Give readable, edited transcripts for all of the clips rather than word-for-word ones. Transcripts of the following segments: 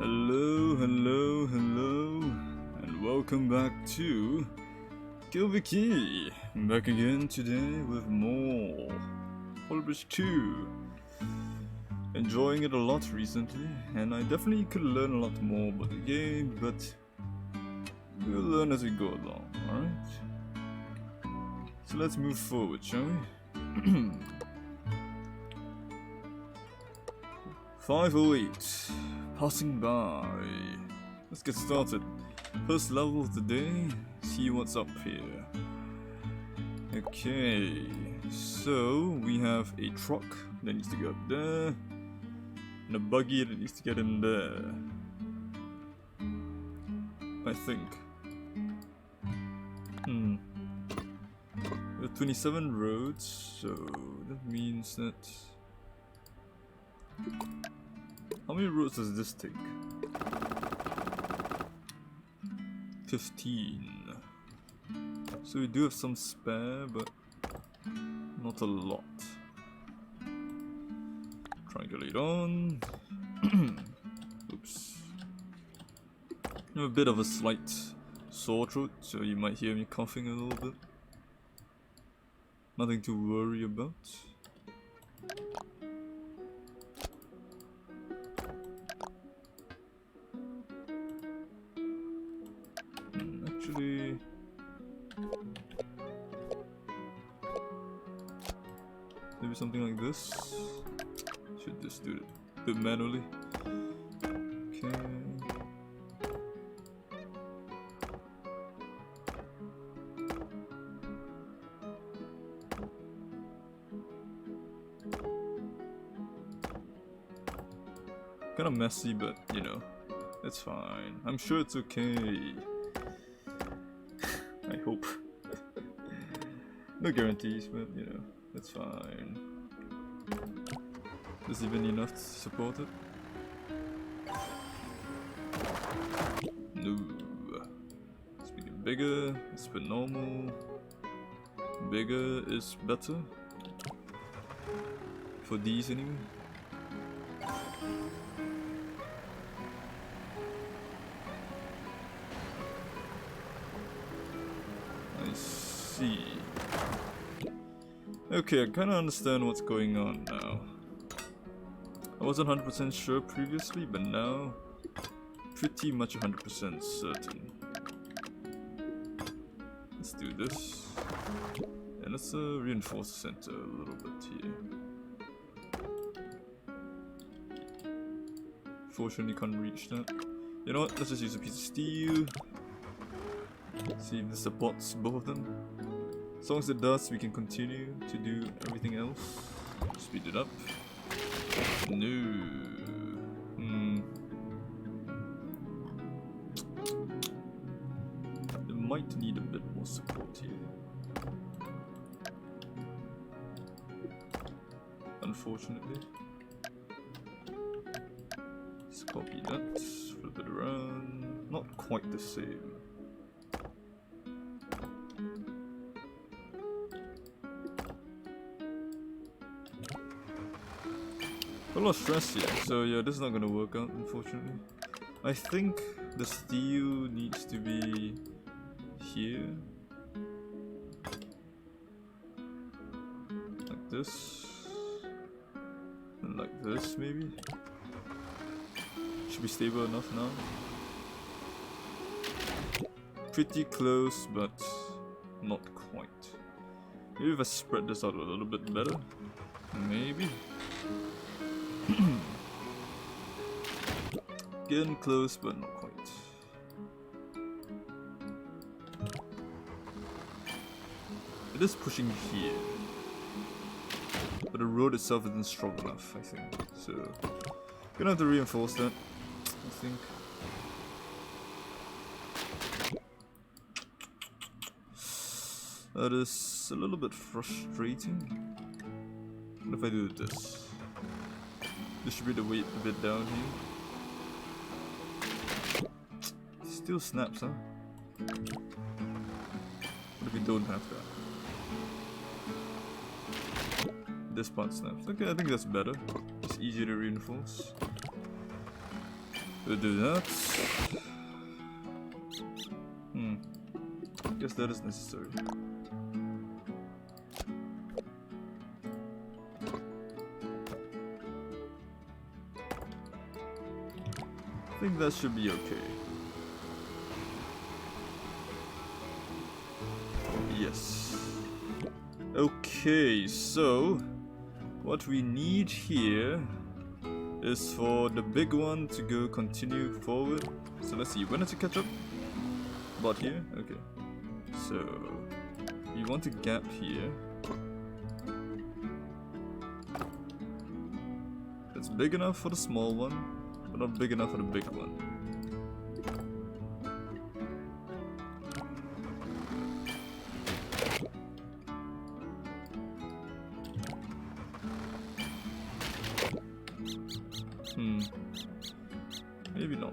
Hello, and welcome back to KleidiKey. Back again today with more Bridge 2. Enjoying it a lot recently, and I definitely could learn a lot more about the game, but we'll learn as we go along, alright? So let's move forward, shall we? 508. Passing by. Let's get started. First level of the day. See what's up here. Okay, so we have a truck that needs to go up there, and a buggy that needs to get in there. I think. We have 27 roads, so that means that. How many roads does this take? 15. So we do have some spare, but not a lot. Triangulate on. Oops. I have a bit of a slight sore throat, so you might hear me coughing a little bit. Nothing to worry about. Actually, maybe something like this. Should just do it manually. Okay. Kind of messy, but you know, it's fine. I'm sure it's okay. I hope. No guarantees, but you know, it's fine. There's even enough to support it. No. Let's make it bigger. Let's put normal. Bigger is better. For these anyway. I see. Okay, I kinda understand what's going on now. I wasn't 100% sure previously, but now pretty much 100% certain. Let's do this. And let's reinforce the center a little bit here. Fortunately can't reach that. You know what, let's just use a piece of steel. See if this supports both of them. As long as it does, we can continue to do everything else. Speed it up. No. It might need a bit more support here. Unfortunately. Let's copy that. Flip it around. Not quite the same. A lot of stress here, so yeah, this is not gonna work out, unfortunately. I think the steel needs to be here. Like this. And like this, maybe. Should be stable enough now. Pretty close, but not quite. Maybe if I spread this out a little bit better. Maybe. Getting close, but not quite. It is pushing here, but the road itself isn't strong enough, I think. So, gonna have to reinforce that, I think. That is a little bit frustrating. What if I do this? Distribute the weight a bit down here. Still snaps, huh? What if we don't have that? This part snaps. Okay, I think that's better. It's easier to reinforce. We'll do that. Guess that is necessary. I think that should be okay. Yes. Okay, so what we need here is for the big one to go continue forward. So let's see, when does it catch up? About here? Okay. So you want a gap here. It's big enough for the small one, but not big enough for the big one. Maybe not.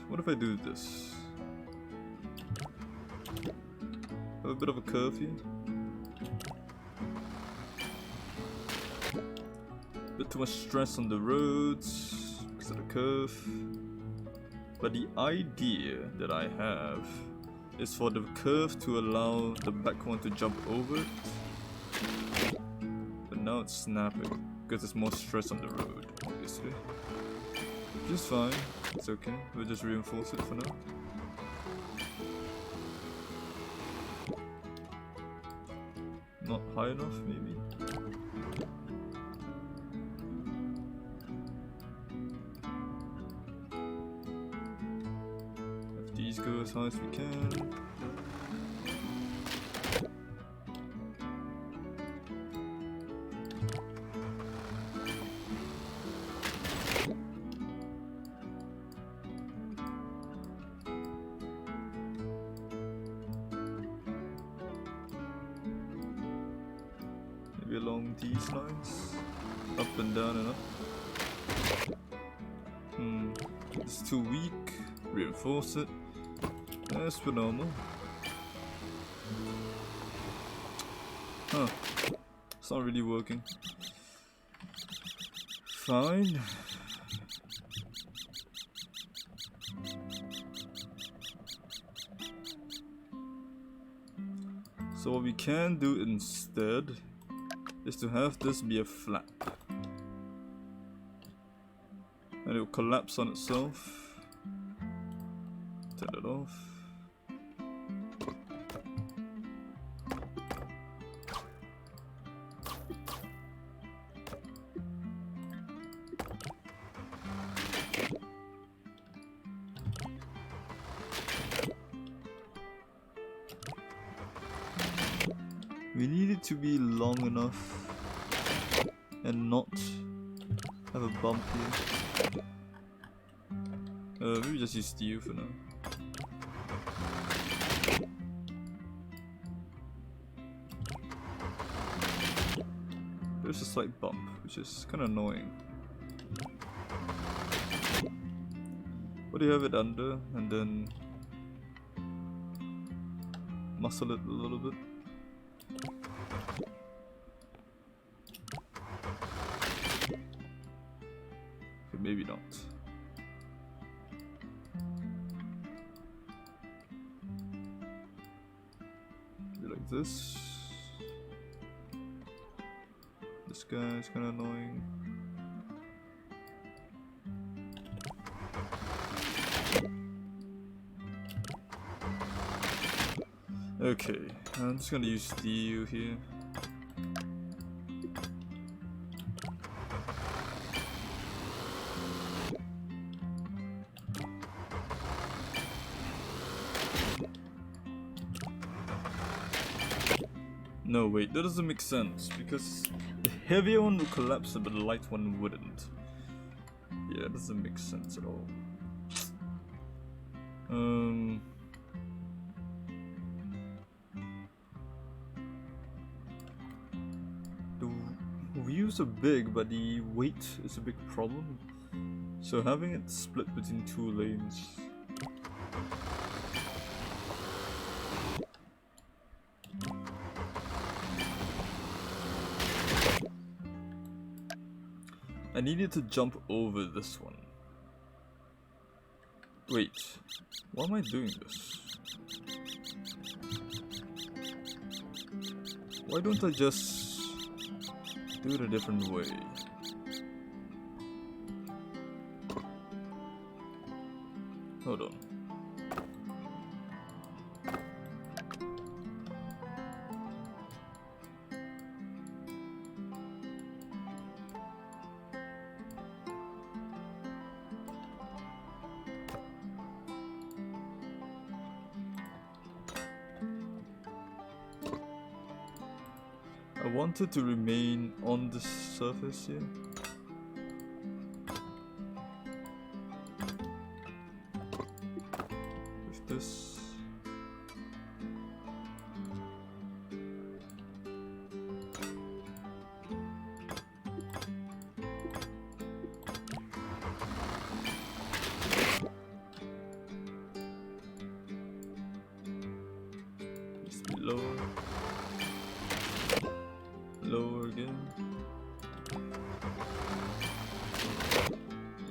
What if I do this? Have a bit of a curve here. Bit too much stress on the roads because of the curve. But the idea that I have is for the curve to allow the back one to jump over it. But now it's snapping because there's more stress on the road, obviously. Which is fine, it's okay, we'll just reinforce it for now. Not high enough, maybe? If these go as high as we can. Maybe along these lines, up and down and up. It's too weak. Reinforce it. As per normal. Huh. It's not really working. Fine. So what we can do instead is to have this be a flap. And it will collapse on itself. Turn it off. We need it to be long enough and not have a bump here. Maybe just use steel for now. There's a slight bump, which is kind of annoying. What do you have it under, and then muscle it a little bit? Okay, maybe not. Maybe like this. This guy is kind of annoying. Okay, I'm just gonna use steel here. No, wait, that doesn't make sense because the heavier one would collapse but the light one wouldn't. Yeah, that doesn't make sense at all. The wheels are big, but the weight is a big problem. So having it split between two lanes. I needed to jump over this one. Wait, why am I doing this? Why don't I just do it a different way? Hold on. I wanted to remain on the surface here. With this. Just be lower. Lower again.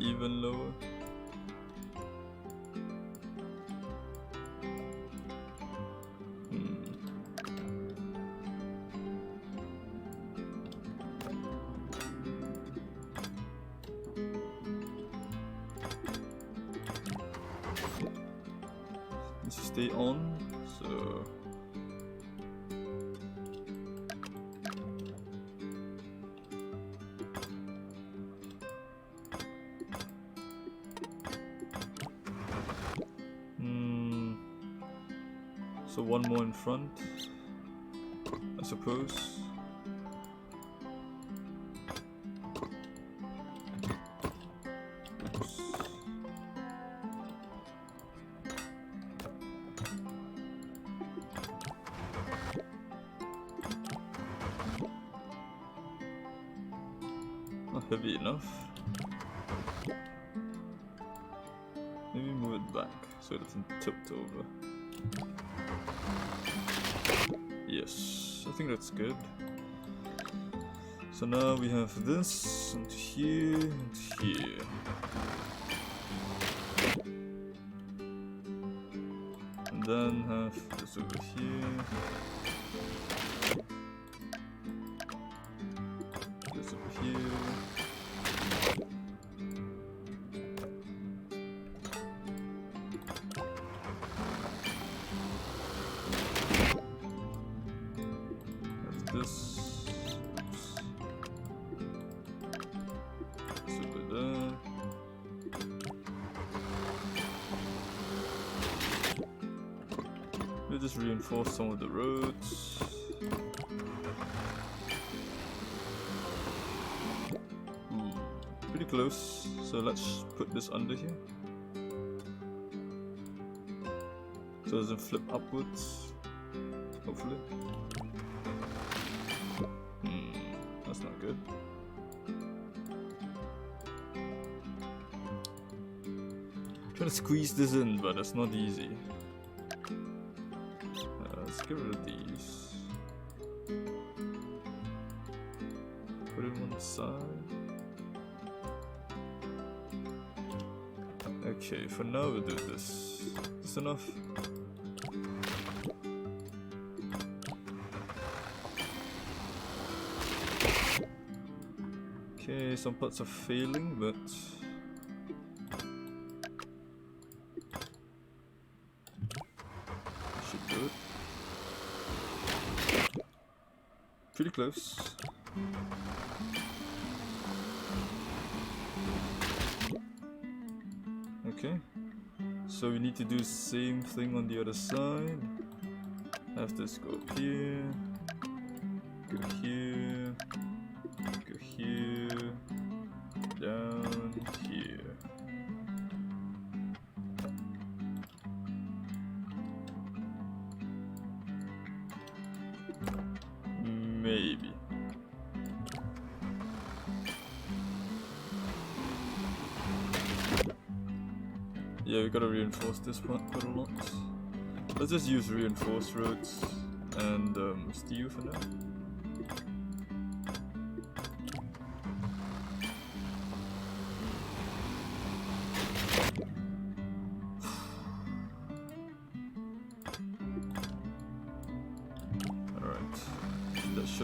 Even lower. Needs to stay on, so so one more in front, I suppose. Oops. Not heavy enough. Maybe move it back so it doesn't tilt over. Yes, I think that's good. So now we have this and here and here. And then have this over here. This over here. This, oops. This over there. We'll just reinforce some of the roads. Pretty close. So let's put this under here, so it doesn't flip upwards. Hopefully. That's not good. Trying to squeeze this in, but it's not easy. Let's get rid of these. Put it on the side. Okay, for now we'll do this. Is this enough? Okay, some parts are failing, but should do it. Pretty close. Okay, so we need to do the same thing on the other side. Have this go up here, go here, go here, down here. Maybe. Yeah, we gotta reinforce this part quite a lot. Let's just use reinforced roads and steel for now.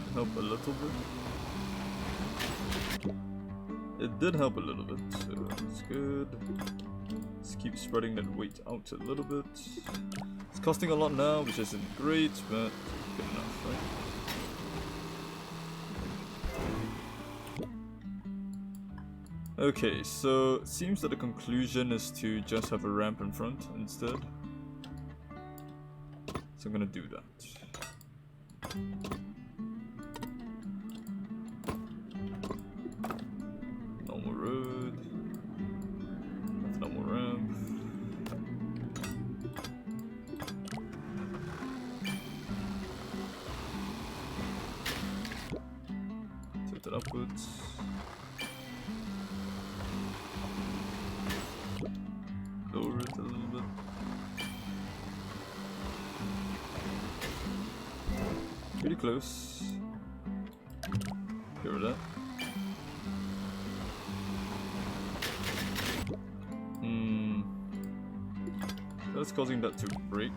should help a little bit. It did help a little bit, so that's good. Let's keep spreading that weight out a little bit. It's costing a lot now, which isn't great, but good enough, right? Okay, so it seems that the conclusion is to just have a ramp in front instead. So I'm gonna do that. Normal road. Normal ramp. Tilt it upwards. Lower it a little bit. Pretty close. Get rid of that. That's causing that to break.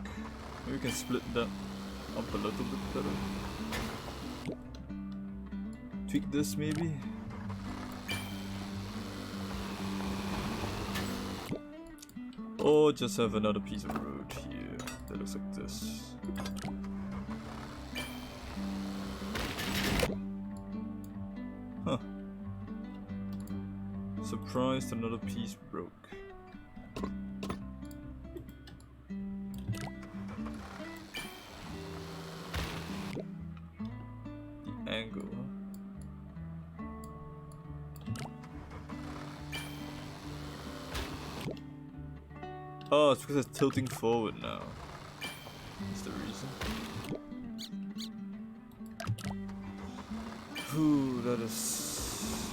Maybe we can split that up a little bit better. Tweak this maybe. Or just have another piece of road here that looks like this. Huh. Surprised another piece broke. The angle, huh? Oh, it's because it's tilting forward now. That's the reason. Whew, that is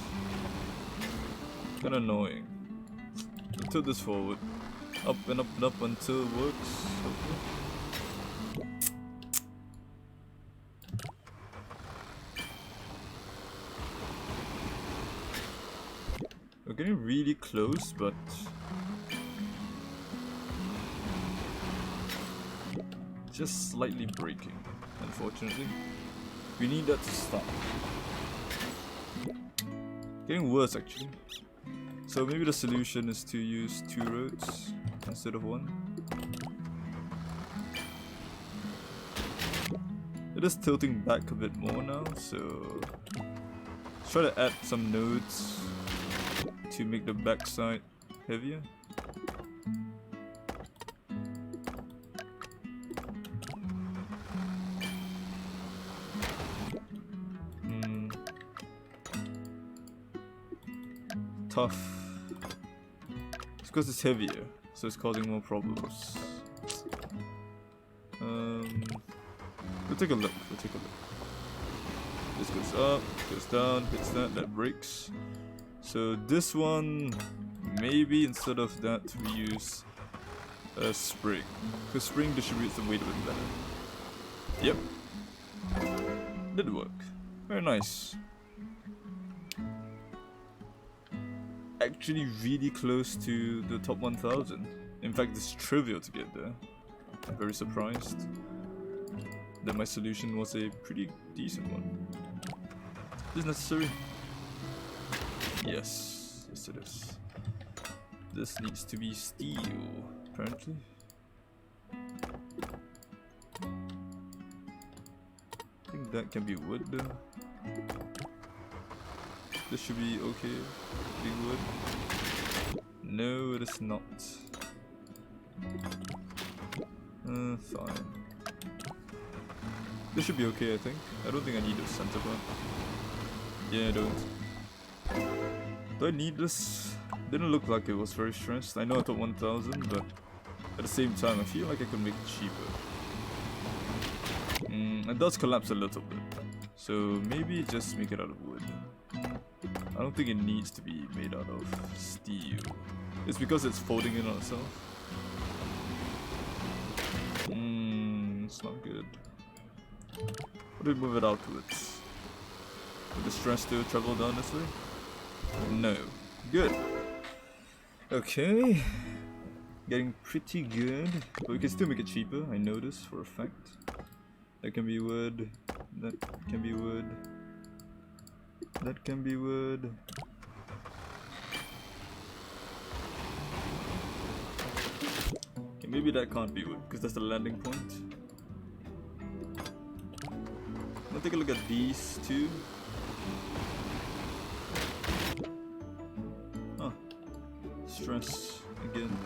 kinda annoying. So tilt this forward. Up and up and up until it works. Okay. We're getting really close, but just slightly breaking, unfortunately. We need that to stop. Getting worse actually. So maybe the solution is to use 2 roads instead of 1. It is tilting back a bit more now, so let's try to add some nodes to make the backside heavier. Tough. It's because it's heavier, so it's causing more problems. We'll take a look. This goes up, goes down, hits that, that breaks. So this one, maybe instead of that we use a spring, because spring distributes the weight a bit better. Yep, did work. Very nice. Actually really close to the top 1000. In fact, it's trivial to get there. I'm very surprised that my solution was a pretty decent one. Is this necessary? Yes, yes it is. This needs to be steel, apparently. I think that can be wood though. This should be okay. Being wood. No, it is not. Fine. This should be okay, I think. I don't think I need a center part. Yeah, I don't. Do I need this? Didn't look like it was very stressed. I know I thought 1000, but at the same time, I feel like I could make it cheaper. It does collapse a little bit. So maybe just make it out of wood. I don't think it needs to be made out of steel. It's because it's folding in on itself. It's not good. What do we move it outwards? Would the stress to travel down this way? No. Good. Okay. Getting pretty good. But we can still make it cheaper, I know this for a fact. That can be wood. That can be wood. That can be wood. Okay, maybe that can't be wood because that's the landing point. I'm gonna take a look at these two. Huh. Stress again.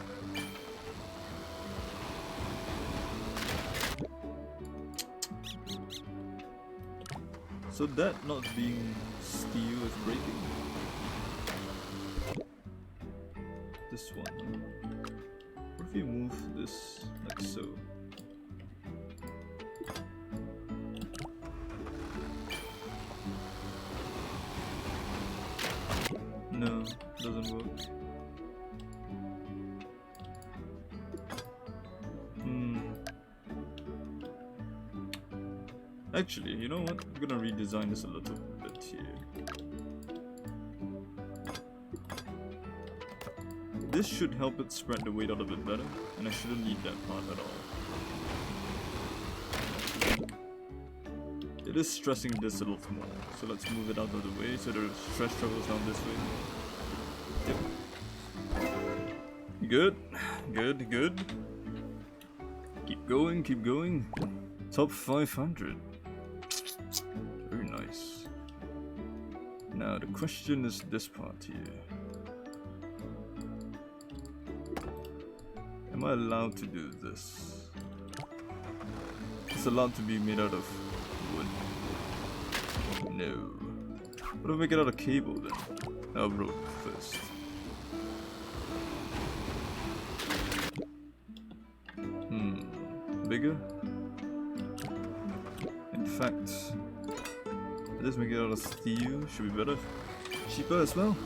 So that not being steel is breaking. This one. What if we move this like so? No, doesn't work. Actually, you know what? I'm gonna redesign this a little bit here. This should help it spread the weight out a bit better, and I shouldn't need that part at all. It is stressing this a little more, so let's move it out of the way so the stress travels down this way. Yep. Good, good, good. Keep going, keep going. Top 500. Very nice. Now the question is this part here. Am I allowed to do this? It's allowed to be made out of wood. No. What do I make it out of cable then? I'll rope first. Bigger? In fact, let's make it out of steel, should be better. Cheaper as well.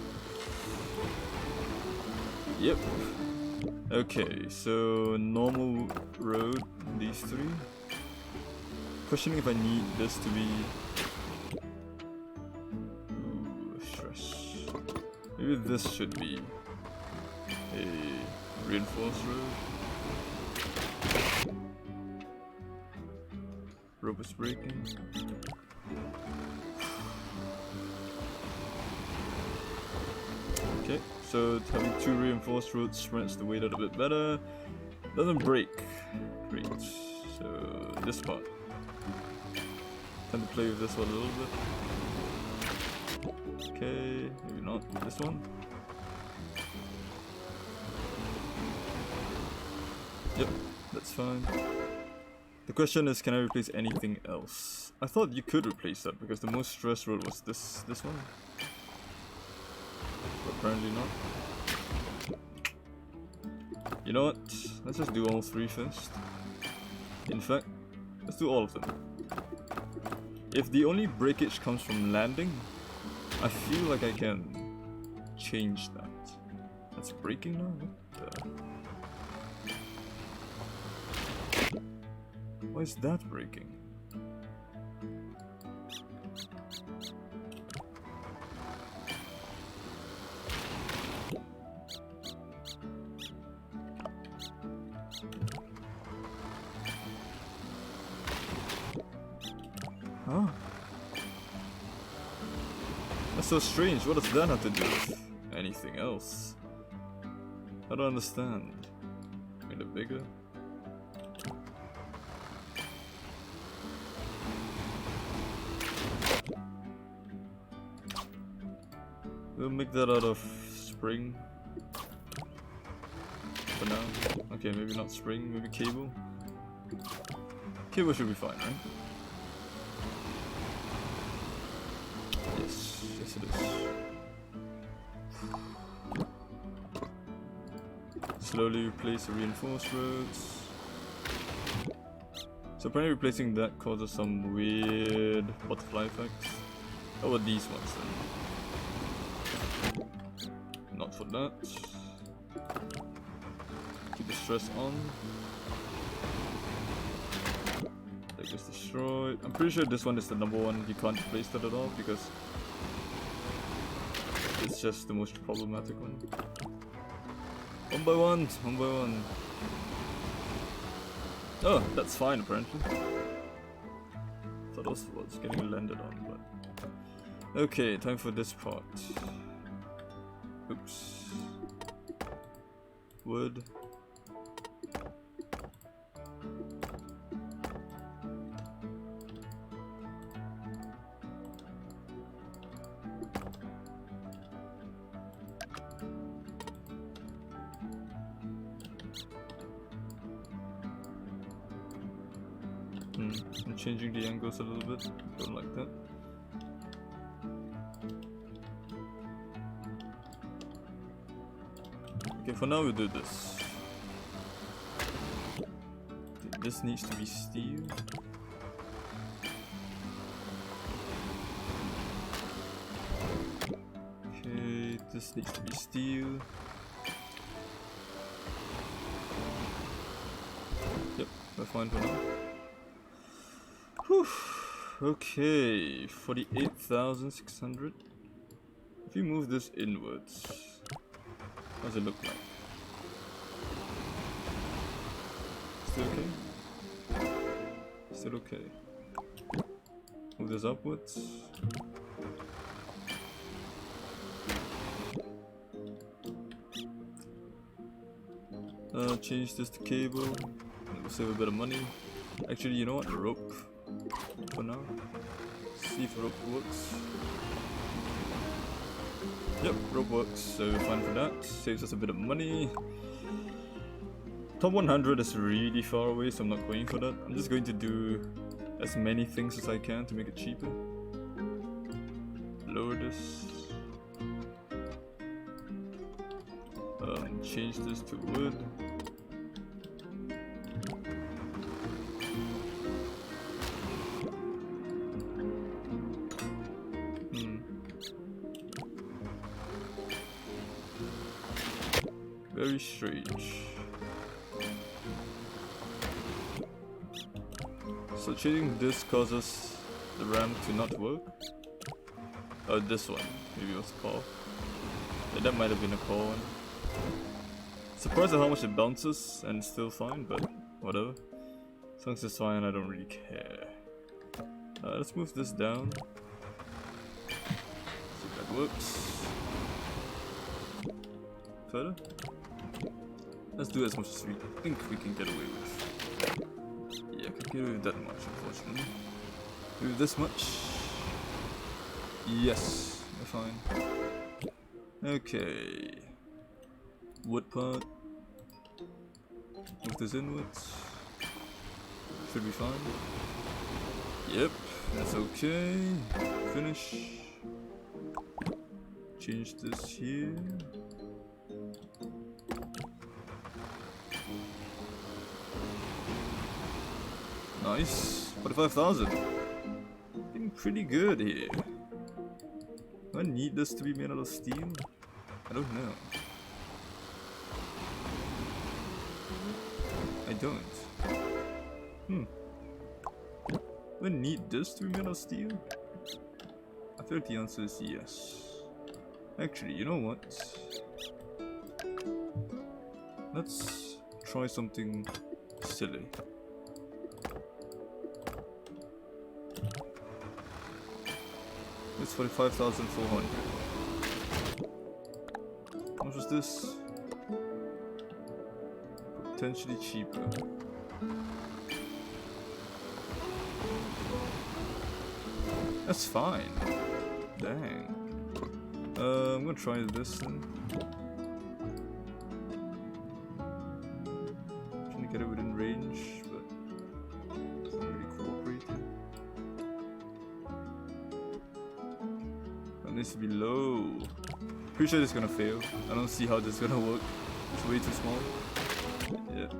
Yep. Okay, so normal road, these three. Questioning if I need this to be... Ooh, stress. Maybe this should be a reinforced road. Rope is breaking. Okay, so having two reinforced roads spreads the weight out a bit better. Doesn't break. Great. So this part. Time to play with this one a little bit. Okay, maybe not this one. Yep, that's fine. The question is, can I replace anything else? I thought you could replace that because the most stress road was this one. But apparently not. You know what? Let's just do all three first. In fact, let's do all of them. If the only breakage comes from landing, I feel like I can change that. That's breaking now? What the... Why is that breaking? Huh? That's so strange. What does that have to do with anything else? I don't understand. Make it bigger? We'll make that out of spring for now. Okay, maybe not spring, maybe cable. Cable should be fine, right? Yes, yes it is. Slowly replace the reinforced roads. So apparently replacing that causes some weird butterfly effects. How about these ones then? Not for that. Keep the stress on. That gets destroyed. I'm pretty sure this one is the number one. You can't replace that at all because it's just the most problematic one. One by one, one by one. Oh, that's fine apparently. thought it was getting landed on, but... Okay, time for this part. Oops. Wood. I'm changing the angles a little bit. Don't like that. Okay, for now we'll do this. Okay, this needs to be steel. Okay, this needs to be steel. Yep, we're fine for now. Whew. Okay, 48,600. If you move this inwards, how does it look like? Still okay? Still okay. Move this upwards. Change this to cable. We'll save a bit of money. Actually, you know what? Rope. For now. See if rope works. Yep, rope works, so we're fine for that. Saves us a bit of money. Top 100 is really far away, so I'm not going for that. I'm just going to do as many things as I can to make it cheaper. Lower this. Change this to wood. Very strange. So changing this causes the ramp to not work. Oh, this one. Maybe it was a call. Yeah, that might have been a call one. Surprised at how much it bounces and it's still fine, but whatever. As long as it's fine, I don't really care. Let's move this down. See if that works. Further? Let's do as much as we think we can get away with. Yeah, I can get away with that much, unfortunately. Do this much. Yes, we're fine. Okay. Wood part. Move this inwards. Should be fine. Yep, that's okay. Finish. Change this here. Nice. 45,000. Getting pretty good here. Do I need this to be made out of steel? I don't know. I don't. Do I need this to be made out of steel? I feel like the answer is yes. Actually, you know what? Let's try something silly. It's 45,400. How much was this? Potentially cheaper. That's fine. Dang. I'm gonna try this then. Trying to get it within range, but it's not really cooperating. It needs to be low. Pretty sure this is gonna fail. I don't see how this is gonna work. It's way too small. Yeah.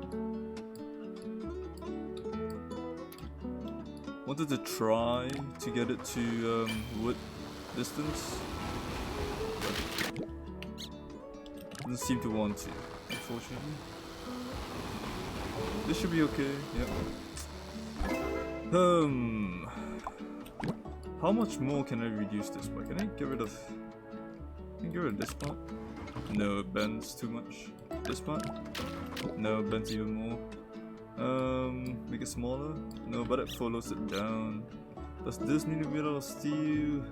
Wanted to try to get it to wood distance, but doesn't seem to want to, unfortunately. This should be okay. Yep. How much more can I reduce this by? Can I get rid of? Can I get rid of this part? No, it bends too much. This part? No, it bends even more. Make it smaller? No, but it follows it down. Does this need a middle of steel?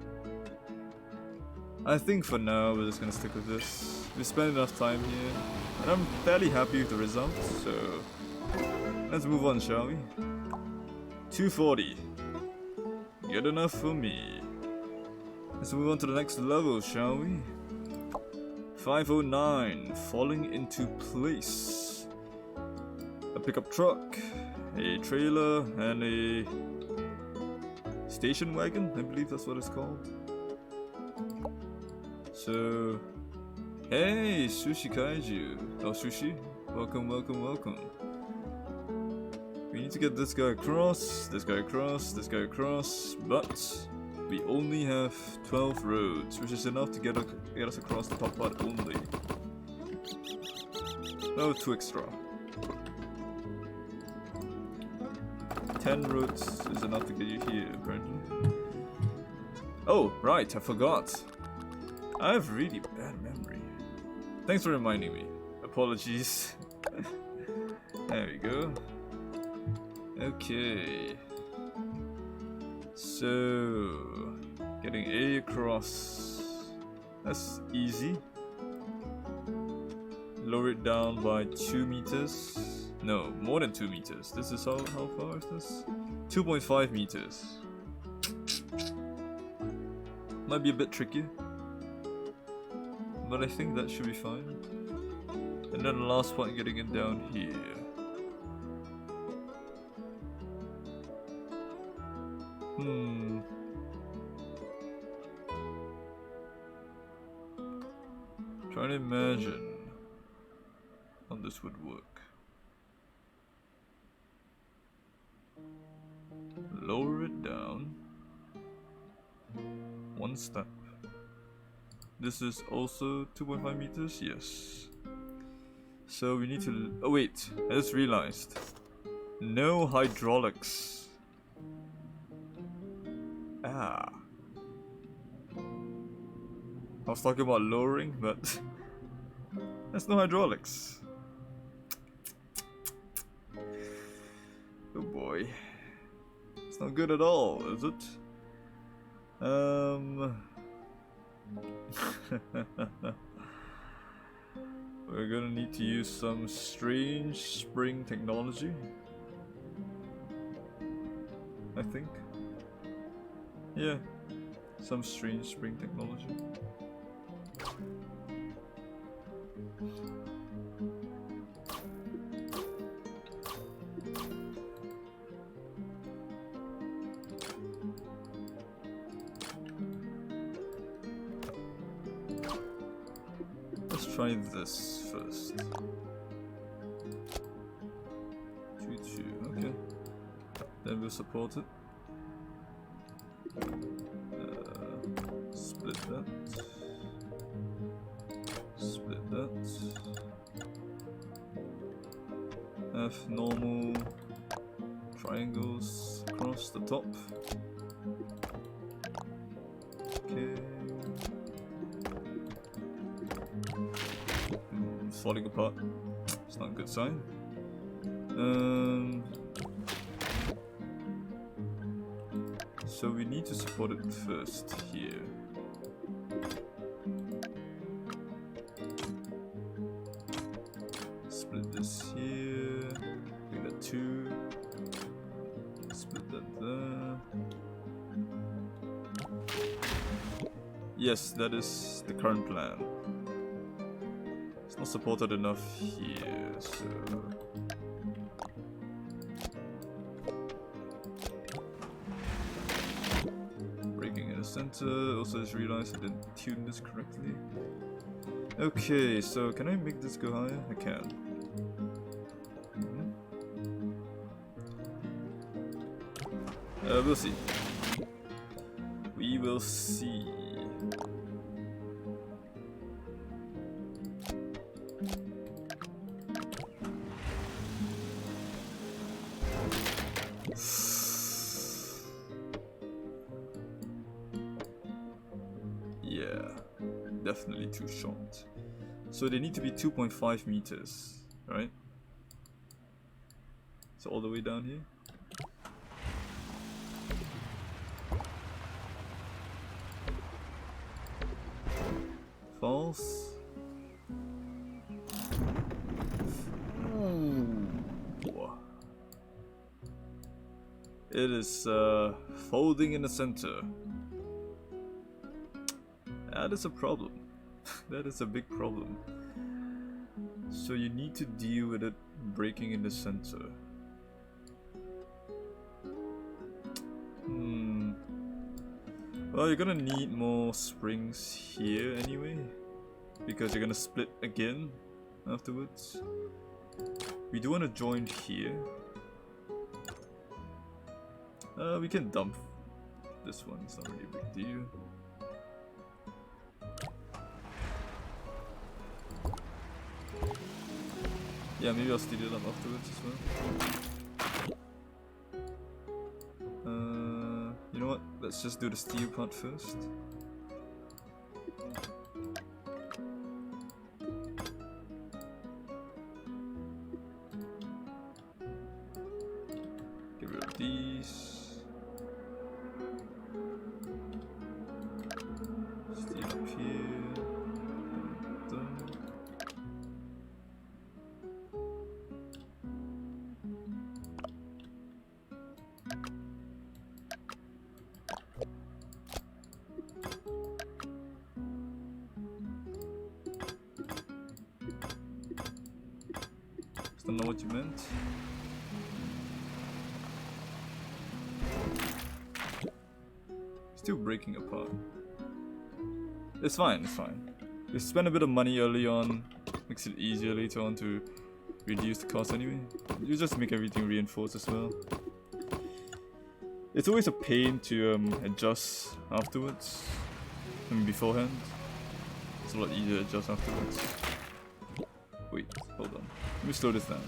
I think for now we're just gonna stick with this. We spent enough time here, and I'm fairly happy with the results, so let's move on, shall we? 240. Good enough for me. Let's move on to the next level, shall we? 509, falling into place. A pickup truck, a trailer, and a station wagon, I believe that's what it's called. So, hey, Sushi Kaiju. Oh, Sushi, welcome, welcome, welcome. We need to get this guy across, this guy across, this guy across, but we only have 12 roads, which is enough to get us across the top part only. No, 2 extra. 10 roads is enough to get you here, apparently. Oh, right, I forgot. I have really bad memory. Thanks for reminding me. Apologies. There we go. Okay. So, getting A across. That's easy. Lower it down by 2 meters. No, more than 2 meters. This is how far is this? 2.5 meters. Might be a bit tricky, but I think that should be fine. And then the last part, getting it down here. Trying to imagine how this would work. Lower it down 1 step. This is also 2.5 meters, yes. So we need to. Oh wait, I just realized. No hydraulics. Ah. I was talking about lowering, but there's no hydraulics. Oh boy. It's not good at all, is it? We're gonna need to use some strange spring technology, I think. Yeah, some strange spring technology. Let's try this first. 2-2, okay. Then we'll support it. Split that. Split that. Have normal triangles across the top. Okay. It's falling apart. It's not a good sign. So we need to support it first here. Split this here. Make that 2. Split that there. Yes, that is the current plan. It's not supported enough here, so. Center. Also just realized I didn't tune this correctly. Okay, so can I make this go higher? I can. We'll see. We will see. Yeah, definitely too short. So they need to be 2.5 meters, right? So all the way down here. false. Ooh. It is folding in the center. That is a problem. That is a big problem. So you need to deal with it breaking in the center. Well, you're gonna need more springs here anyway, because you're gonna split again afterwards. We do want to join here. We can dump this one, it's not really a big deal. Yeah, maybe I'll steal it up afterwards as well. You know what? Let's just do the steel part first. Get rid of these. Steel up here. Done. Don't know what you meant. Still breaking apart. It's fine, it's fine. You spend a bit of money early on, makes it easier later on to reduce the cost anyway. You just make everything reinforced as well. It's always a pain to adjust afterwards. I mean beforehand. It's a lot easier to adjust afterwards. Wait, hold on. Let me slow this down.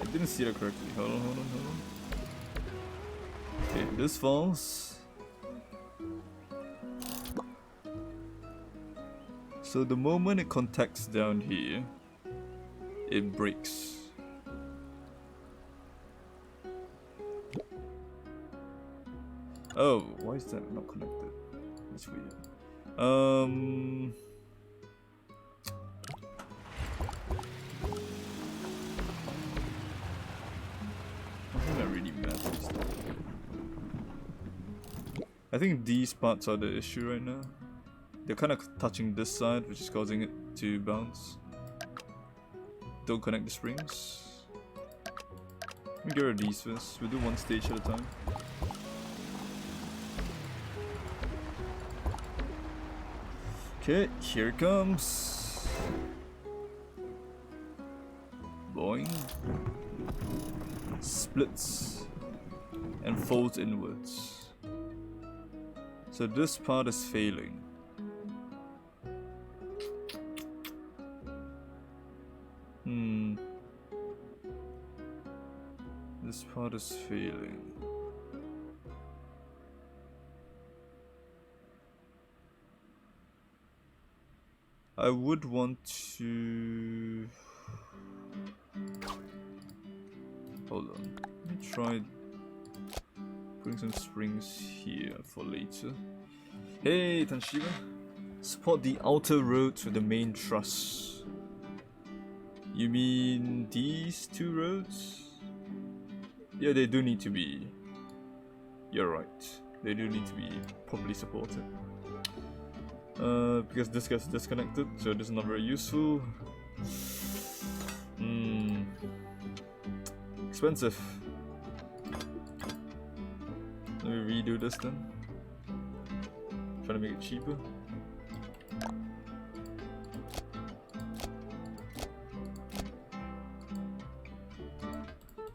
I didn't see that correctly. Hold on. Okay, this falls. So the moment it contacts down here, it breaks. Oh, why is that not connected? That's weird. I think that really matters. I think these parts are the issue right now. They're kind of touching this side, which is causing it to bounce. Don't connect the springs. Let me get rid of these first. We'll do one stage at a time. Okay, here it comes. Boing. Splits and folds inwards. So this part is failing. This part is failing. I would want to... Hold on. Let me try putting some springs here for later. Hey, Tanshiba. Support the outer roads with the main truss. You mean these two roads? Yeah, they do need to be... You're right. They do need to be properly supported. Because this gets disconnected, so this is not very useful. Expensive. Let me redo this then. Trying to make it cheaper.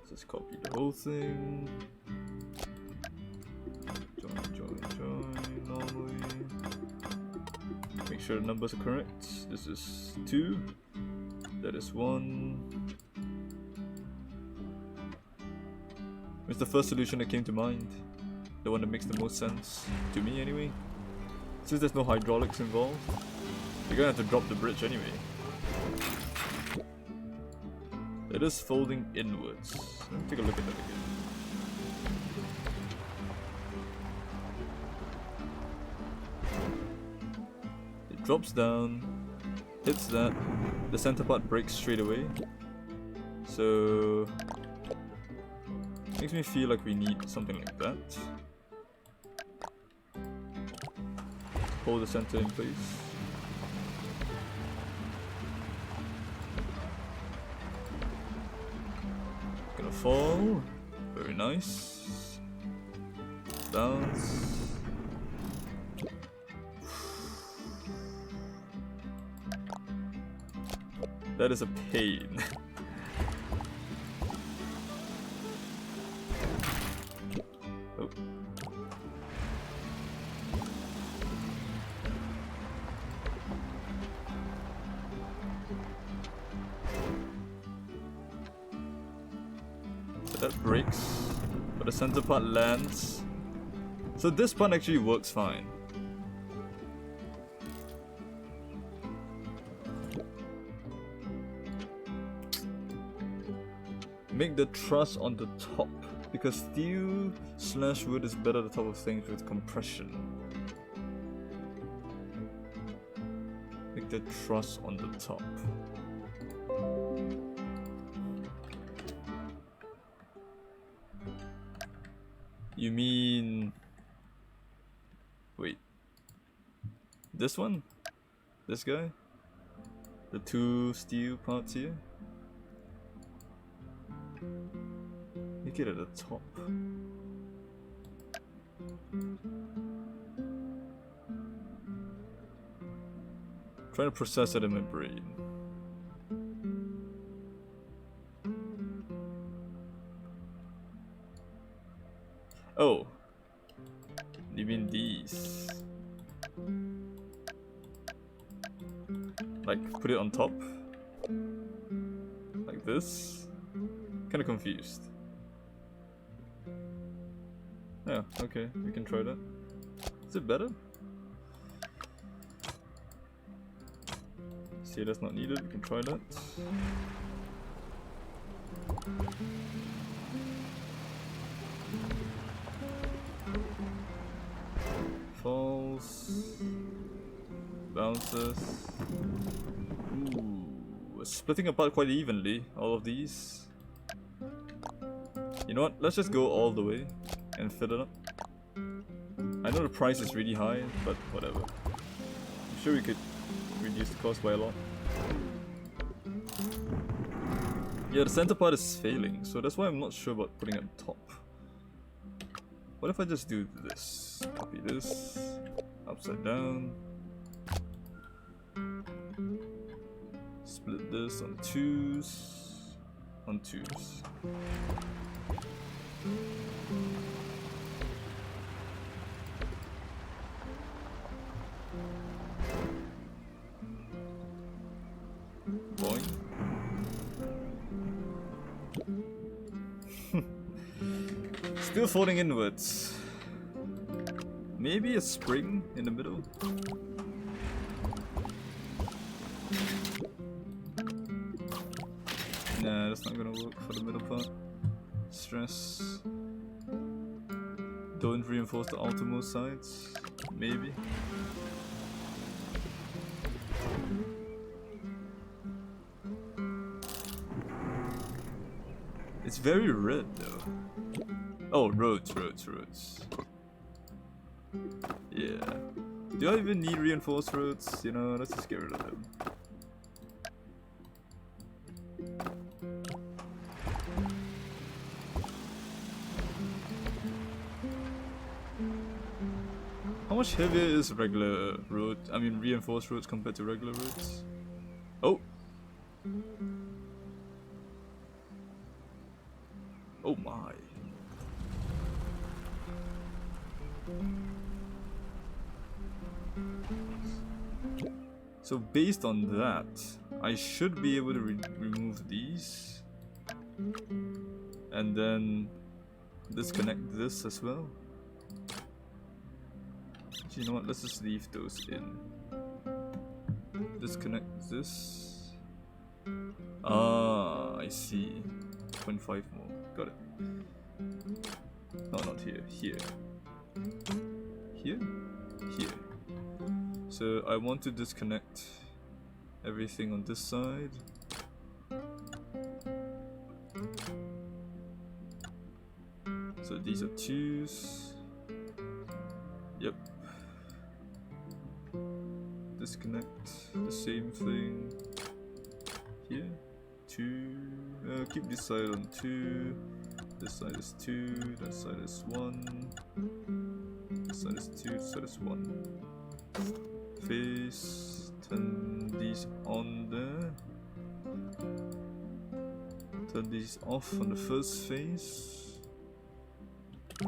Just copy the whole thing. Join normally. Make sure the numbers are correct. This is 2. That is 1. It's the first solution that came to mind. The one that makes the most sense. To me anyway. Since there's no hydraulics involved, you're gonna have to drop the bridge anyway. It is folding inwards. Let me take a look at that again. drops down, hits that, the center part breaks straight away. So makes me feel like we need something like that. Hold the center in place. Gonna fall. Very nice. Bounce. That is a pain. Oh. So that breaks, but the center part lands. So this part actually works fine. Make the truss on the top, because steel/wood is better at the top of things with compression. Make the truss on the top. You mean... wait. This one? This guy? The two steel parts here? Make it at the top. Trying to process it in my brain. Oh. You mean these? Like, put it on top? Like this? Kinda confused. Yeah, okay, we can try that. Is it better? See, that's not needed, we can try that. Falls. Bounces. Ooh, splitting apart quite evenly, all of these. You know what, let's just go all the way and fill it up. I know the price is really high, but whatever. I'm sure we could reduce the cost by a lot. Yeah, the center part is failing, so that's why I'm not sure about putting it on top. What if I just do this? Copy this, upside down. Split this on twos. On twos. Boing. Still folding inwards. Maybe a spring in the middle. Nah, that's not gonna work for the middle part. Stress. Don't reinforce the outermost sides. Maybe. It's very red though. Oh, roads. Yeah. Do I even need reinforced roads? You know, let's just get rid of them. How much heavier is regular road? I mean reinforced roads compared to regular roads? Oh! Oh my. So based on that, I should be able to remove these. And then disconnect this as well. You know what, let's just leave those in. Disconnect this. Ah, I see. 0.5 more. Got it. No, not here. Here. Here. Here. So So I want to disconnect everything on this side. So these are 2s. Yep. Disconnect the same thing here. 2. Keep this side on 2. This side is 2. That side is 1. This side is 2. This side is 1. Face. Turn these on there. Turn these off on the first face.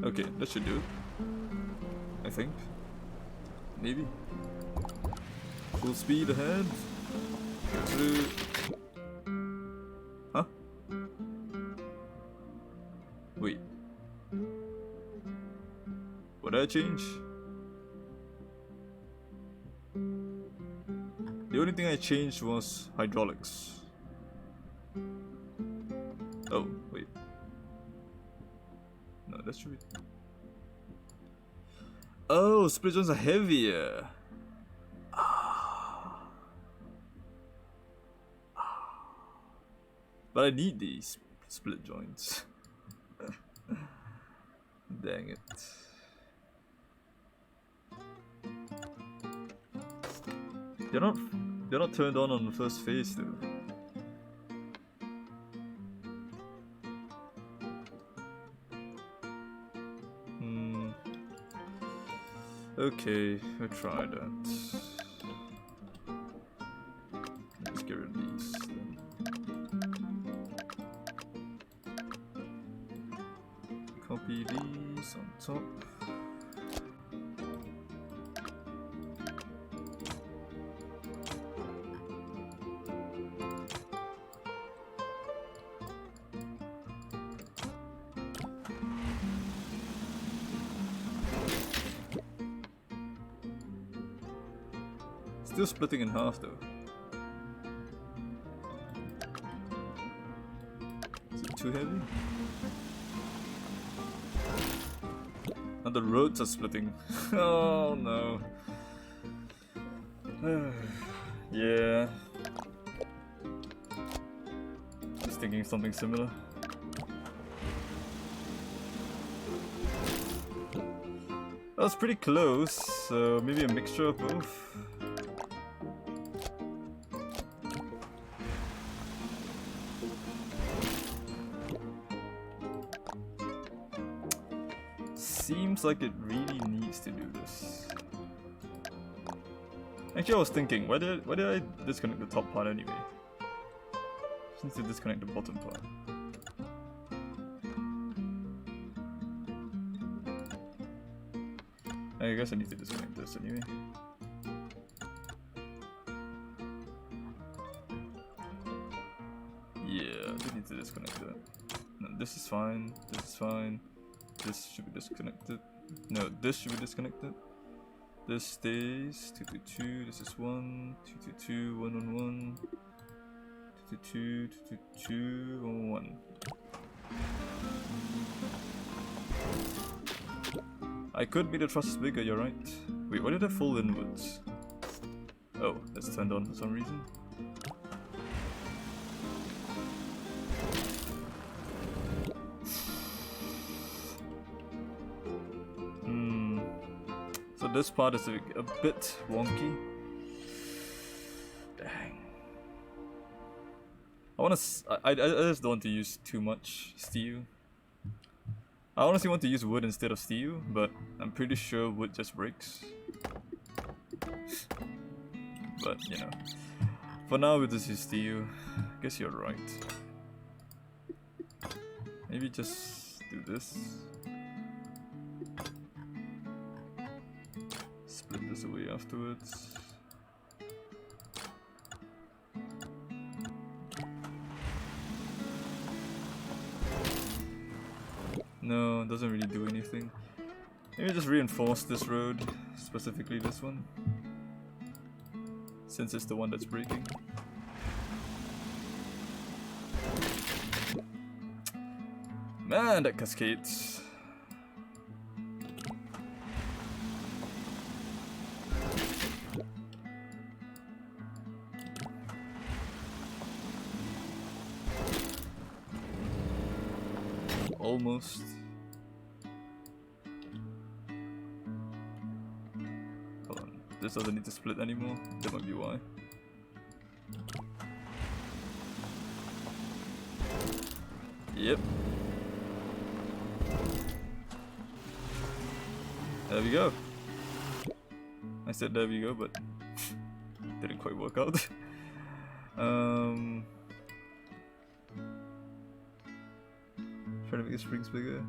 Okay, that should do it. I think. Maybe. Full speed ahead. Through. Huh? Wait. What did I change? The only thing I changed was hydraulics. Oh, wait. No, that should be... Oh, split joints are heavier. But I need these split joints. Dang it. They're not turned on the first phase though. Okay, I'll try that. Let's get rid of these then. Copy these on top. Still splitting in half though. Is it too heavy? And the roads are splitting. Oh no. Yeah. Just thinking something similar. That was pretty close, so maybe a mixture of both. Seems like it really needs to do this. Actually, I was thinking, why did I disconnect the top part anyway? Just need to disconnect the bottom part. I guess I need to disconnect this anyway. Yeah, I do need to disconnect that. No, this is fine. This is fine. This should be disconnected. No, this should be disconnected. This stays 222. This is 1 222 111 222 222 111. I could be the truss bigger. You're right. Wait, why did I fall inwards? Oh, that's turned on for some reason. So this part is a bit wonky. Dang. I just don't want to use too much steel. I honestly want to use wood instead of steel, but I'm pretty sure wood just breaks. But, you know. For now, we'll just use steel. I guess you're right. Maybe just do this. Split this away afterwards. No, it doesn't really do anything. Maybe just reinforce this road, specifically this one, since it's the one that's breaking. Man, that cascades. almost. Hold on, this doesn't need to split anymore. That might be why. Yep. There we go. I said there we go, but didn't quite work out. Trying to make the springs bigger.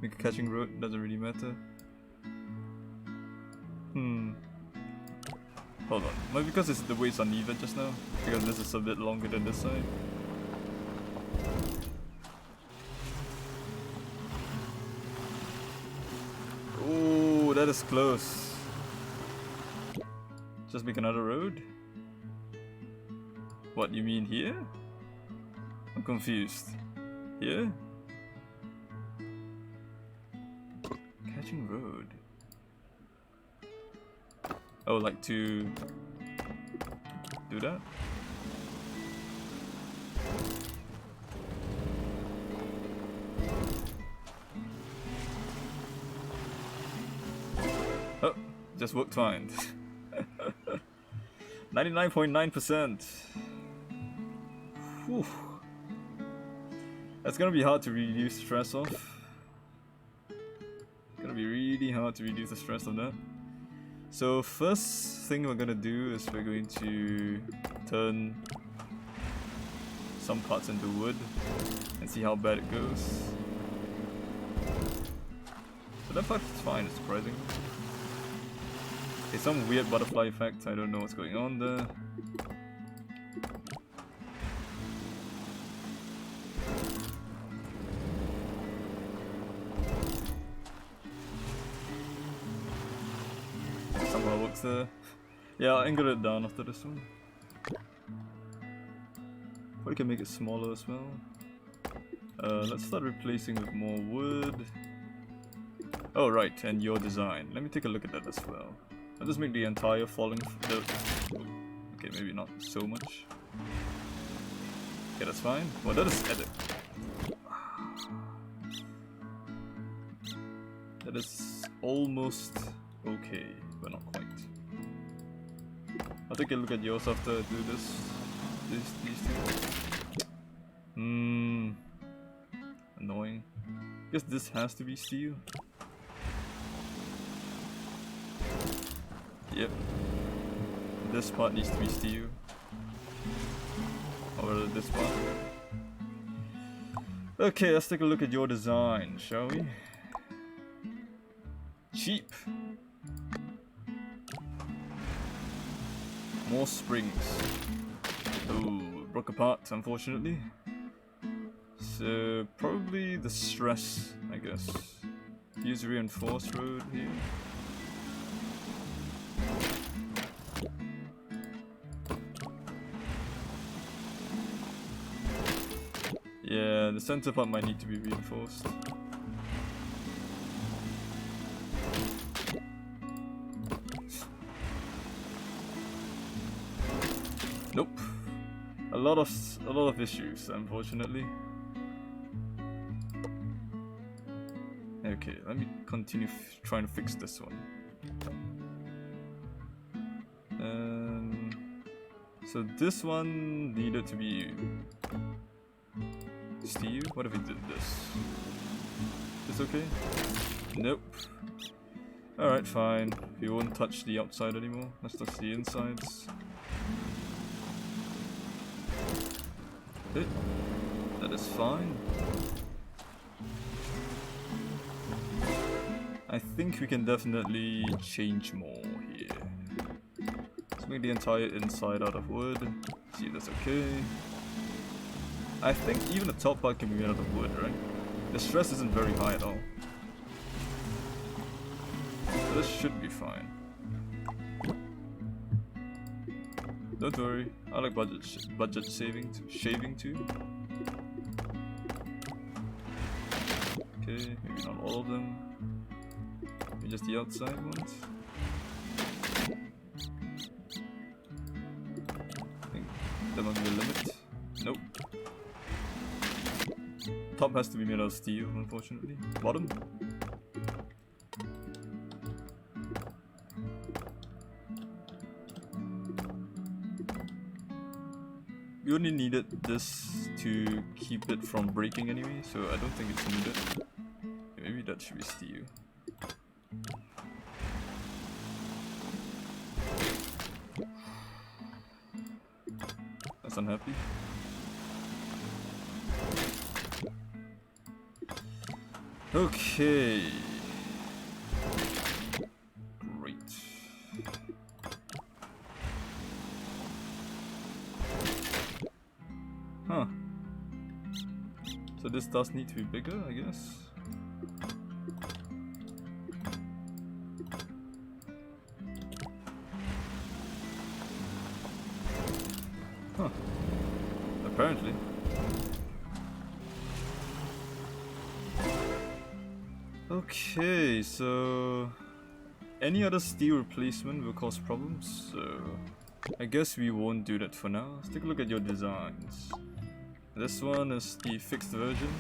Make a catching rod, doesn't really matter. Hold on. Maybe because it's the weight's uneven just now. Because this is a bit longer than this side. Oh, that is close. Just make another road? What, you mean here? I'm confused. Here? Catching road. Oh, like to do that? Oh, just worked fine. 99.9%. Whew. That's gonna be hard to reduce stress off. It's gonna be really hard to reduce the stress on that. So first thing we're gonna do is we're going to turn some parts into wood and see how bad it goes. So that part's fine, surprisingly. Okay, some weird butterfly effect, I don't know what's going on there. Somehow works there. Yeah, I'll angle it down after this one. Probably can make it smaller as well. Let's start replacing with more wood. Oh right, and your design. Let me take a look at that as well. I'll just make the entire falling... Okay, maybe not so much. Okay, that's fine. Well, that is edit. That is almost okay, but not quite. I'll take a look at yours after I do this. These two. Annoying. Guess this has to be steel. Yep. This part needs to be steel. Or this part. Okay, let's take a look at your design, shall we? Cheap. More springs. Oh, broke apart, unfortunately. So, probably the stress, I guess. Use reinforced road here. Yeah, the center part might need to be reinforced. Nope. A lot of issues, unfortunately. Okay, let me continue trying to fix this one. So this one needed to be steel. What if we did this? This okay? Nope. Alright, fine. We won't touch the outside anymore. Let's touch the insides. Okay. That is fine. I think we can definitely change more here. Let's make the entire inside out of wood. See if that's okay. I think even the top part can be made out of wood, right? The stress isn't very high at all. So this should be fine. Don't worry, I like budget shaving too. Okay, maybe not all of them. Maybe just the outside ones. I think that might be the limit. Nope. top has to be made out of steel, unfortunately. Bottom. We only needed this to keep it from breaking anyway, so I don't think it's needed. Maybe that should be steel. That's unhappy. Okay. Great. Huh. So this does need to be bigger, I guess. Huh. Apparently. Okay, so any other steel replacement will cause problems, so I guess we won't do that for now. Let's take a look at your designs. This one is the fixed version,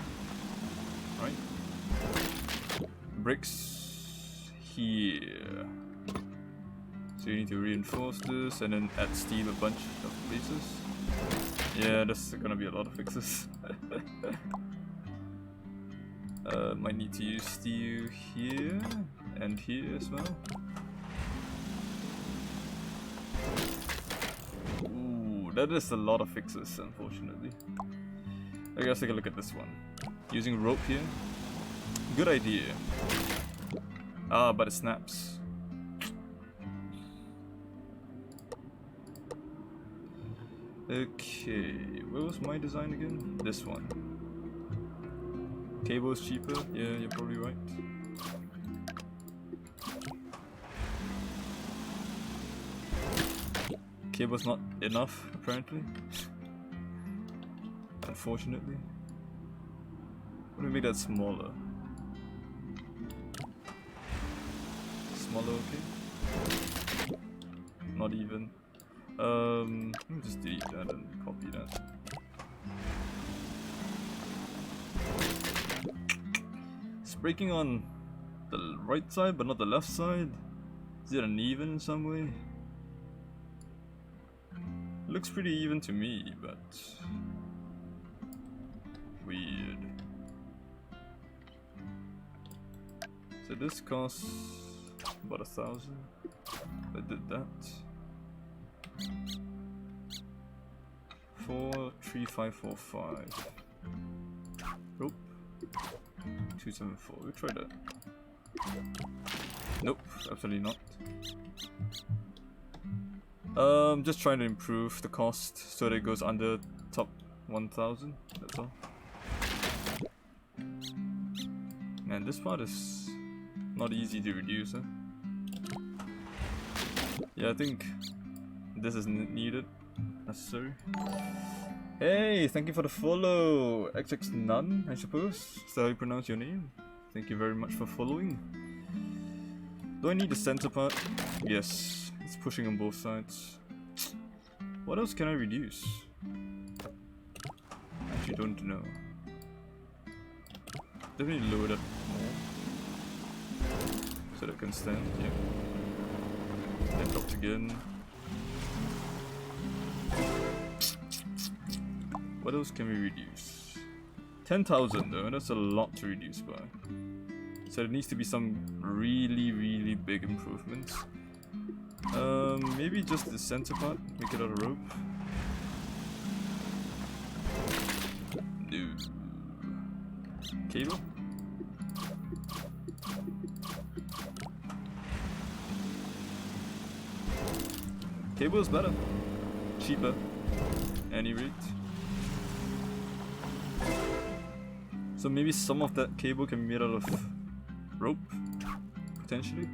right? Bricks here. So you need to reinforce this and then add steel a bunch of places. Yeah, there's gonna be a lot of fixes. Might need to use steel here and here as well. Ooh, that is a lot of fixes, unfortunately. Okay, let's take a look at this one. Using rope here. Good idea. Ah, but it snaps. Okay, where was my design again? This one. Cable is cheaper? Yeah, you're probably right. Cable's not enough, apparently. Unfortunately. Let me make that smaller. Smaller, okay? Not even. Let me just delete that and copy that. It's breaking on the right side but not the left side. Is it uneven in some way? It looks pretty even to me, but weird. So this costs about 1,000. I did that. 43545. Nope. 274. We'll try that. Nope, absolutely not. Just trying to improve the cost so that it goes under top 1,000. That's all. Man, this part is not easy to reduce, huh? Yeah, I think this is needed, necessary. Hey, thank you for the follow, XX Nun, I suppose. Is that how you pronounce your name? Thank you very much for following. Do I need the center part? Yes, it's pushing on both sides. What else can I reduce? Actually, don't know. Definitely lower that more, so that it can stand. Yeah. And dropped again. What else can we reduce? 10,000 though, that's a lot to reduce by. So there needs to be some really big improvements. Maybe just the center part, make it out of rope. No. Cable? Cable is better. Cheaper. Any rate. So maybe some of that cable can be made out of rope, potentially.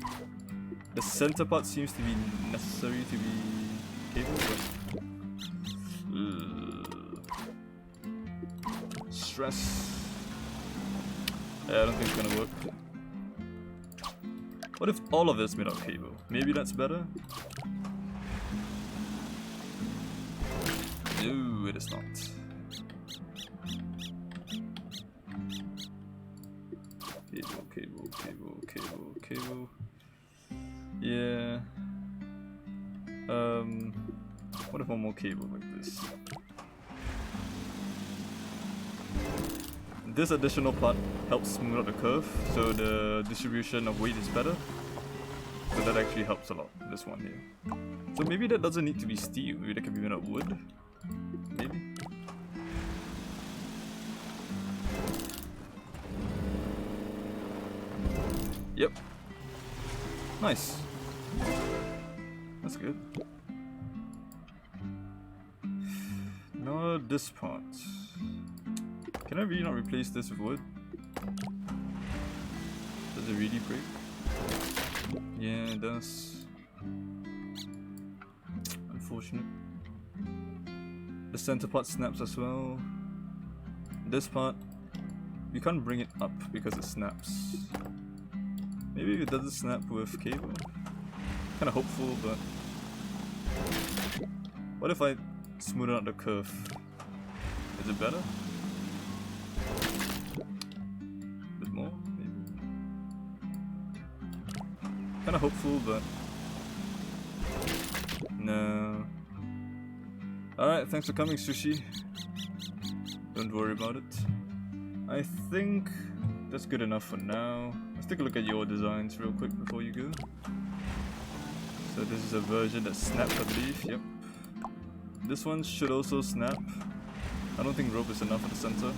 The center part seems to be necessary to be cable, but stress. Yeah, I don't think it's gonna work. What if all of this made out of cable? Maybe that's better? No, it is not. Cable. Yeah. What if one more cable like this? This additional part helps smooth out the curve, so the distribution of weight is better. So that actually helps a lot, this one here. So maybe that doesn't need to be steel, maybe that can be made of wood? Maybe? Yep. Nice. That's good. Now this part. Can I really not replace this with wood? Does it really break? Yeah, it does. Unfortunate. The center part snaps as well. This part, you can't bring it up because it snaps. Maybe it doesn't snap with cable. Kinda hopeful, but what if I smoothen out the curve? Is it better? A bit more, maybe. Kinda hopeful, but no. Alright, thanks for coming, Sushi. Don't worry about it. I think that's good enough for now. Let's take a look at your designs real quick before you go. So this is a version that snaps, I believe. Yep. This one should also snap. I don't think rope is enough at the center.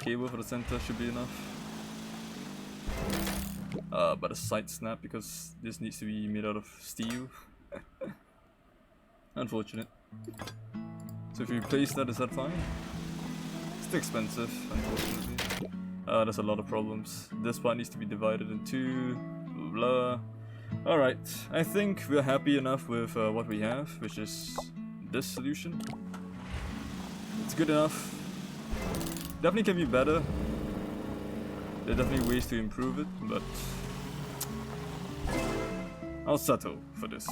Cable for the center should be enough. But a side snap because this needs to be made out of steel. Unfortunate. So if you replace that, is that fine? It's too expensive, unfortunately. There's a lot of problems. This part needs to be divided in two, blah blah. Alright, I think we're happy enough with what we have, which is this solution. It's good enough. Definitely can be better. There are definitely ways to improve it, but I'll settle for this.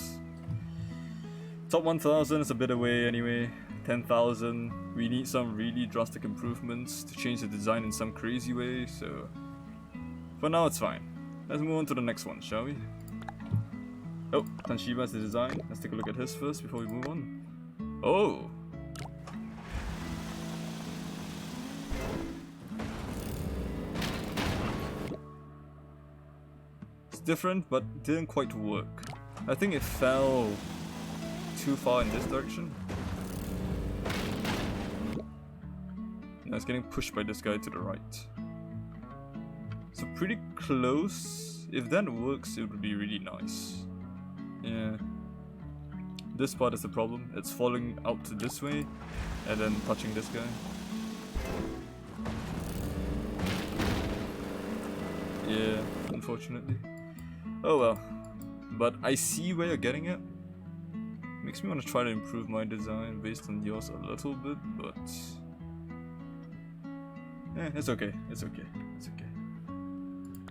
Top 1000 is a bit away anyway. 10,000. We need some really drastic improvements to change the design in some crazy way, so for now it's fine. Let's move on to the next one, shall we? Oh, Tanshiba has the design. Let's take a look at his first before we move on. Oh! It's different, but didn't quite work. I think it fell too far in this direction. Now it's getting pushed by this guy to the right. So pretty close. If that works, it would be really nice. Yeah. This part is the problem. It's falling out to this way and then touching this guy. Yeah, unfortunately. Oh well. But I see where you're getting at. Makes me want to try to improve my design based on yours a little bit, but yeah, it's okay. It's okay. It's okay.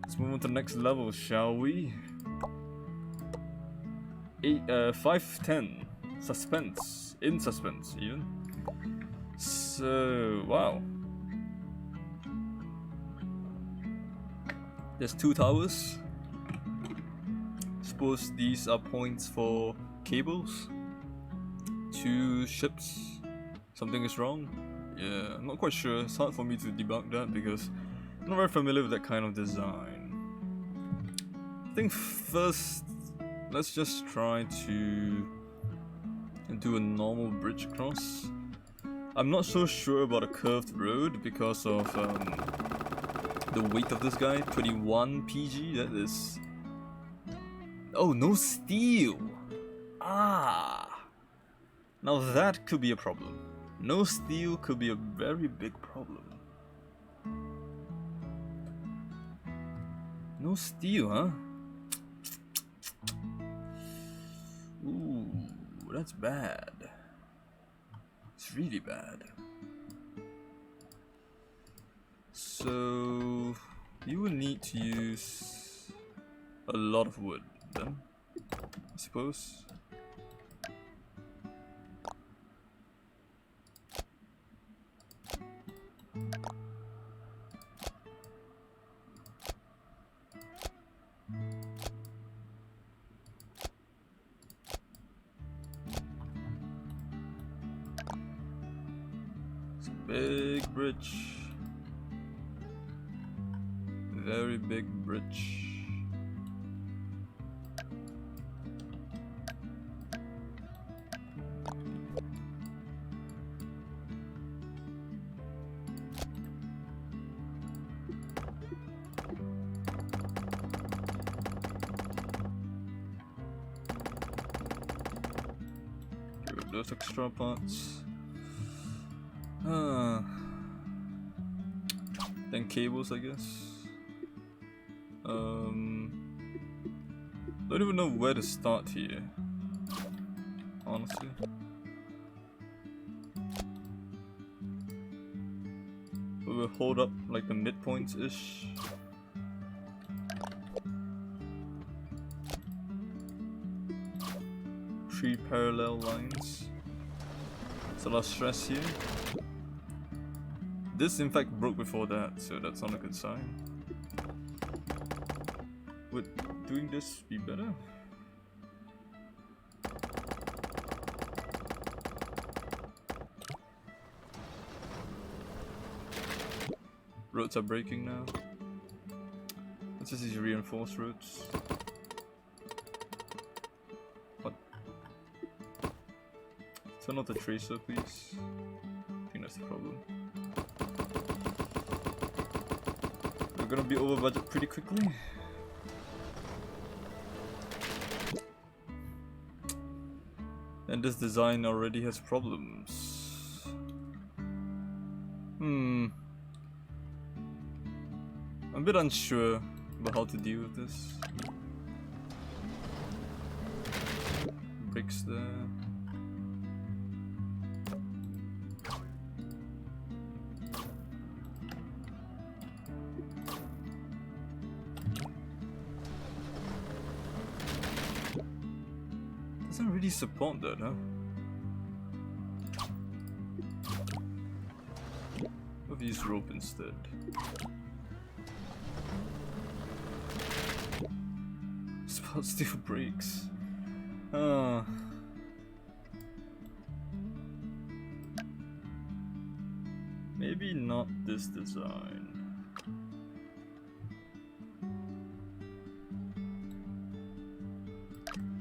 Let's move on to the next level, shall we? 510. Suspense. In suspense, even. So, wow. There's 2 towers. Suppose these are points for cables. 2 ships. Something is wrong. Yeah, I'm not quite sure. It's hard for me to debug that because I'm not very familiar with that kind of design. I think first, let's just try to do a normal bridge across. I'm not so sure about a curved road because of the weight of this guy. 21 PG, that is... Oh, no steel! Ah! Now that could be a problem. No steel could be a very big problem. No steel, huh? Ooh, that's bad. It's really bad. So you will need to use a lot of wood then, I suppose. It's a big bridge. Very big bridge. Get rid of those extra parts. Then cables, I guess. Don't even know where to start here, honestly. We will hold up like the midpoints-ish. Three parallel lines. It's a lot of stress here. This in fact broke before that, so that's not a good sign. Would doing this be better? Roads are breaking now. Let's just use reinforced roads. What? Turn off the tracer, please. I think that's the problem. We're gonna be over budget pretty quickly. And this design already has problems. I'm a bit unsure about how to deal with this. Bricks there. Doesn't really support that, huh? I'll use rope instead. Spot still breaks. Maybe not this design.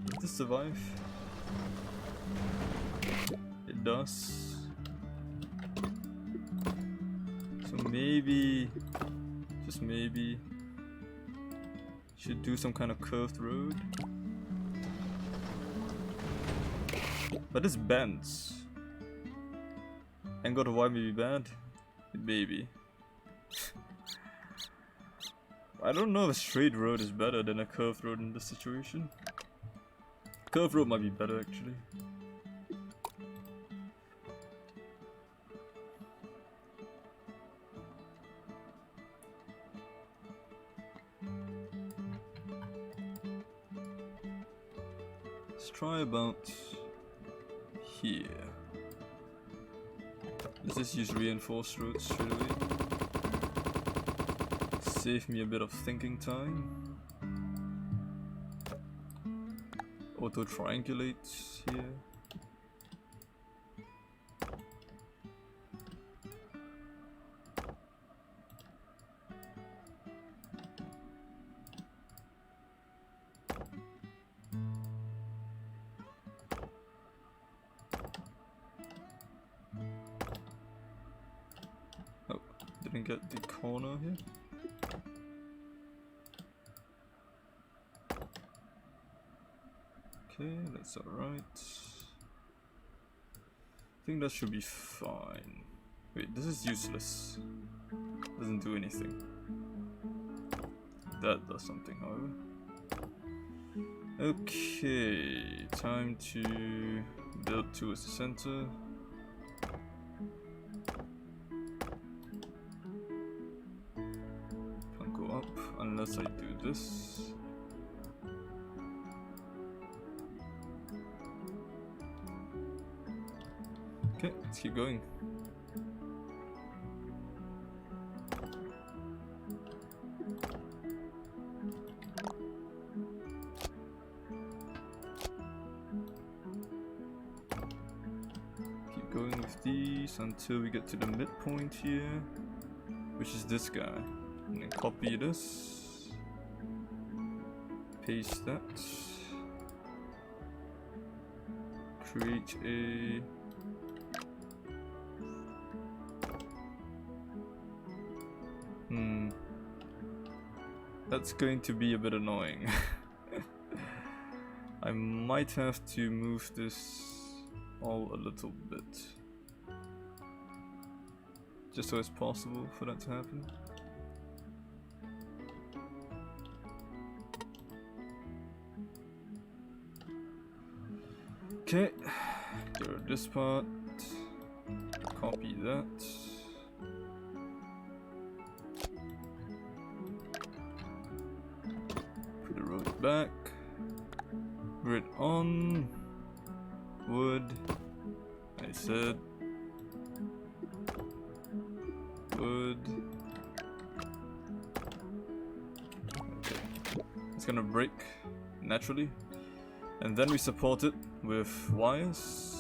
Does this survive? It does. So maybe, just maybe, should do some kind of curved road. But this bends. Angle to Y may be bad. Maybe. I don't know if a straight road is better than a curved road in this situation. Curved road might be better actually. Let's try about here. Let's just use reinforced roads straight away. Save me a bit of thinking time. Auto triangulate here. Oh, didn't get the corner here. Okay, that's alright. I think that should be fine. Wait, this is useless. Doesn't do anything. That does something, however. Okay, time to build towards the center. Can't go up unless I do this. Okay, let's keep going. Keep going with these. these until we get to the midpoint here, which is this guy. And then copy this, paste that, create a that's going to be a bit annoying. I might have to move this all a little bit, just so it's possible for that to happen. Okay, get rid of this part, copy that. Put the road back, grid on, wood, I said, wood. Okay, it's gonna break naturally. And then we support it with wires.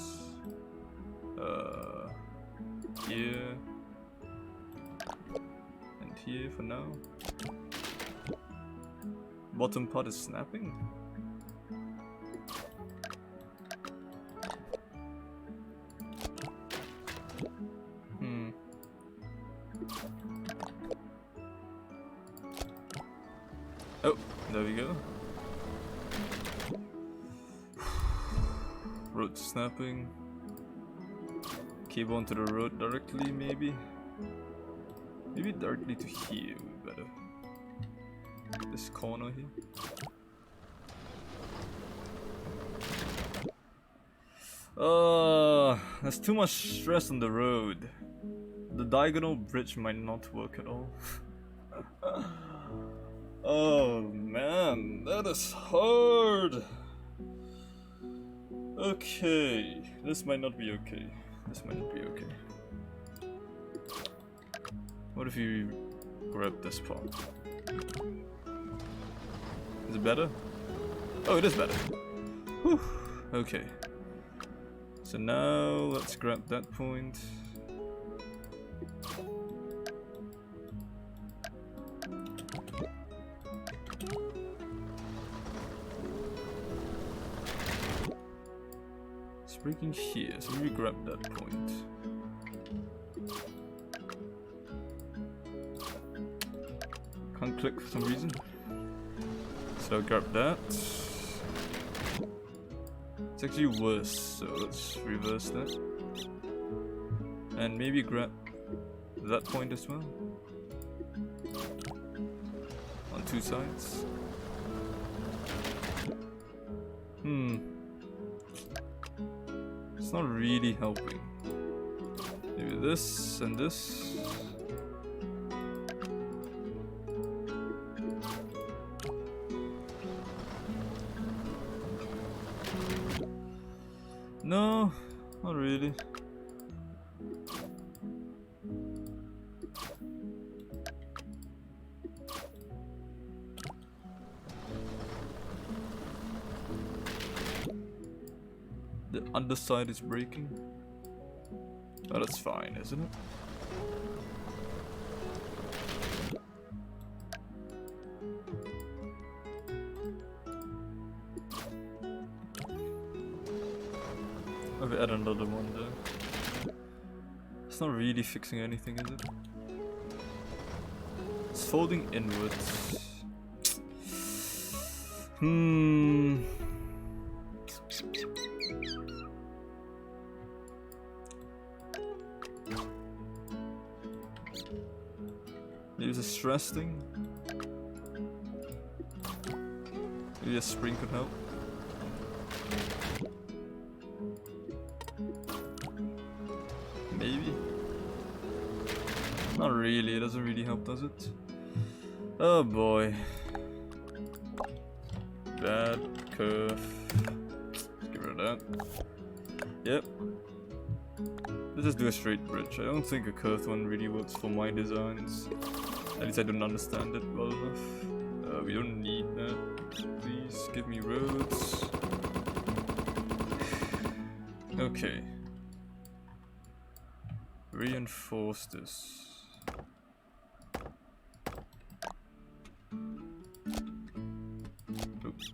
Here and here for now. Bottom part is snapping. Oh, there we go. Road snapping. Cable onto the road directly, maybe. Maybe directly to here would be better. This corner here. There's too much stress on the road. The diagonal bridge might not work at all. Oh man, that is hard. Okay, this might not be okay. This might not be okay. What if you grab this part? Is it better? Oh, it is better. Whew. Okay. So now let's grab that point. It's breaking here, so maybe grab that point. Can't click for some reason. So grab that. It's actually worse, so let's reverse that. And maybe grab that point as well. On two sides. It's not really helping. Maybe this and this. No, not really. The underside is breaking. Oh, that's fine, isn't it? Maybe add another one there. It's not really fixing anything, is it? It's folding inwards. Maybe it's a stress thing. Maybe a spring could help. Maybe. Not really, it doesn't really help, does it? Oh boy. Bad curve. Let's get rid of that. Yep. Let's just do a straight bridge. I don't think a curved one really works for my designs. At least I don't understand it well enough. We don't need that. Please give me roads. reinforce this. Oops.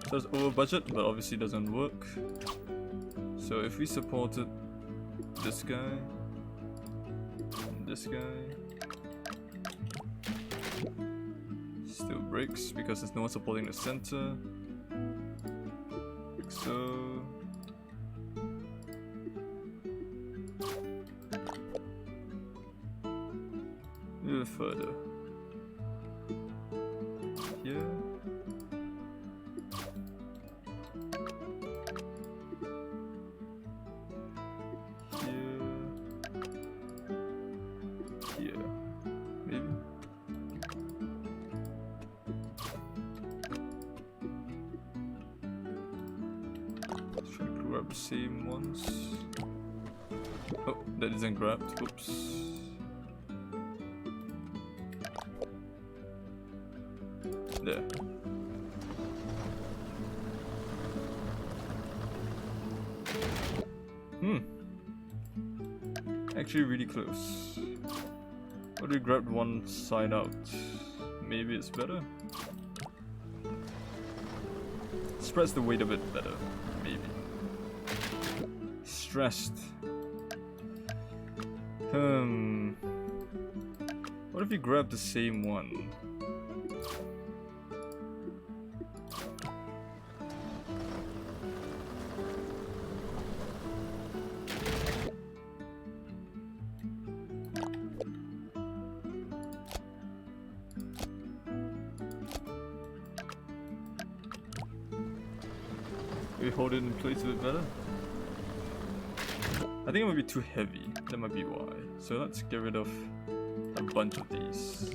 So it's over budget, but obviously doesn't work. So if we supported this guy, and this guy, still breaks because there's no one supporting the center. Like so. A little further. Here. Grab the same ones. Oh, that isn't grabbed. Oops. There. Actually really close. What if we grabbed one side out? Maybe it's better? Spreads the weight a bit better, maybe. Stressed. What if we grab the same one? We hold it in place a bit better. I think it might be too heavy. That might be why. So let's get rid of a bunch of these.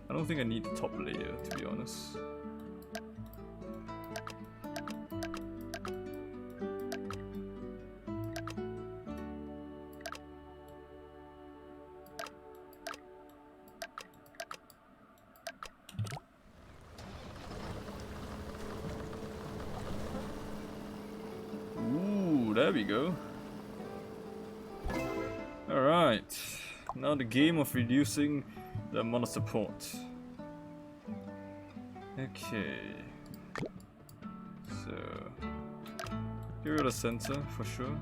I don't think I need the top layer, to be honest. There we go. Alright. Now the game of reducing the amount of support. Okay. So get rid of center for sure.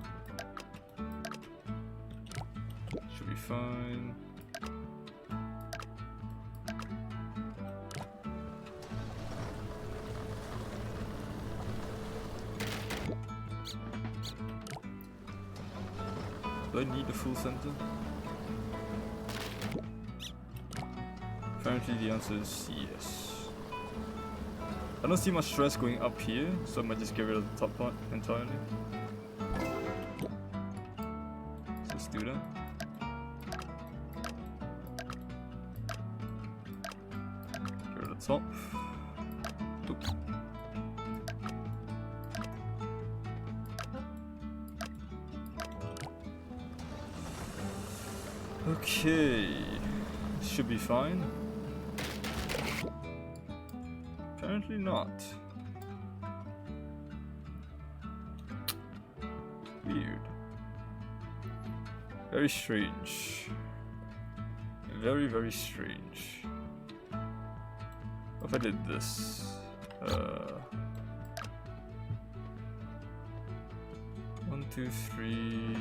Should be fine. Do I need the full center? Apparently the answer is yes. I don't see much stress going up here, so I might just get rid of the top part entirely. So let's do that. Get rid of the top. Oops. Okay, should be fine. Apparently not. Weird. Very strange. Very, very strange. What if I did this? 1, 2, 3,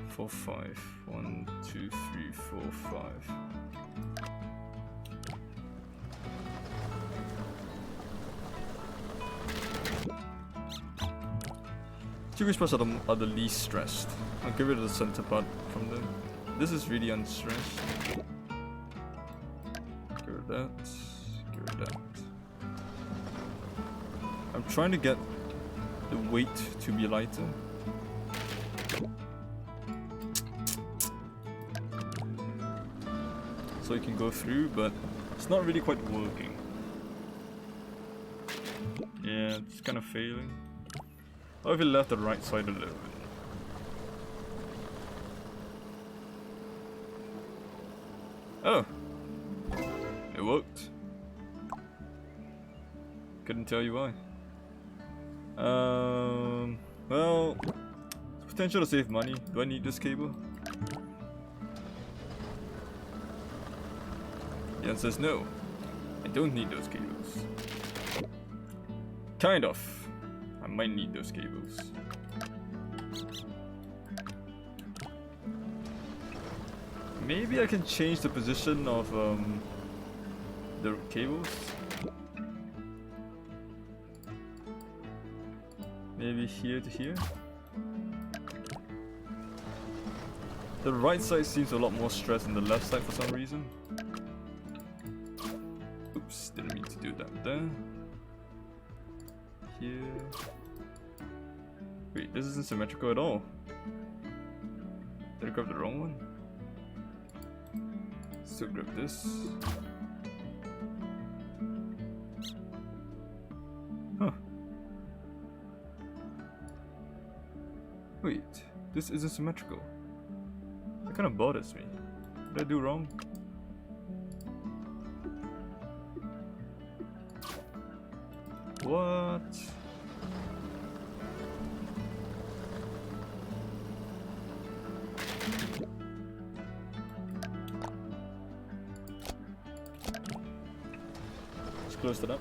4, 5. 1, 2, 3, 4, 5. Two parts are the least stressed. I'll get rid of the center part from them. This is really unstressed. Get rid of that. Get rid of that. I'm trying to get the weight to be lighter. so you can go through, but it's not really quite working. Yeah, it's kind of failing. Or if you left the right side alone. Oh! It worked. Couldn't tell you why. Well, potential to save money. Do I need this cable? The answer is no. I don't need those cables. Kind of. I might need those cables. Maybe I can change the position of the cables. Maybe here to here. The right side seems a lot more stressed than the left side for some reason. Oops, didn't mean to do that there. Here. Wait, this isn't symmetrical at all. Did I grab the wrong one? Still grab this. Huh. Wait, this isn't symmetrical. That kind of bothers me. What did I do wrong? What? Let's close that up.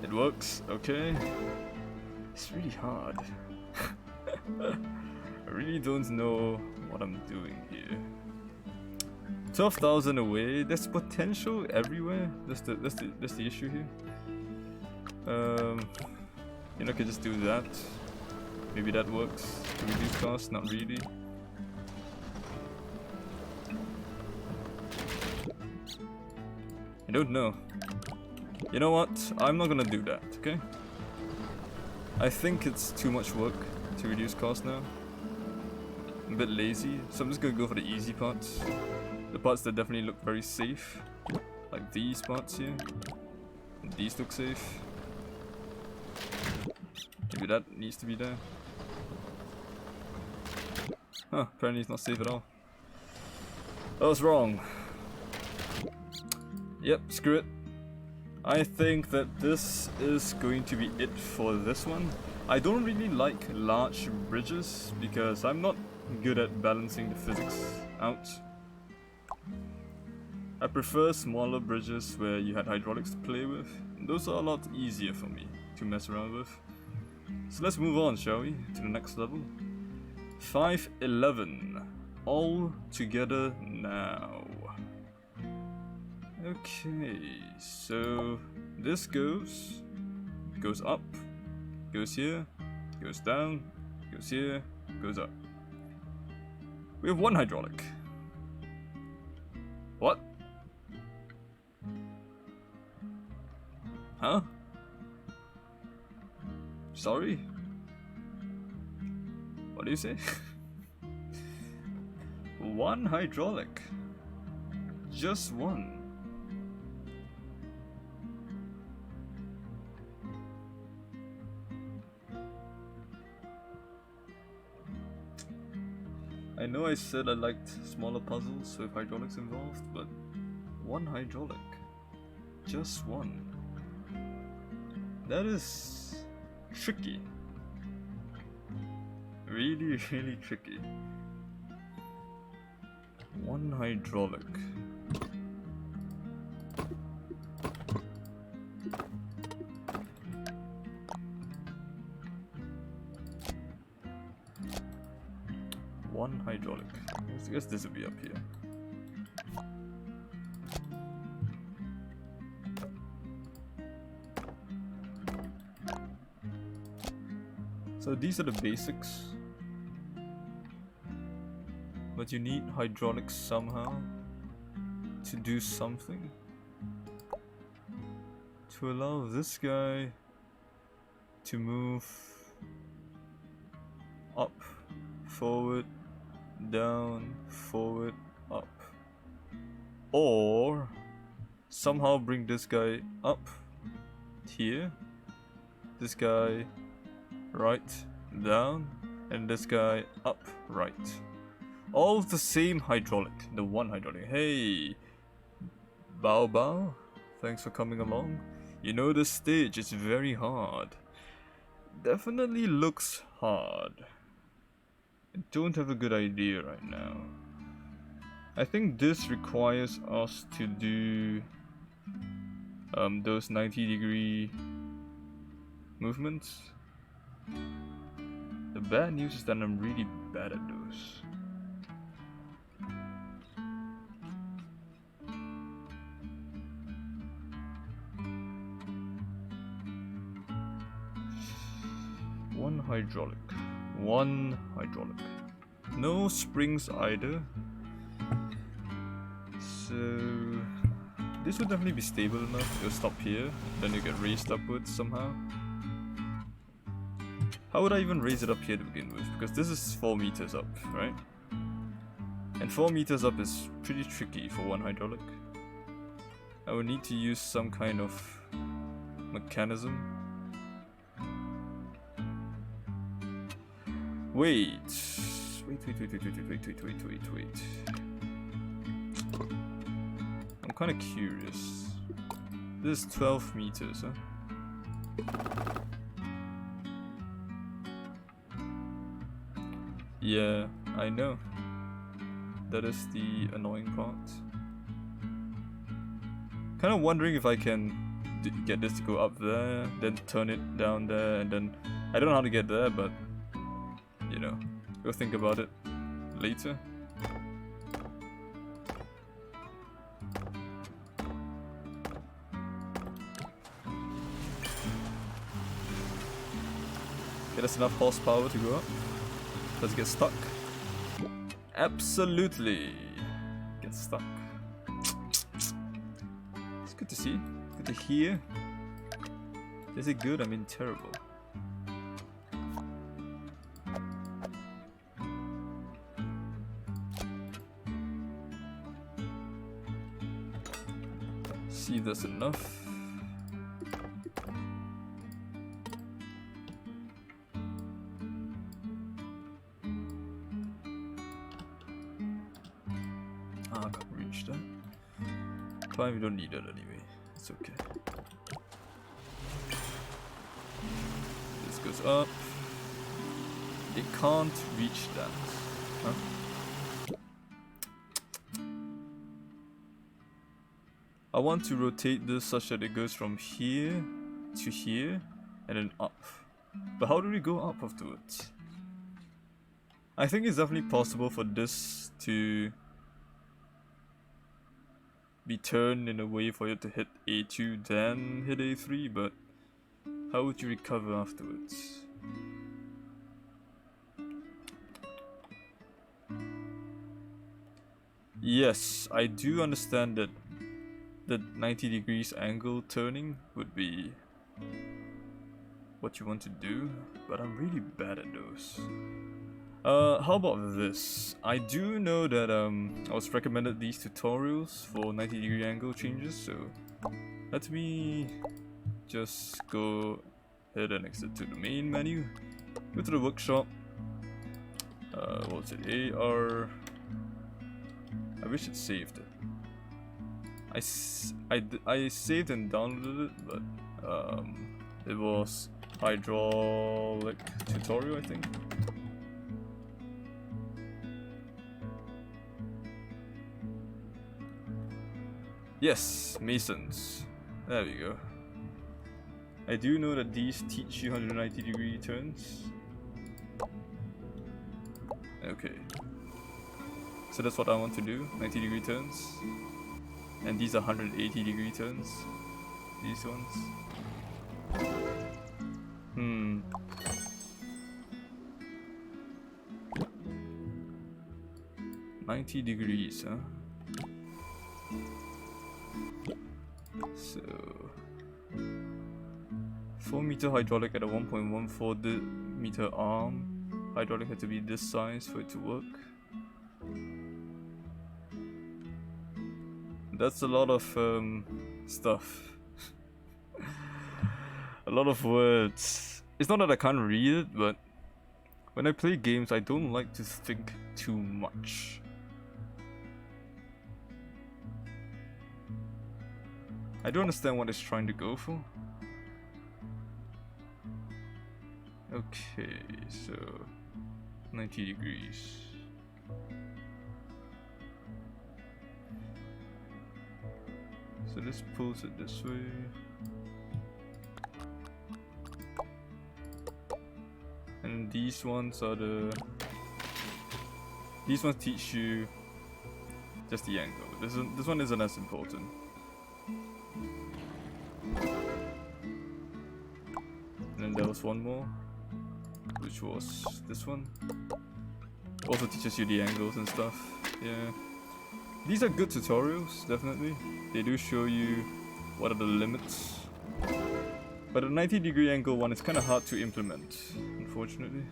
It works, okay. It's really hard. I really don't know what I'm doing here. 12,000 away. There's potential everywhere. That's the issue here. You know, I could just do that. Maybe that works to reduce costs. Not really. I don't know. You know what? I'm not gonna do that. Okay. I think it's too much work to reduce cost now. I'm a bit lazy, so I'm just gonna go for the easy parts. The parts that definitely look very safe. Like these parts here. And these look safe. Maybe that needs to be there. Huh, apparently it's not safe at all. I was wrong. Yep, screw it. I think that this is going to be it for this one. I don't really like large bridges because I'm not good at balancing the physics out. I prefer smaller bridges where you had hydraulics to play with. Those are a lot easier for me to mess around with. So let's move on, shall we, to the next level. 511. All together now. Okay, so this goes up, goes here, goes down, goes here, goes up. We have one hydraulic. What? Huh? Sorry? What do you say? One hydraulic. Just one. I know I said I liked smaller puzzles with hydraulics involved, but one hydraulic. Just one. That is tricky. Really, really tricky. One hydraulic. One hydraulic. I guess this will be up here. So these are the basics. But you need hydraulics somehow to do something. To allow this guy to move up forward, down, forward, up. Or somehow bring this guy up here, this guy right, down, and this guy up, right. All the same hydraulic, the one hydraulic. Hey, Bao Bao, thanks for coming along. You know this stage is very hard. Definitely looks hard. I don't have a good idea right now. I think this requires us to do those 90-degree movements. The bad news is that I'm really bad at those. One hydraulic. No springs either. So this would definitely be stable enough. It'll stop here, then you get raised upwards somehow. How would I even raise it up here to begin with? Because this is 4 meters up, right? And 4 meters up is pretty tricky for one hydraulic. I would need to use some kind of mechanism. Wait. I'm kind of curious. This is 12 meters, huh? Yeah, I know. That is the annoying part. Kind of wondering if I can get this to go up there, then turn it down there, and then I don't know how to get there, but you know, we'll think about it later. Get us enough horsepower to go up. Does it get stuck? Absolutely. Get stuck. It's good to see. Good to hear. Is it good? I mean terrible. See if that's enough. I can't reach that. Fine, we don't need it anyway. It's okay. This goes up. It can't reach that. Huh? I want to rotate this such that it goes from here to here and then up. But how do we go up afterwards? I think it's definitely possible for this to be turned in a way for it to hit A2 then hit A3, but how would you recover afterwards? Yes, I do understand that the 90 degrees angle turning would be what you want to do, but I'm really bad at those. How about this? I do know that I was recommended these tutorials for 90 degree angle changes, so let me just go ahead and exit to the main menu, go to the workshop. What was it? AR. I wish it saved it. I saved and downloaded it, but it was hydraulic tutorial, I think. Yes, masons. There we go. I do know that these teach you 190 degree turns. Okay. So that's what I want to do, 90 degree turns. And these are 180 degree turns. These ones. 90 degrees, huh? So 4 meter hydraulic at a 1.14 meter arm, hydraulic had to be this size for it to work. That's a lot of stuff. A lot of words. It's not that I can't read it, but when I play games, I don't like to think too much. I don't understand what it's trying to go for. Okay, so 90 degrees. So this pulls it this way. And these ones are these ones teach you just the angle. This one isn't as important. And then there was one more, which was this one. Also teaches you the angles and stuff. Yeah. These are good tutorials, definitely. They do show you what are the limits. But the 90-degree angle one is kind of hard to implement, unfortunately.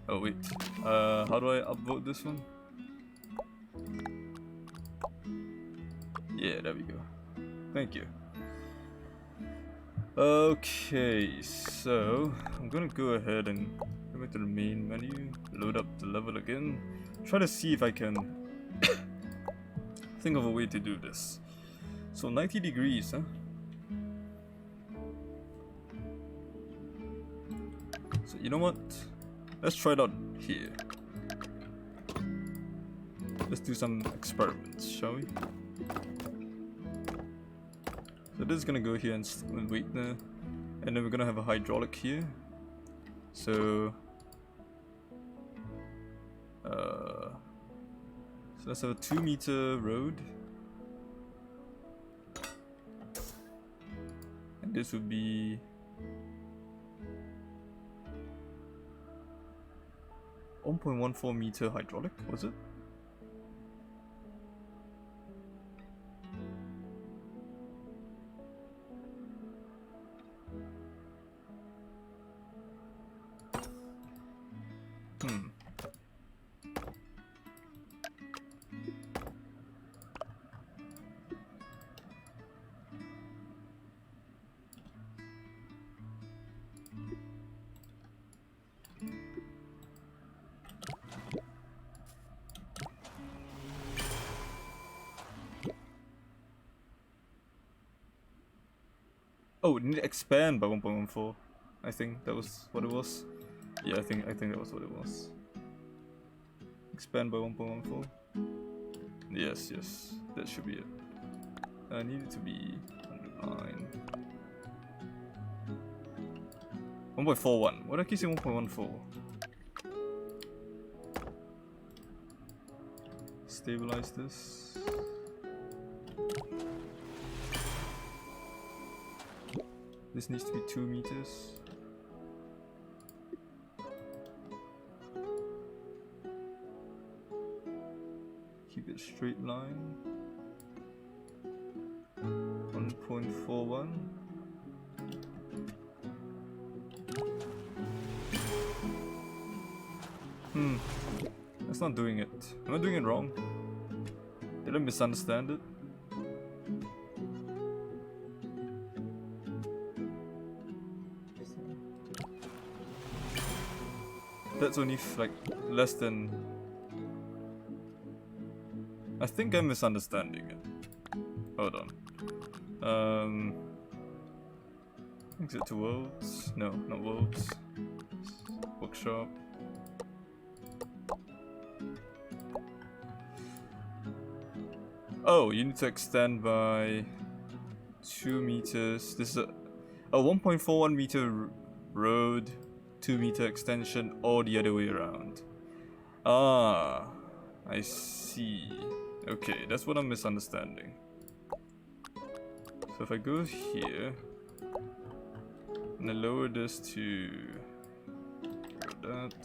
Oh wait, how do I upvote this one? Yeah, there we go. Thank you. Okay, so I'm gonna go ahead and go back to the main menu, load up the level again, try to see if I can think of a way to do this. So 90 degrees, huh? So you know what? Let's try it out here. Let's do some experiments, shall we? So this is gonna go here and wait there, and then we're gonna have a hydraulic here. So let's have a 2-meter road, and this would be 1.14 meter hydraulic, was it? Oh, it need to expand by 1.14. I think that was what it was. Yeah, I think that was what it was. Expand by 1.14. Yes, that should be it. I need it to be 109. 1.41. Why did I keep saying 1.14? Stabilize this. This needs to be 2 meters. Keep it straight line. 1.41. That's not doing it. Am I doing it wrong? Did I misunderstand it? That's only like less than... I think I'm misunderstanding it. Hold on. Exit to worlds? No, not worlds. Workshop. Oh, you need to extend by 2 meters. This is a 1.41 meter road, 2 meter extension, or the other way around. Ah, I see. Okay, that's what I'm misunderstanding. So if I go here and I lower this to that.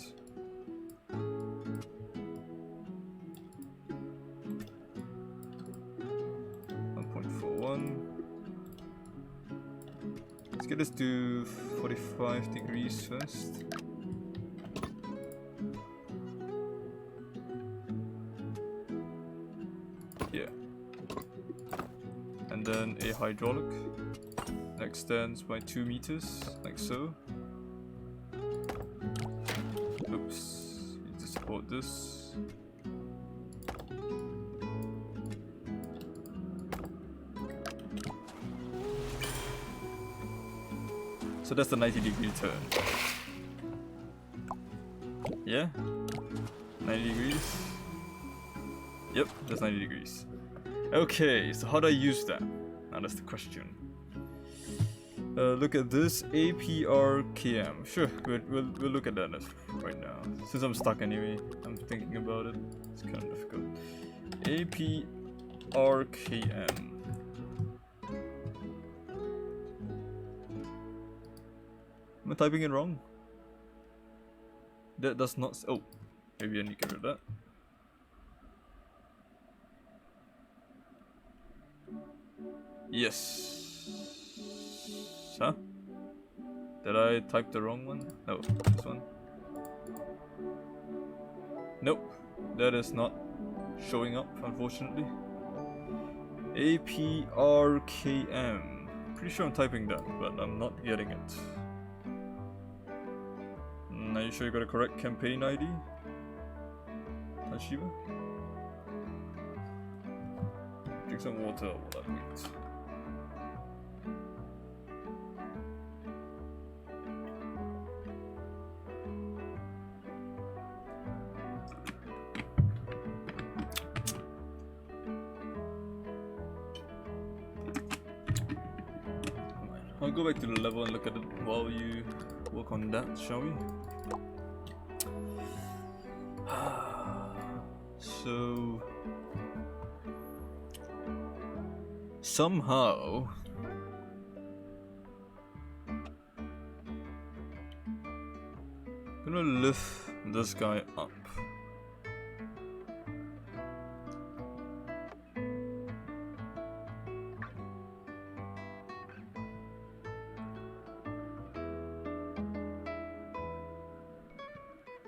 Let's get this to 45 degrees first. Yeah. And then a hydraulic that extends by 2 meters, like so. Oops, need to support this. So that's the 90-degree turn. Yeah? 90 degrees? Yep, that's 90 degrees. Okay, so how do I use that? Now that's the question. Look at this APRKM. Sure, we'll look at that right now. Since I'm stuck anyway, I'm thinking about it. It's kind of difficult. APRKM. Am I typing it wrong? That does not. Oh, maybe I need to get rid of that. Yes. Huh? Did I type the wrong one? No, this one. Nope, that is not showing up, unfortunately. APRKM. Pretty sure I'm typing that, but I'm not getting it. Are you sure you got a correct campaign ID? Tashiba? Drink some water while I wait. I'll go back to the level and look at it while you work on that, shall we? So somehow I'm gonna lift this guy up.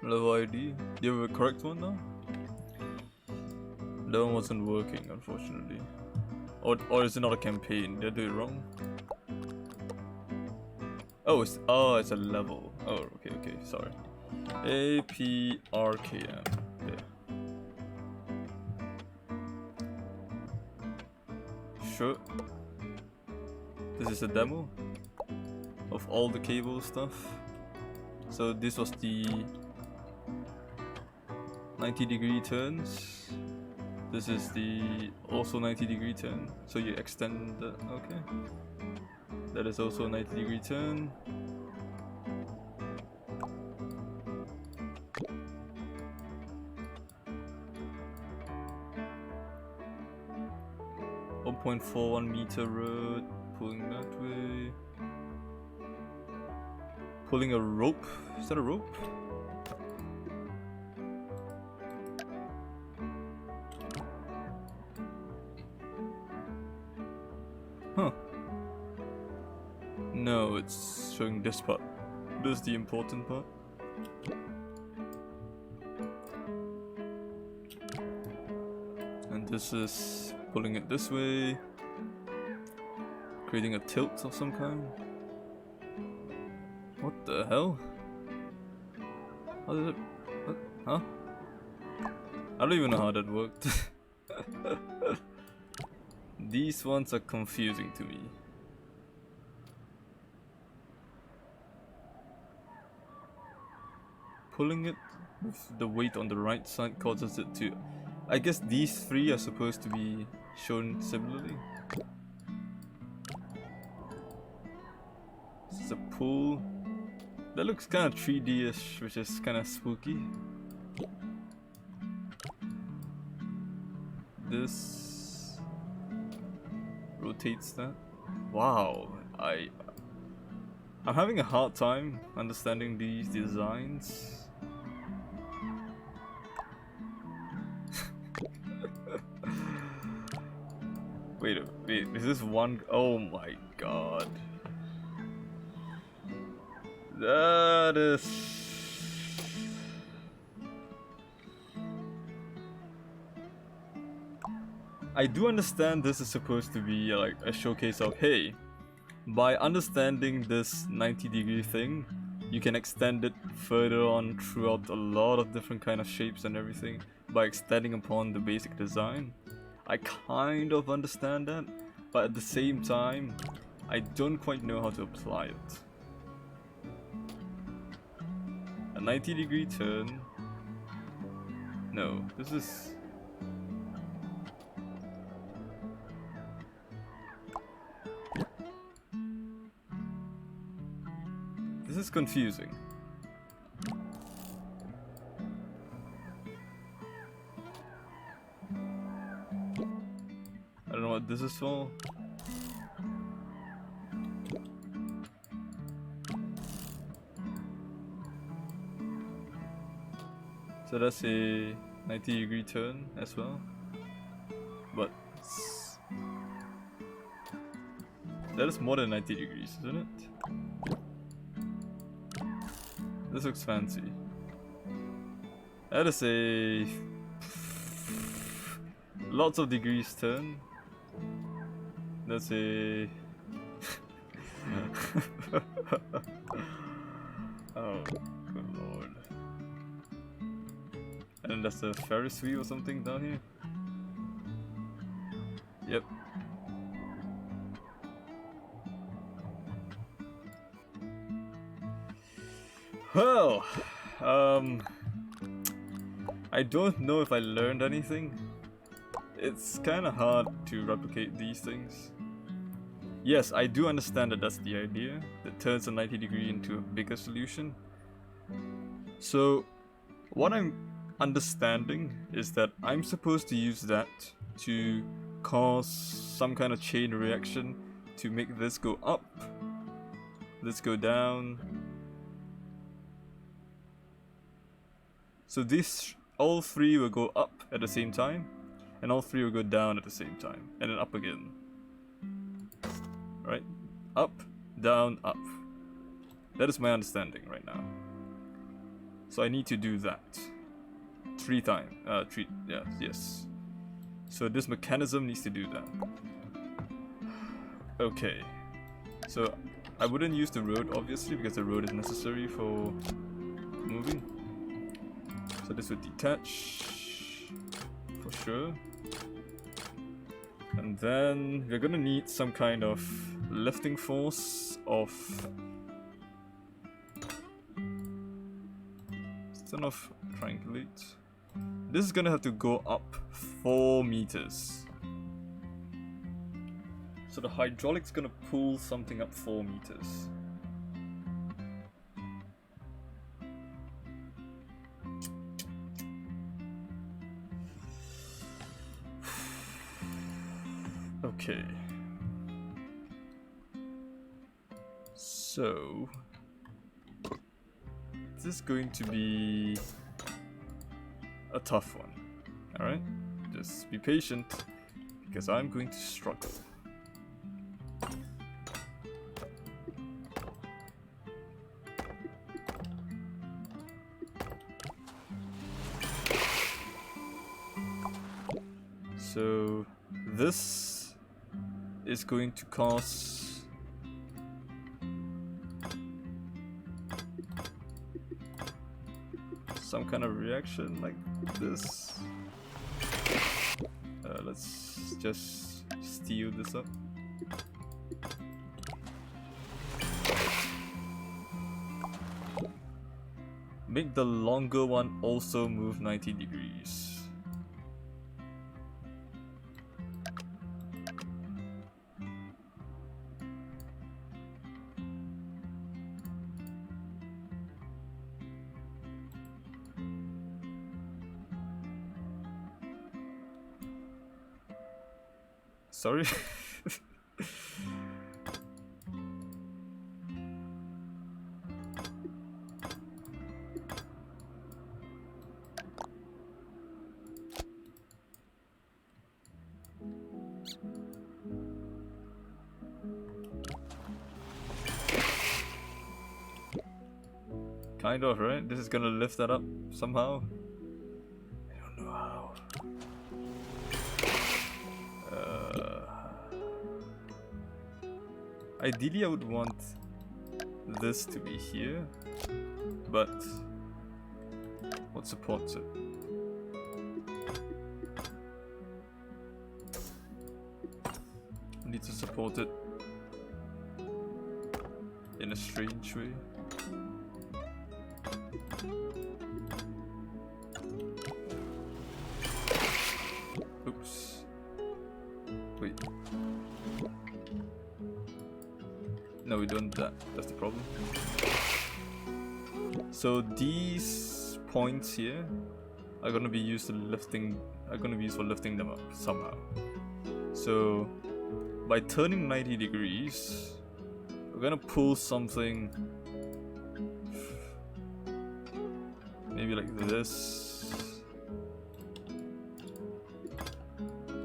Level ID. Do you have a correct one now? That one wasn't working, unfortunately. Or is it not a campaign? Did I do it wrong? Oh, it's a level. Oh, okay, sorry. APRKM. Yeah. Sure. This is a demo of all the cable stuff. So this was the 90-degree turns. This is the also 90-degree turn. So you extend the, okay. That is also a 90-degree turn. .41 meter road, pulling that way. Pulling a rope. Is that a rope? Huh. No, it's showing this part. This is the important part. And this is pulling it this way. Creating a tilt of some kind. What the hell? How did it... What? Huh? I don't even know how that worked. These ones are confusing to me. Pulling it with the weight on the right side causes it to... I guess these three are supposed to be shown similarly. This is a pull. That looks kind of 3D-ish, which is kind of spooky. This rotates that. Wow, I'm having a hard time understanding these designs. Wait, is this one? Oh my god. That is... I do understand this is supposed to be like a showcase of, hey, by understanding this 90-degree thing, you can extend it further on throughout a lot of different kind of shapes and everything by extending upon the basic design. I kind of understand that, but at the same time, I don't quite know how to apply it. A 90-degree turn. No, this is... This is confusing. I don't know what this is for. So that's a 90-degree turn as well. But that is more than 90 degrees, isn't it? This looks fancy. That is a lots of degrees turn. That's a oh, good lord. And that's a Ferris wheel or something down here. Yep. Well, I don't know if I learned anything. It's kind of hard to replicate these things. Yes, I do understand that that's the idea, that turns a 90-degree into a bigger solution. So, what I'm understanding is that I'm supposed to use that to cause some kind of chain reaction to make this go up, this go down. So these, all three will go up at the same time, and all three will go down at the same time, and then up again. Right? Up, down, up. That is my understanding right now. So I need to do that. 3 times. Yes. So this mechanism needs to do that. Okay. So I wouldn't use the road obviously because the road is necessary for moving. So this would detach for sure. And then we're gonna need some kind of lifting force of... Instead of triangulate, this is gonna have to go up 4 meters. So the hydraulic's gonna pull something up 4 meters. Okay. So this is going to be a tough one. Alright? Just be patient because I'm going to struggle. So this is going to cause some kind of reaction like this. Let's just steal this up. Make the longer one also move 90 degrees. Sorry. Kind of, right? This is gonna lift that up somehow. I don't know how. Ideally I would want this to be here, but what supports it? I need to support it in a strange way. Oops. Wait. No, we don't. That's the problem. So these points here are gonna be used for lifting them up somehow. So by turning 90 degrees, we're gonna pull something maybe like this,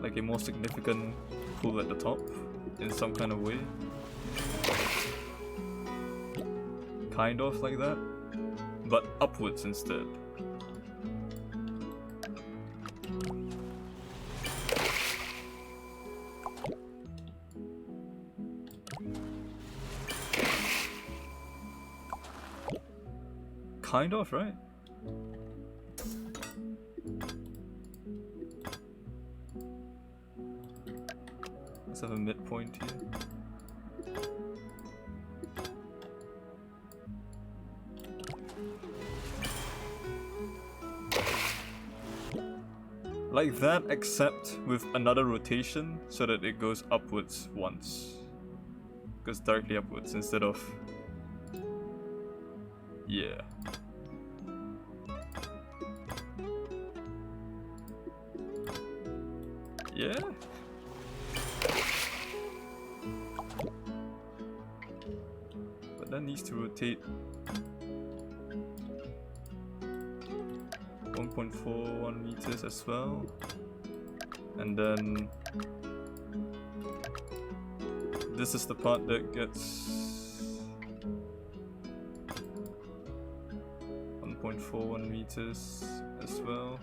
like a more significant pull at the top in some kind of way. Kind of like that, but upwards instead. Kind of, right? Let's have a midpoint here. Like that, except with another rotation so that it goes upwards once. Goes directly upwards instead of... yeah. Yeah? But that needs to rotate 1.41 meters as well, and then this is the part that gets 1.41 meters as well.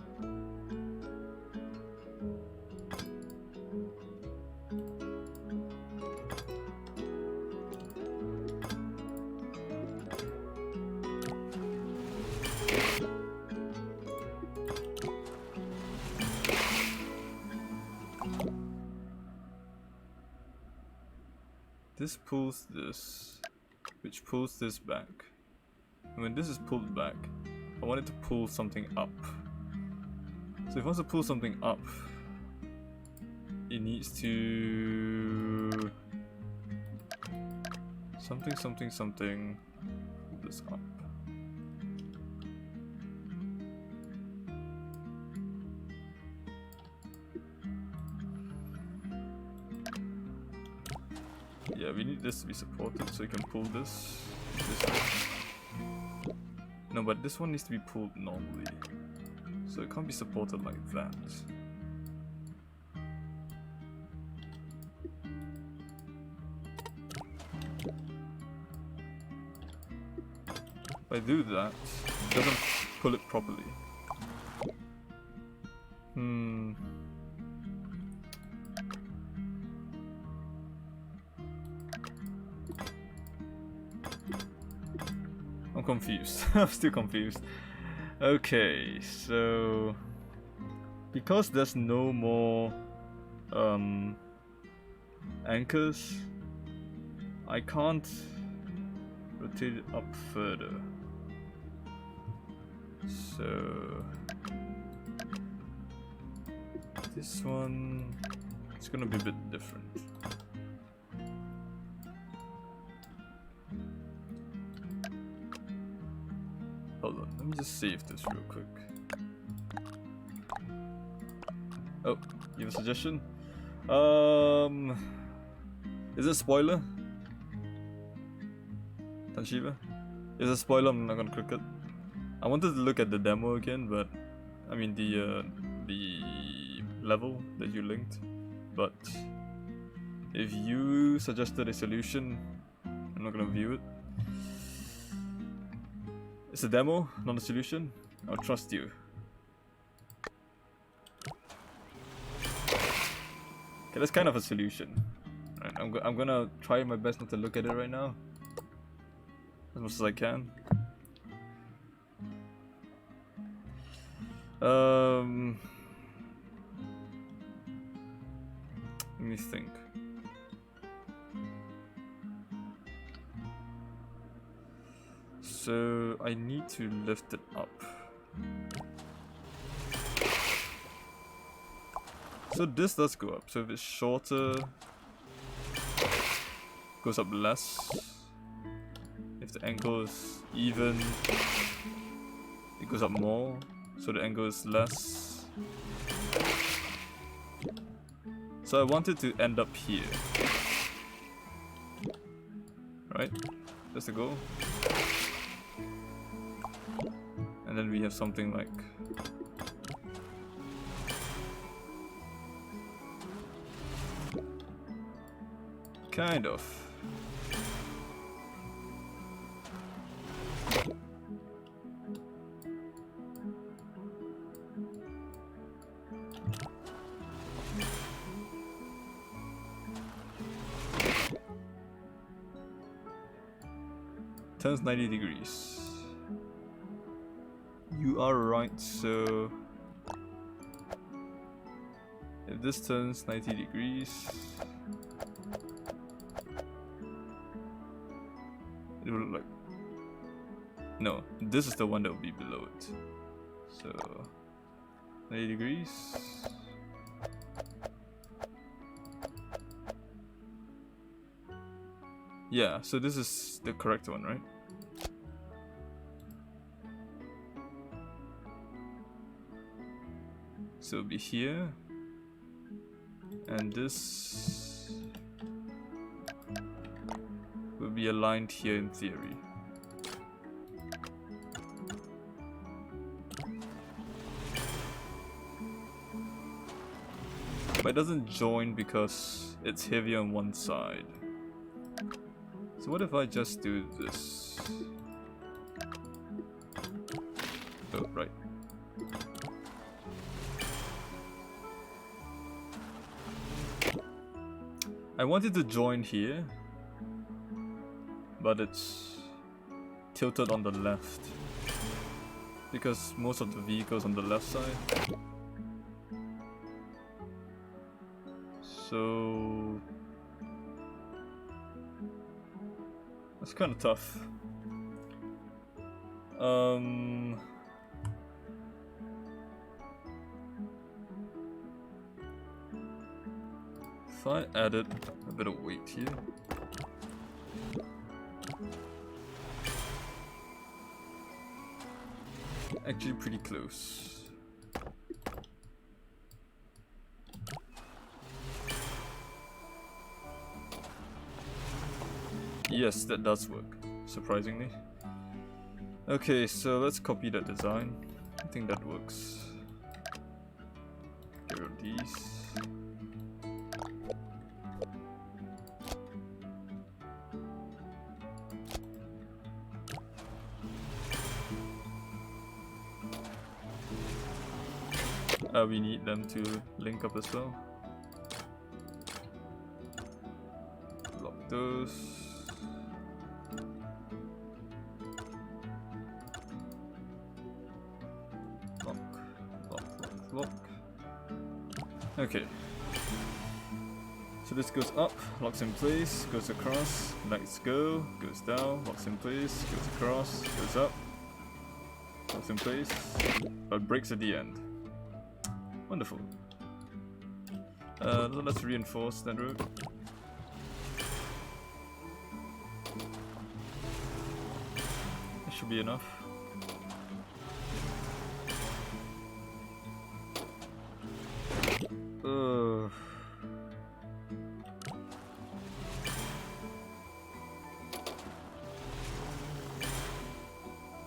This pulls this, which pulls this back. And when this is pulled back, I want it to pull something up. So if it wants to pull something up, it needs to... something, pull this up. Yeah, we need this to be supported so we can pull this way. No, but this one needs to be pulled normally. So it can't be supported like that. If I do that, it doesn't pull it properly. I'm confused. I'm still confused. Okay, so because there's no more anchors, I can't rotate it up further. So this one, it's gonna be a bit different. Hold on, let me just save this real quick. Oh, you have a suggestion? Is it a spoiler? Tanshiba? Is it a spoiler? I'm not gonna click it. I wanted to look at the demo again, but I mean the level that you linked. But if you suggested a solution, I'm not gonna view it. It's a demo, not a solution. I'll trust you. Okay, that's kind of a solution. Right, I'm gonna try my best not to look at it right now. As much as I can. Let me think. So I need to lift it up. So this does go up. So if it's shorter, it goes up less. If the angle is even, it goes up more. So the angle is less. So I want it to end up here. Right? That's the goal. And then we have something like kind of. Turns 90 degrees. You are right, so if this turns 90 degrees, it will look like... No, this is the one that will be below it. So 90 degrees. Yeah, so this is the correct one, right? So it'll be here, and this will be aligned here in theory. But it doesn't join because it's heavy on one side. So what if I just do this? Oh, right. I wanted to join here, but it's tilted on the left because most of the vehicle's on the left side. So that's kind of tough. If I added a bit of weight here, actually pretty close. Yes, that does work, surprisingly. Okay, so let's copy that design. I think that works. Get rid of these. We need them to link up as well. Lock those. Lock, lock, lock, lock. Okay. So this goes up, locks in place, goes across, lets go, goes down, locks in place, goes across, goes up, locks in place, but breaks at the end. Wonderful. Let's reinforce that road. That should be enough.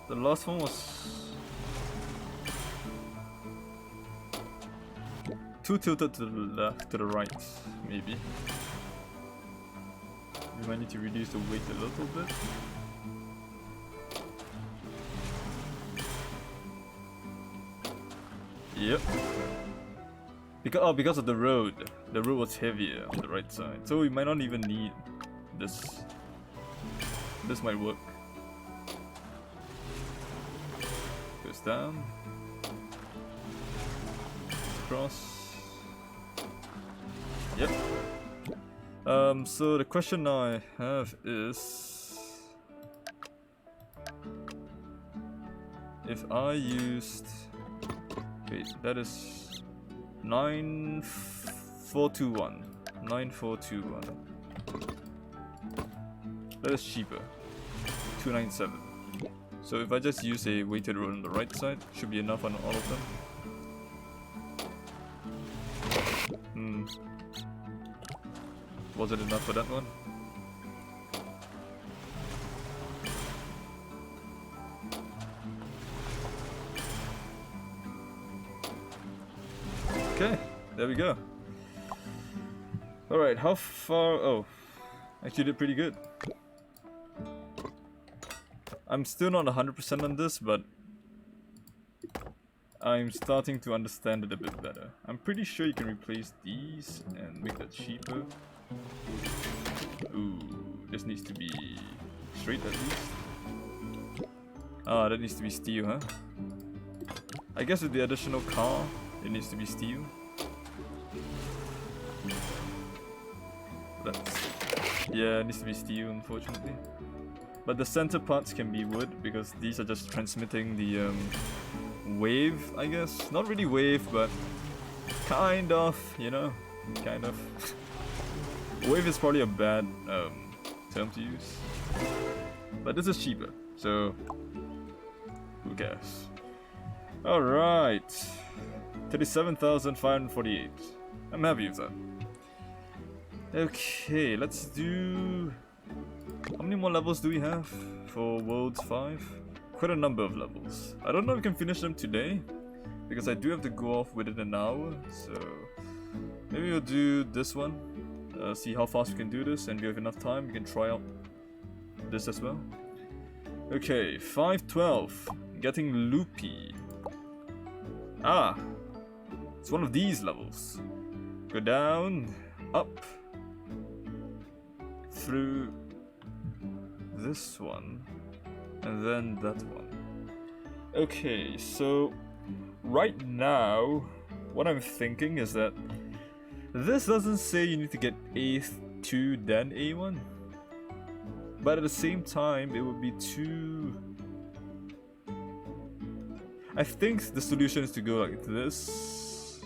The last one was too tilted to the left, to the right, maybe. We might need to reduce the weight a little bit. Yep. Because of the road. The road was heavier on the right side. So we might not even need this. This might work. Goes down. Cross. Yep. So the question now I have is, if I used, wait, that is 9421. 9421. That is cheaper. 297. So if I just use a weighted road on the right side, should be enough on all of them. Was it enough for that one? Okay, there we go. Alright, how far? Oh, actually did pretty good. I'm still not 100% on this, but I'm starting to understand it a bit better. I'm pretty sure you can replace these and make that cheaper. Ooh, this needs to be straight at least. Ah, that needs to be steel, huh? I guess with the additional car, it needs to be steel. Yeah, it needs to be steel, unfortunately. But the center parts can be wood, because these are just transmitting the wave, I guess. Not really wave, but kind of, you know? Kind of. Wave is probably a bad term to use. But this is cheaper, so who cares? Alright. 37,548. I'm happy with that. Okay, let's do... How many more levels do we have for Worlds 5? Quite a number of levels. I don't know if we can finish them today, because I do have to go off within an hour, so maybe we'll do this one. See how fast we can do this, and if we have enough time, we can try out this as well. Okay, 512. Getting Loopy. Ah! It's one of these levels. Go down, up, through this one, and then that one. Okay, so right now, what I'm thinking is that this doesn't say you need to get A2 then A1, but at the same time it would be too... I think the solution is to go like this.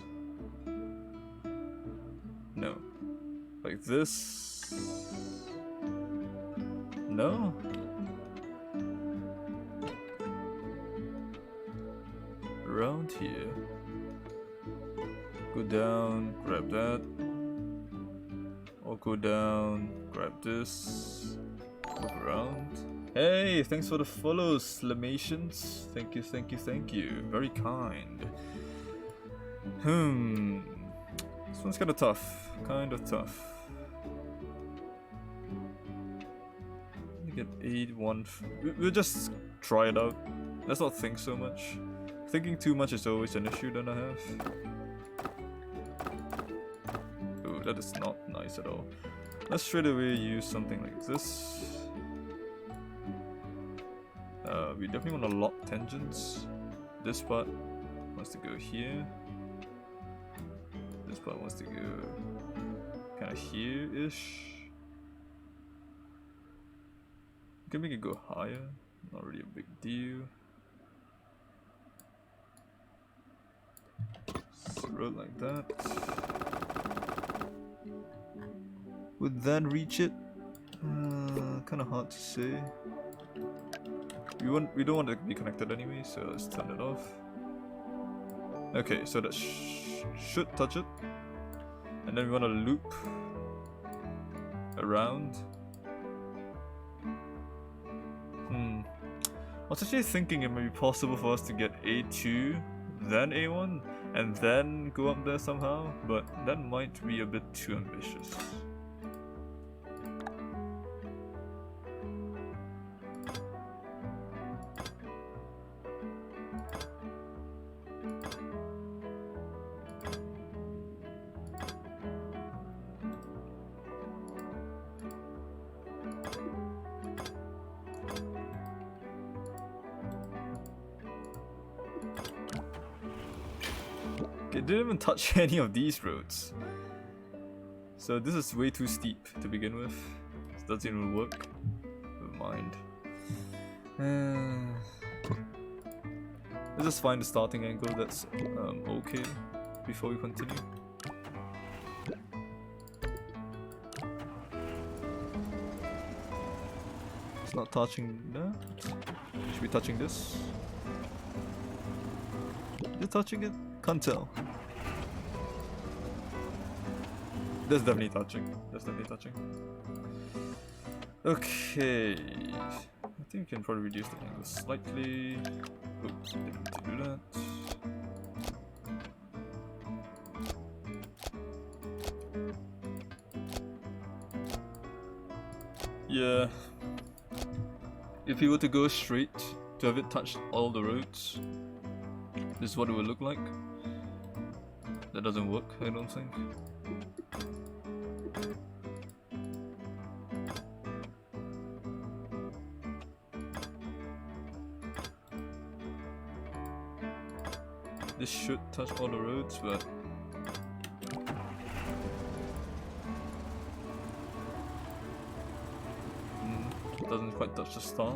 No. Like this. No? Around here. Go down, grab that. Or go down, grab this. Look around. Hey, thanks for the follows, Slamations. Thank you, thank you, thank you. Very kind. This one's kinda tough. Kind of tough. Let me get 8-1. We'll just try it out. Let's not think so much. Thinking too much is always an issue that I have. Oh, that is not nice at all. Let's straight away use something like this. We definitely want to lock tangents. This part wants to go here. This part wants to go kind of here-ish. You can make it go higher. Not really a big deal. Road like that. Would that reach it? Kind of hard to say. We don't want it to be connected anyway, so let's turn it off. Okay, so that should touch it, and then we want to loop around. I was actually thinking it might be possible for us to get A2, then A1, and then go up there somehow, but that might be a bit too ambitious. Okay, it didn't even touch any of these roads. So this is way too steep to begin with. This doesn't even work. Never mind. Let's just find the starting angle that's okay before we continue. It's not touching that. Should be touching this. Is it touching it? Can't tell. That's definitely touching. That's definitely touching. Okay. I think we can probably reduce the angle slightly. Oops, didn't need to do that. Yeah. If we were to go straight to have it touch all the roads, this is what it would look like. That doesn't work, I don't think. This should touch all the roads, but it doesn't quite touch the star.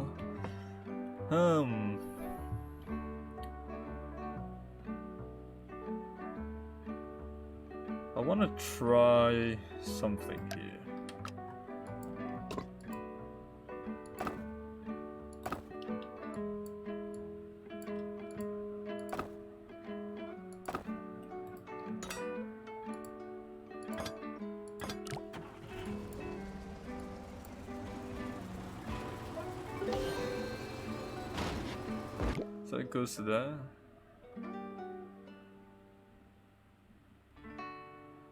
I want to try something here. So it goes to there.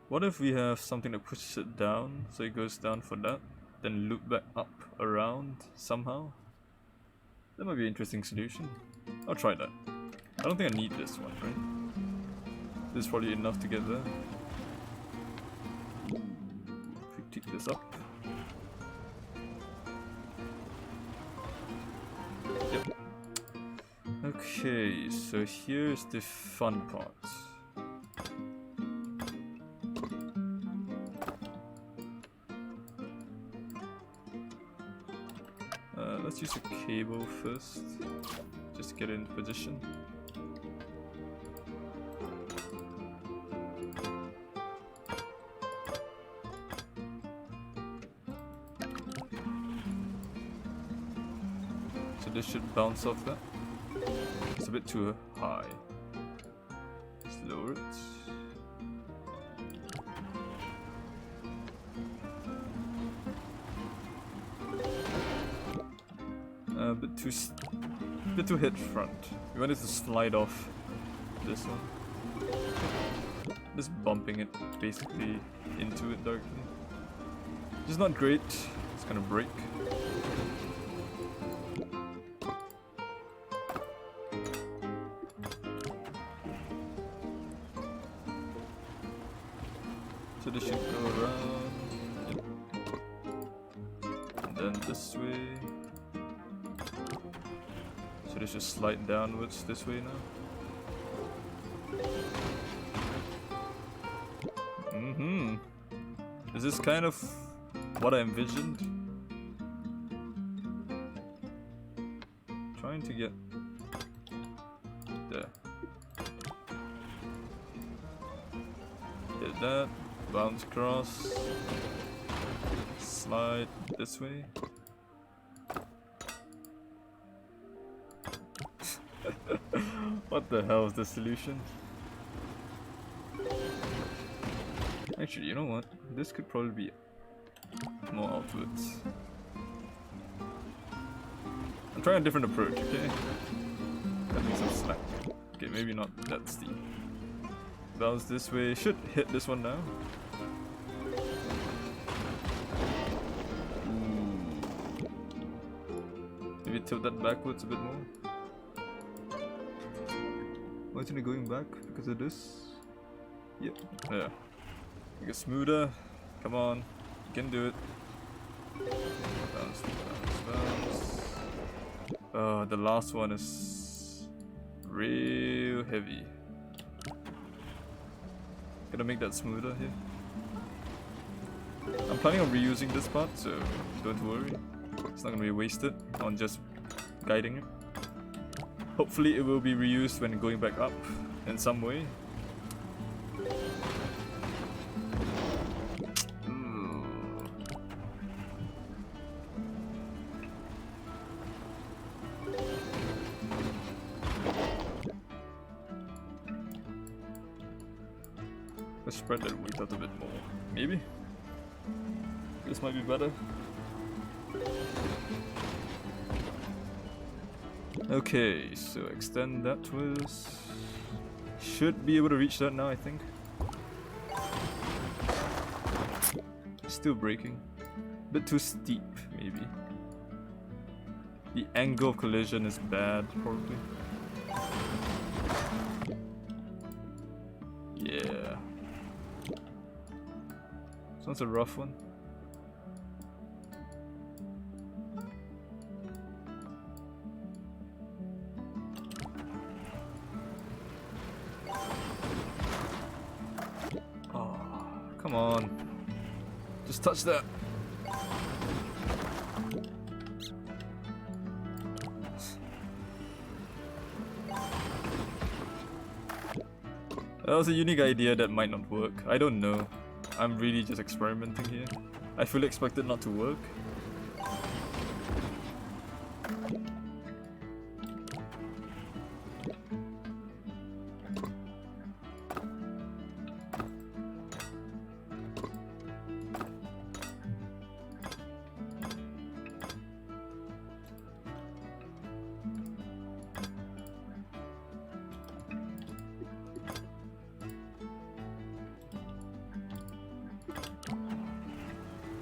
What if we have something that pushes it down, so it goes down for that, then loop back up around somehow? That might be an interesting solution. I'll try that. I don't think I need this one, right? This is probably enough to get there. If we tick this up. Yep. Okay, so here's the fun part. Let's use a cable first, just to get it in position. So this should bounce off that. It's a bit too high. Let's lower it. A bit too hit front. We want it to slide off this one. Just bumping it basically into it directly. Which is not great. It's gonna break. So this should go around. And then this way. So this just slide downwards this way now. Is this kind of what I envisioned? Trying to get there. Did that. Bounce across. Slide this way. What the hell is the solution? Actually, you know what? This could probably be more outwards. I'm trying a different approach, okay? That makes some slack. Okay, maybe not that steep. Bounce this way. Should hit this one now. Maybe tilt that backwards a bit more. Why isn't it going back? Because of this? Yep. Yeah. Make it smoother. Come on. You can do it. Bounce, bounce, bounce. The last one is real heavy. Gonna make that smoother here. I'm planning on reusing this part, so don't worry. It's not gonna be wasted on just guiding it. Hopefully it will be reused when going back up in some way. Let's spread that weight out a bit more. Maybe? This might be better. Okay, so extend that twist. Should be able to reach that now, I think. Still braking. Bit too steep, maybe. The angle of collision is bad, probably. Yeah. This one's a rough one. Oh, come on. Just touch that. That was a unique idea that might not work. I don't know. I'm really just experimenting here. I fully expect it not to work.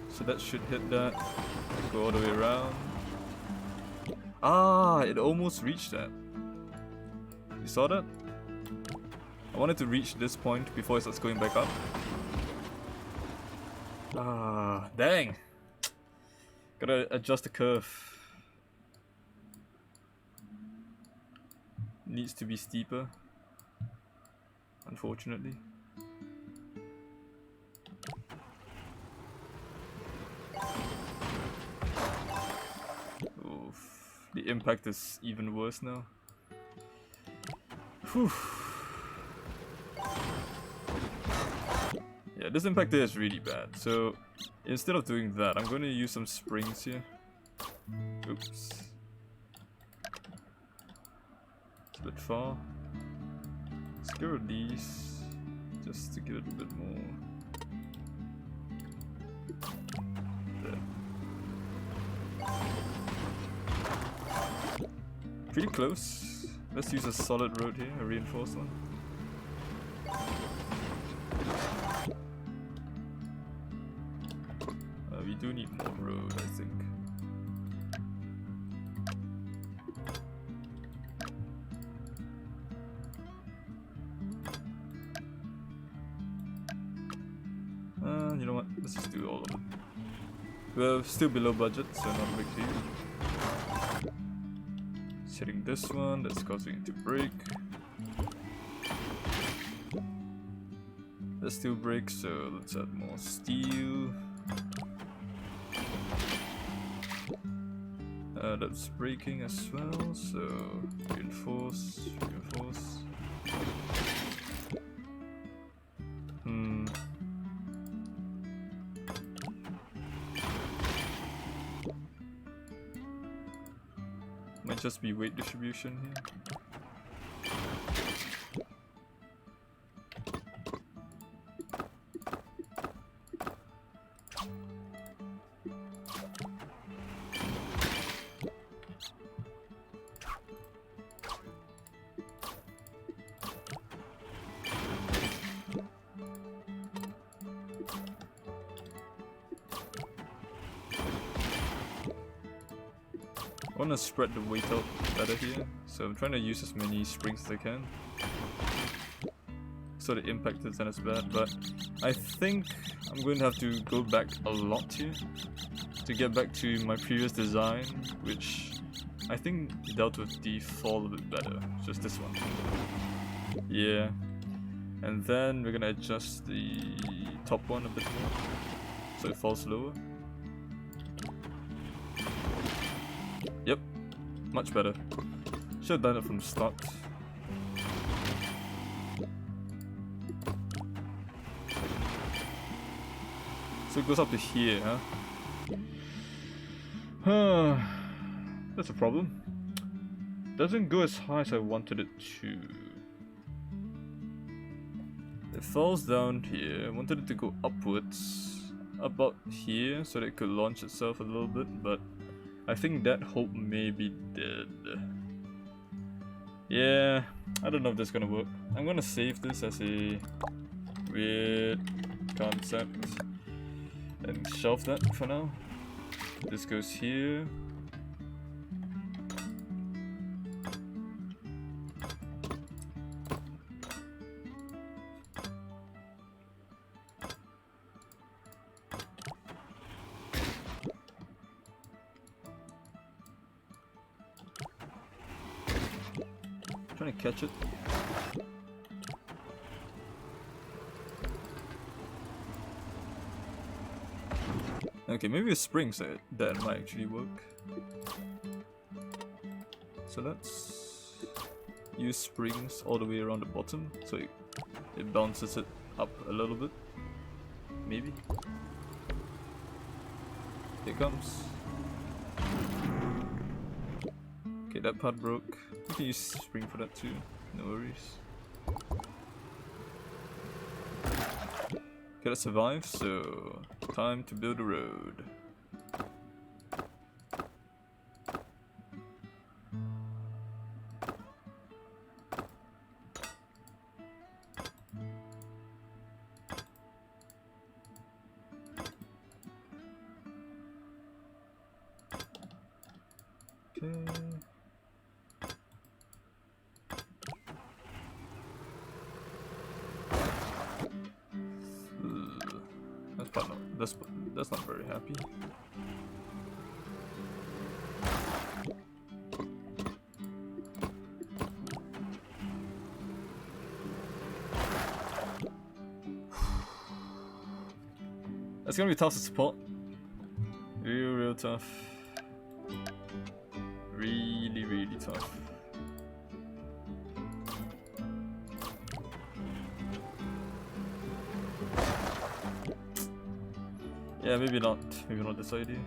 So that should hit that. Go all the way around. Ah, it almost reached that. You saw that? I wanted to reach this point before it starts going back up. Ah, dang! Gotta adjust the curve. Needs to be steeper. Unfortunately. Oof. The impact is even worse now. Whew. Yeah, this impact there is really bad. So instead of doing that, I'm going to use some springs here. Oops. It's a bit far. Let's get rid of these just to get it a bit more. Pretty close. Let's use a solid road here, a reinforced one. We do need more road, I think. You know what? Let's just do all of it. We're still below budget, so not a big deal. It's hitting this one, that's causing it to break. That still breaks, so let's add more steel. That's breaking as well, so reinforce, reinforce. Might just be weight distribution here. I want to spread the weight out better here, so I'm trying to use as many springs as I can, so the impact isn't as bad, but I think I'm going to have to go back a lot here to get back to my previous design, which I think dealt with the fall a bit better, just this one. Yeah, And then we're gonna adjust the top one a bit more so it falls lower. Yep, much better. Should have done it from the start. So it goes up to here, huh? That's a problem. Doesn't go as high as I wanted it to. It falls down here. I wanted it to go upwards, about here, so that it could launch itself a little bit, but I think that hope may be dead. Yeah, I don't know if this is gonna work. I'm gonna save this as a weird concept and shelve that for now. This goes here. Trying to catch it. Okay, maybe a spring set that might actually work. So let's use springs all the way around the bottom so it bounces it up a little bit. Maybe. Here it comes. Okay, that part broke. We can use spring for that too, no worries. Okay, that survived, so time to build a road. Okay. That's not very happy. That's gonna be tough to support. Real tough. Really tough. Yeah, maybe not this idea.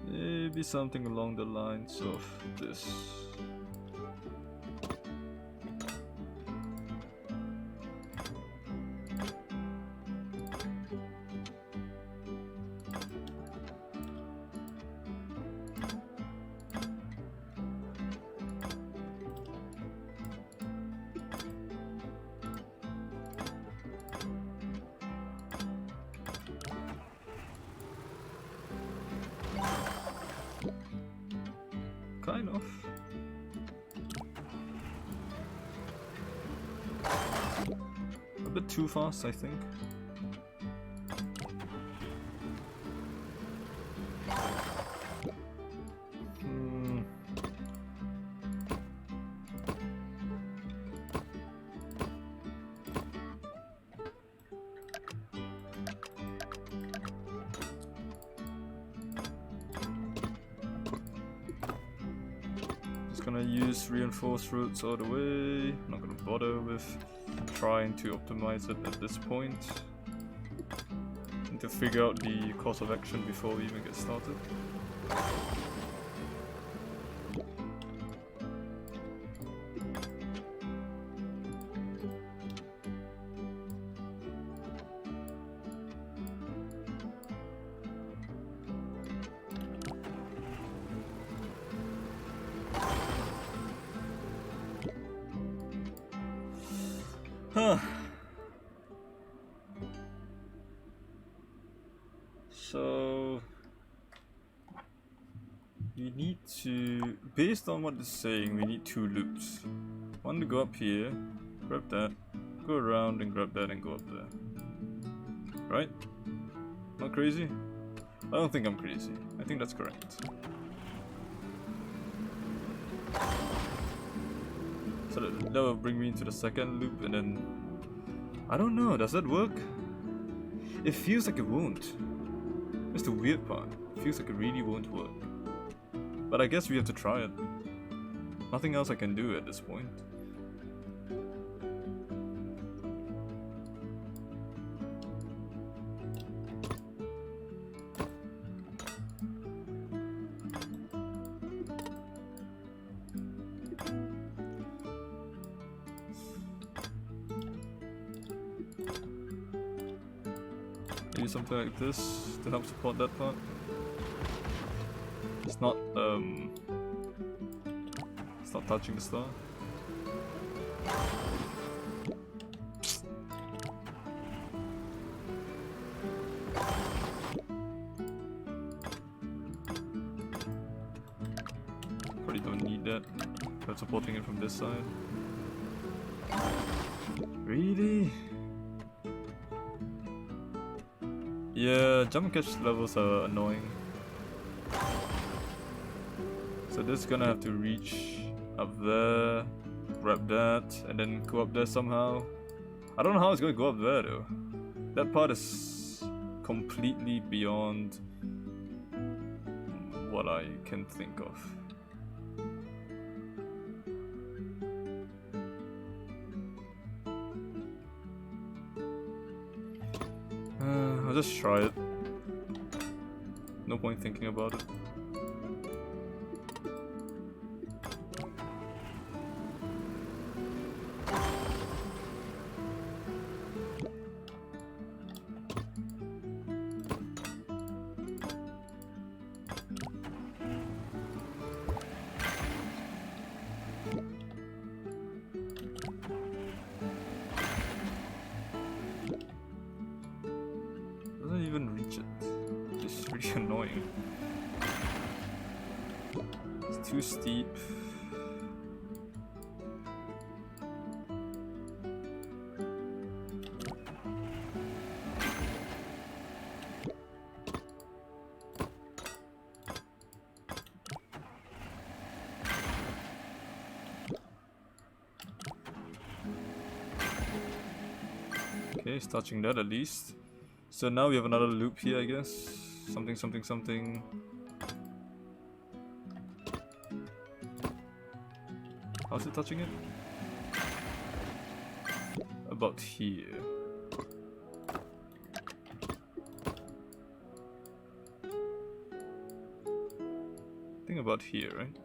Maybe something along the lines of this. Kind of. A bit too fast, I think. Gonna use reinforced routes all the way. Not gonna bother with trying to optimize it at this point. Need to figure out the course of action before we even get started. Huh. So we need to, based on what it's saying, we need 2 loops. One to go up here, grab that, go around and grab that and go up there. Right? Not crazy? I don't think I'm crazy. I think that's correct. So that will bring me into the second loop and then... I don't know, does that work? It feels like it won't. That's the weird part. It feels like it really won't work. But I guess we have to try it. Nothing else I can do at this point. Maybe something like this to help support that part. It's not touching the star. Probably don't need that. But supporting it from this side. Really? Yeah, jump catch levels are annoying. So this is gonna have to reach up there, grab that, and then go up there somehow. I don't know how it's gonna go up there though. That part is completely beyond what I can think of. I'll just try it. No point thinking about it. Annoying. It's too steep. Okay, it's touching that at least. So now we have another loop here, I guess. Something, something, something. How's it touching it? About here. I think about here, right?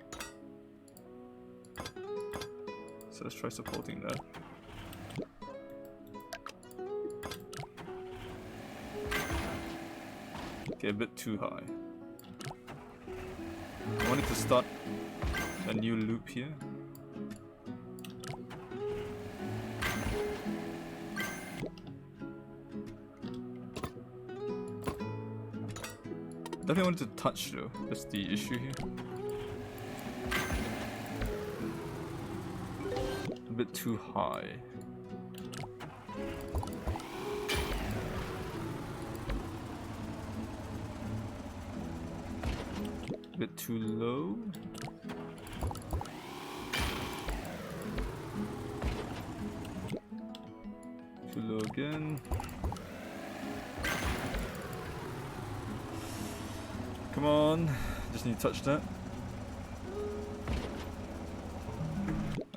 So let's try supporting that. Okay, a bit too high. I wanted to start a new loop here. Definitely wanted to touch though, that's the issue here. A bit too high. Bit too low. Too low again. Come on, just need to touch that.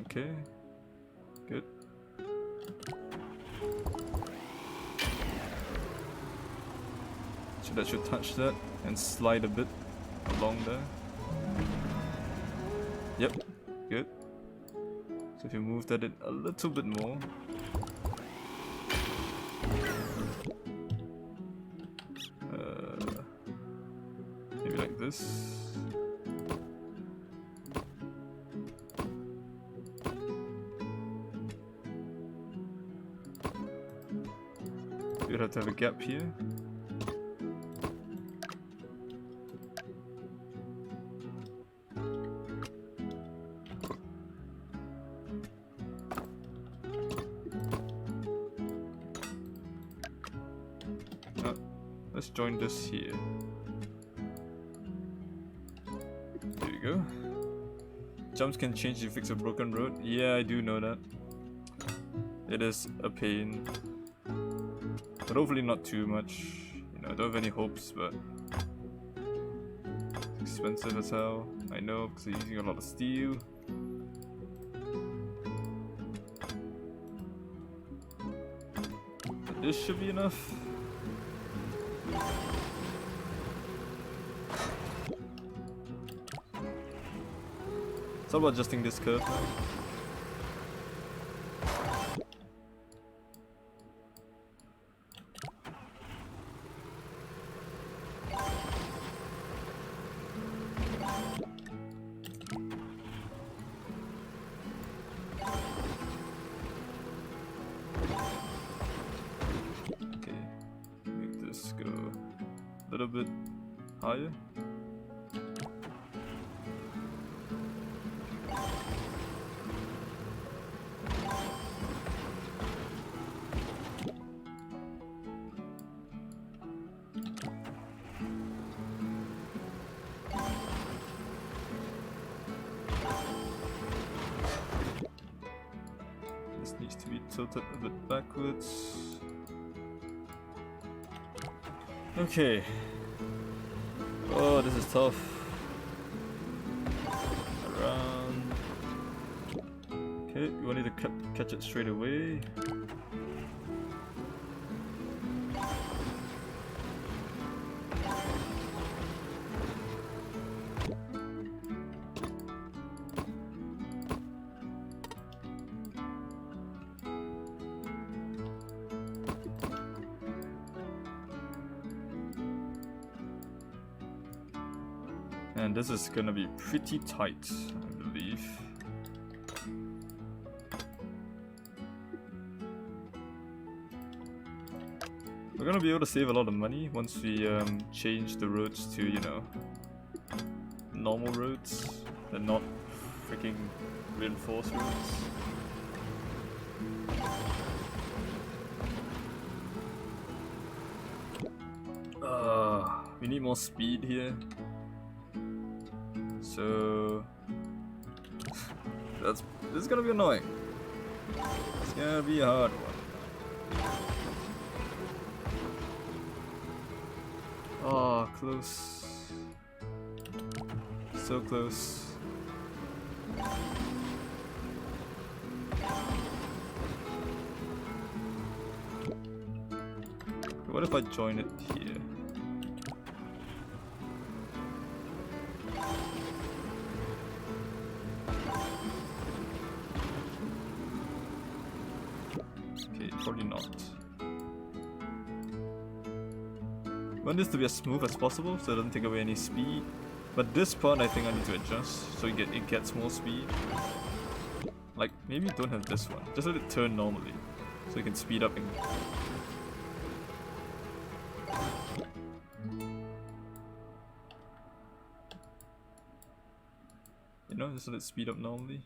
Okay, good. So that should touch that and slide a bit along there. Yep, good. So if you move that in a little bit more. Maybe like this. we'd have to have a gap here. Let's join this here. There we go. Jumps can change if you fix a broken road. Yeah, I do know that. It is a pain. But hopefully not too much. You know, I don't have any hopes, but it's expensive as hell. I know, because they're using a lot of steel. But this should be enough. It's all about adjusting this curve now. Okay, make this go a little bit higher. This needs to be tilted a bit backwards. Okay. Oh, this is tough. Around. Okay, we wanted to catch it straight away. And this is gonna be pretty tight, I believe. We're gonna be able to save a lot of money once we change the roads to, you know, normal roads and not freaking reinforced roads. We need more speed here. So this is gonna be annoying. It's gonna be a hard one. Oh, close. So close. What if I join it here? Probably not. I want this to be as smooth as possible so it doesn't take away any speed. But this part I think I need to adjust so it gets more speed. Like maybe don't have this one. Just let it turn normally so you can speed up and you know, just let it speed up normally.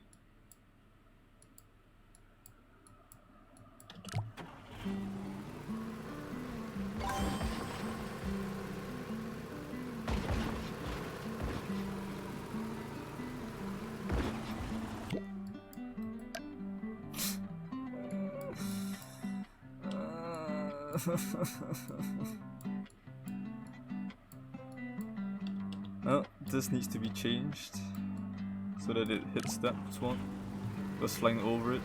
Oh, this needs to be changed so that it hits that one. Goes flying over it.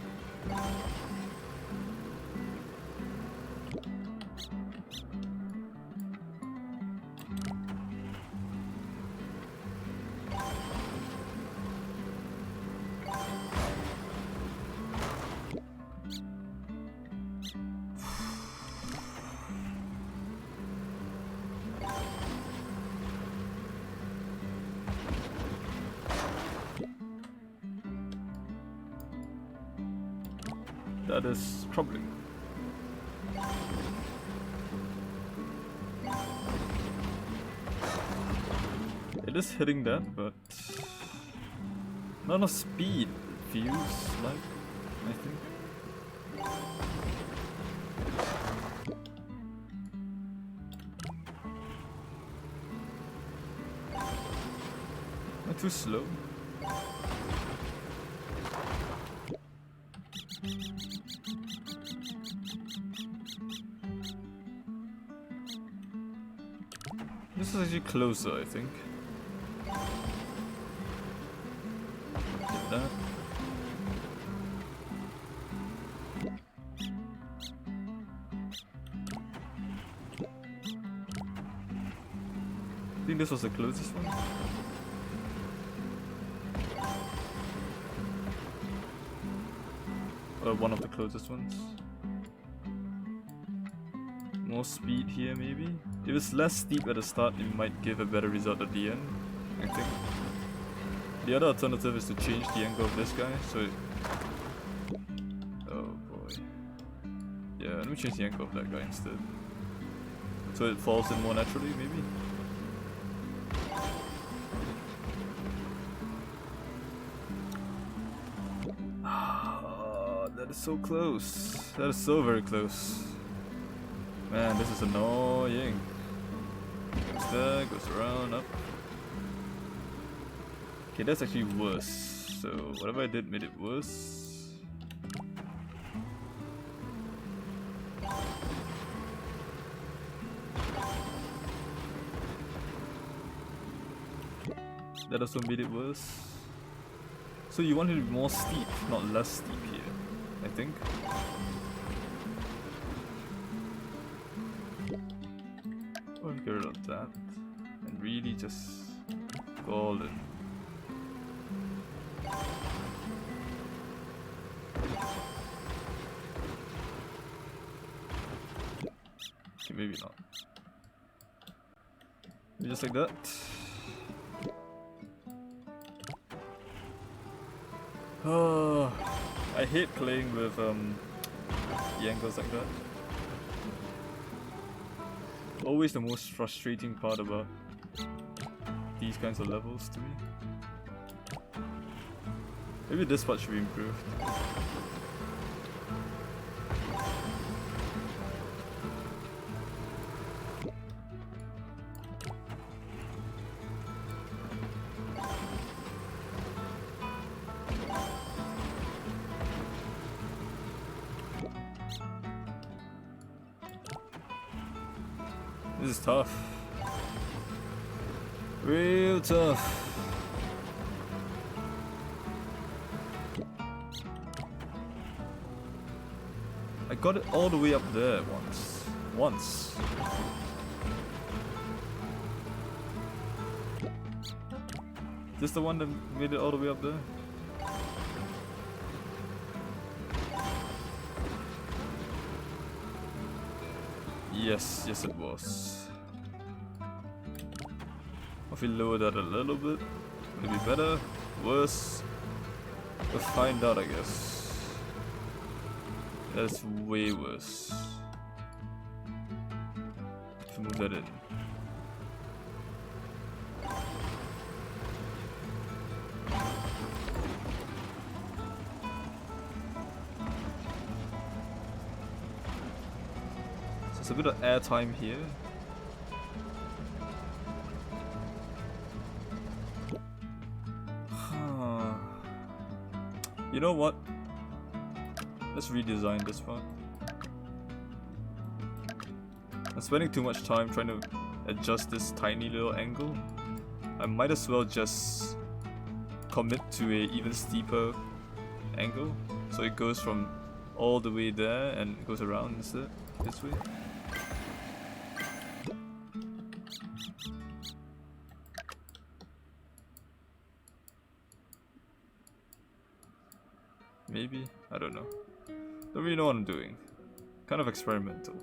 That is troubling. It is hitting that, but not enough speed, it feels like, I think. Not too slow. This is actually closer, I think. Get that. I think this was the closest one. Or one of the closest ones. More speed here, maybe? If it's less steep at the start, it might give a better result at the end, I think. The other alternative is to change the angle of this guy, so it... Oh boy. Yeah, let me change the angle of that guy instead. So it falls in more naturally, maybe? Ah, that is so close. That is so very close. Man, this is annoying. Goes there, goes around, up. Okay, that's actually worse. So whatever I did made it worse. That also made it worse. So you want it to be more steep, not less steep here, I think. Or get rid of that and really just go all in. Okay, maybe not. Maybe just like that. Oh, I hate playing with the angles like that. Always the most frustrating part about these kinds of levels to me. Maybe this part should be improved. This is tough. Real tough. I got it all the way up there once. Is this the one that made it all the way up there? Yes, it was. If we lower that a little bit, would it be better? Worse? We'll find out, I guess. That's way worse. Let's move that in. So it's a bit of air time here. You know what? Let's redesign this part. I'm spending too much time trying to adjust this tiny little angle. I might as well just commit to a even steeper angle. So it goes from all the way there and it goes around instead, this way. Maybe? I don't know. Don't really know what I'm doing. Kind of experimental.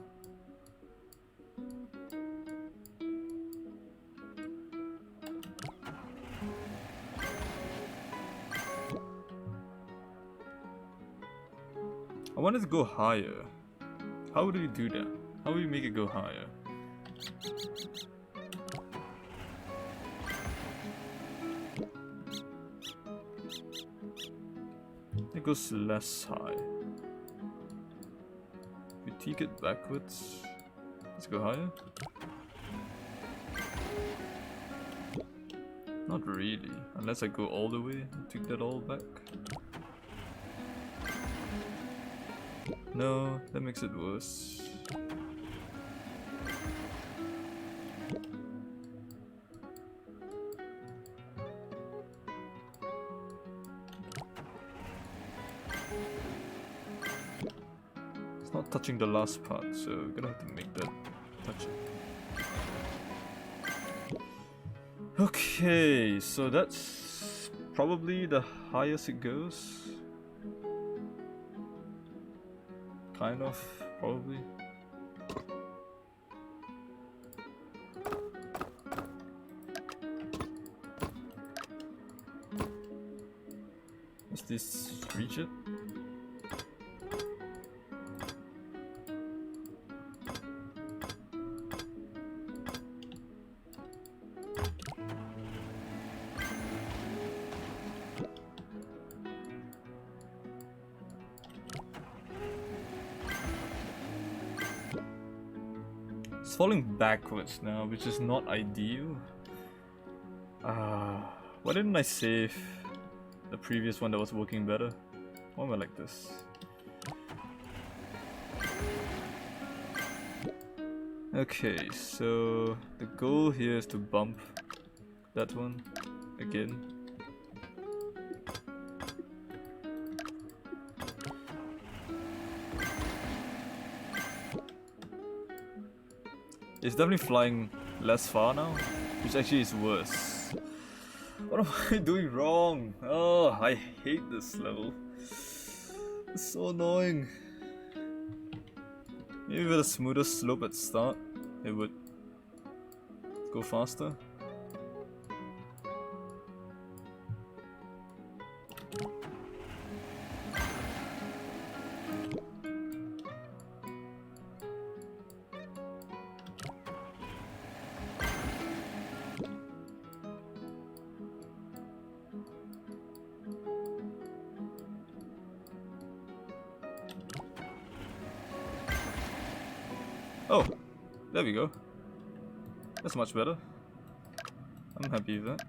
I wanted to go higher. How do you do that? How do you make it go higher? It goes less high. We take it backwards. Let's go higher. Not really, unless I go all the way and take that all back. No, that makes it worse. It's not touching the last part, so I'm gonna have to make that touch it. Okay, so that's probably the highest it goes. Kind of, probably. Does this reach it? It's falling backwards now, which is not ideal. Why didn't I save the previous one that was working better? Why am I like this? Okay, so the goal here is to bump that one again. It's definitely flying less far now, which actually is worse. What am I doing wrong? Oh, I hate this level. It's so annoying. Maybe with a smoother slope at start, it would go faster. Oh, there we go. That's much better. I'm happy with that.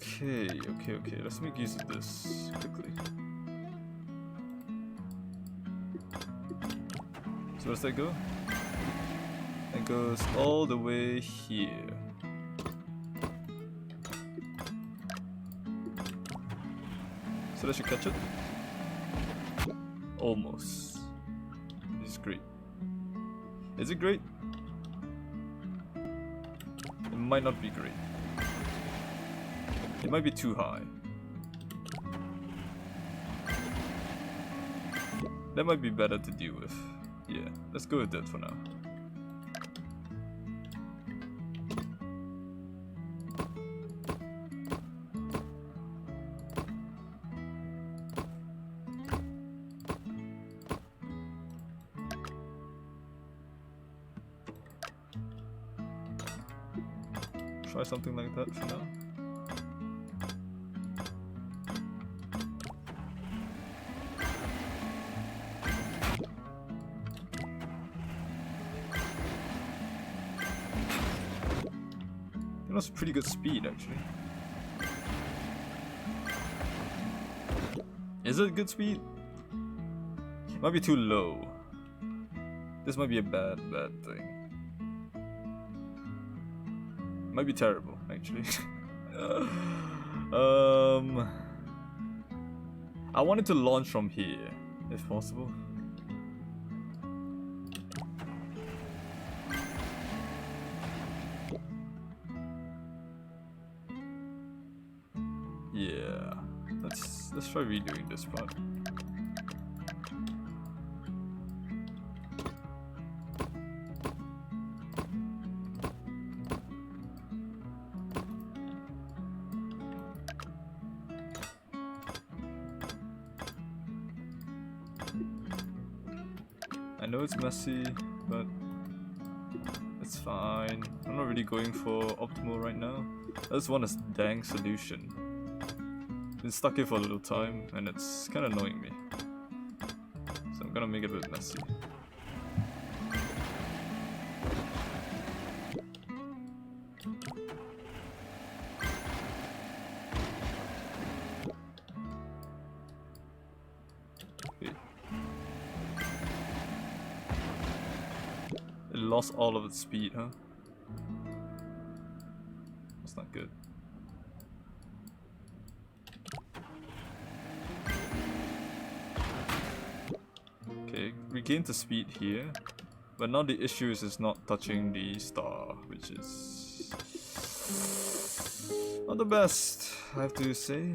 Okay. Let's make use of this quickly. So where does that go? It goes all the way here. So that should catch it? Almost. This is great. Is it great? It might not be great. It might be too high. That might be better to deal with. Yeah, let's go with that for now. Try something like that for now. That was pretty good speed, actually. Is it good speed? Might be too low. This might be a bad thing. Might be terrible, actually. I wanted to launch from here, if possible. Yeah, let's try redoing this part. I know it's messy, but it's fine. I'm not really going for optimal right now. I just want a dang solution. been stuck here for a little time and it's kind of annoying me. So I'm gonna make it a bit messy. It lost all of its speed, huh? That's not good. Okay, regained the speed here. But now the issue is not touching the star, which is not the best, I have to say.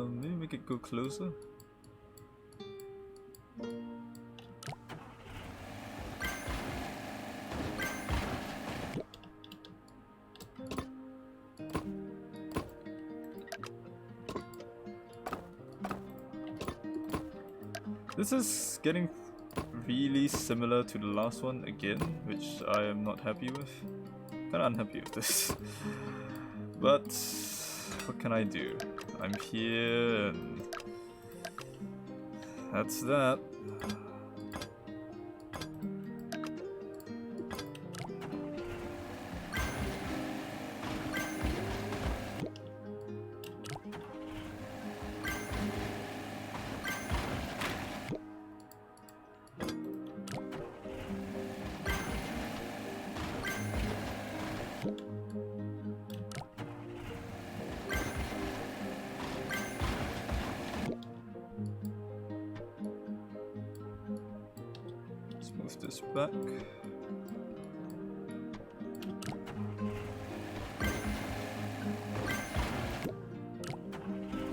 Maybe make it go closer. This is getting really similar to the last one again, which I am not happy with. Kinda unhappy with this. But what can I do? I'm here and that's that. Move this back.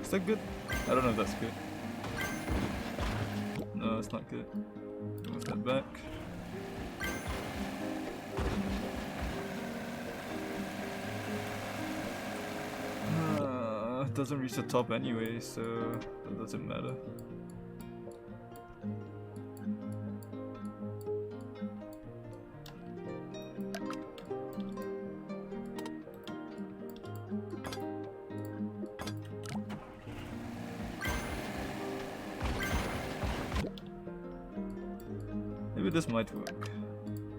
Is that good? I don't know if that's good. No, it's not good. Move that back. It doesn't reach the top anyway, so that doesn't matter. Maybe this might work.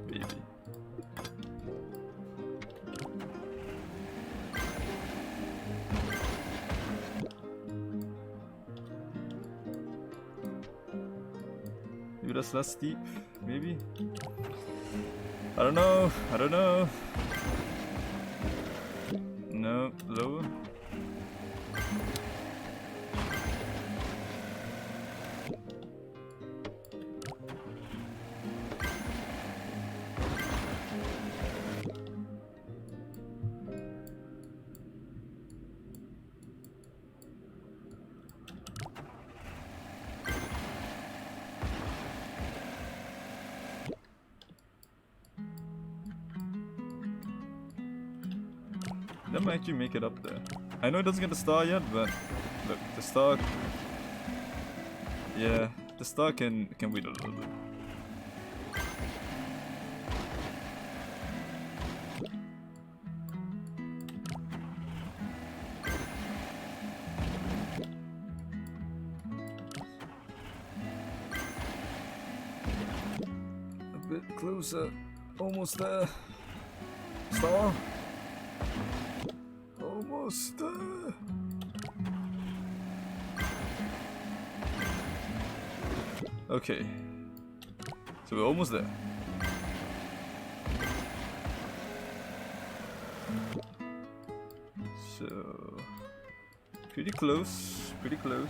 Maybe. Maybe that's less steep. Maybe. I don't know. I don't know. No, lower. That might actually make it up there. I know it doesn't get the star yet, but look, the star. Yeah, the star can wait a little bit. A bit closer, almost there. Star. Almost there. Okay, so we're almost there. So pretty close, pretty close.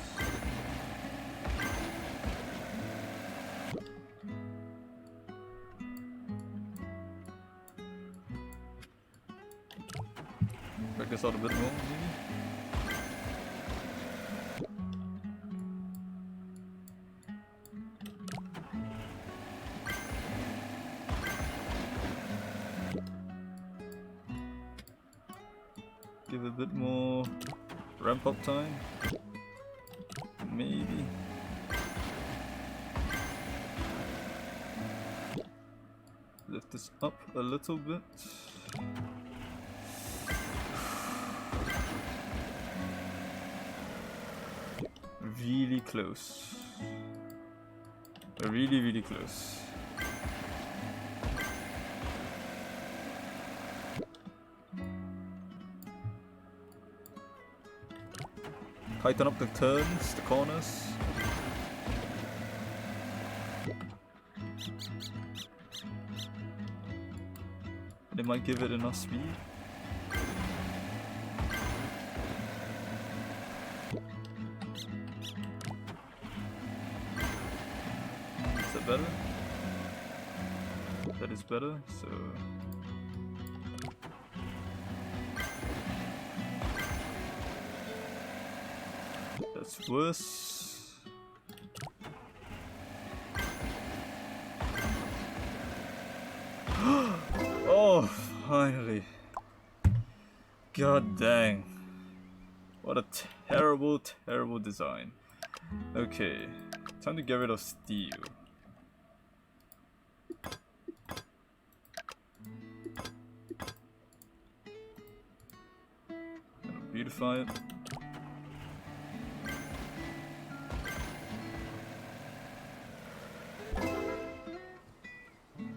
Back this out a bit more, maybe. Give a bit more ramp up time. Maybe. this up a little bit. Really close. Really, really close. Tighten up the turns, the corners. And it might give it enough speed. Is that better? That is better, so... That's worse. Oh, finally. God dang. What a terrible, terrible design. Okay, time to get rid of steel. Beautify it.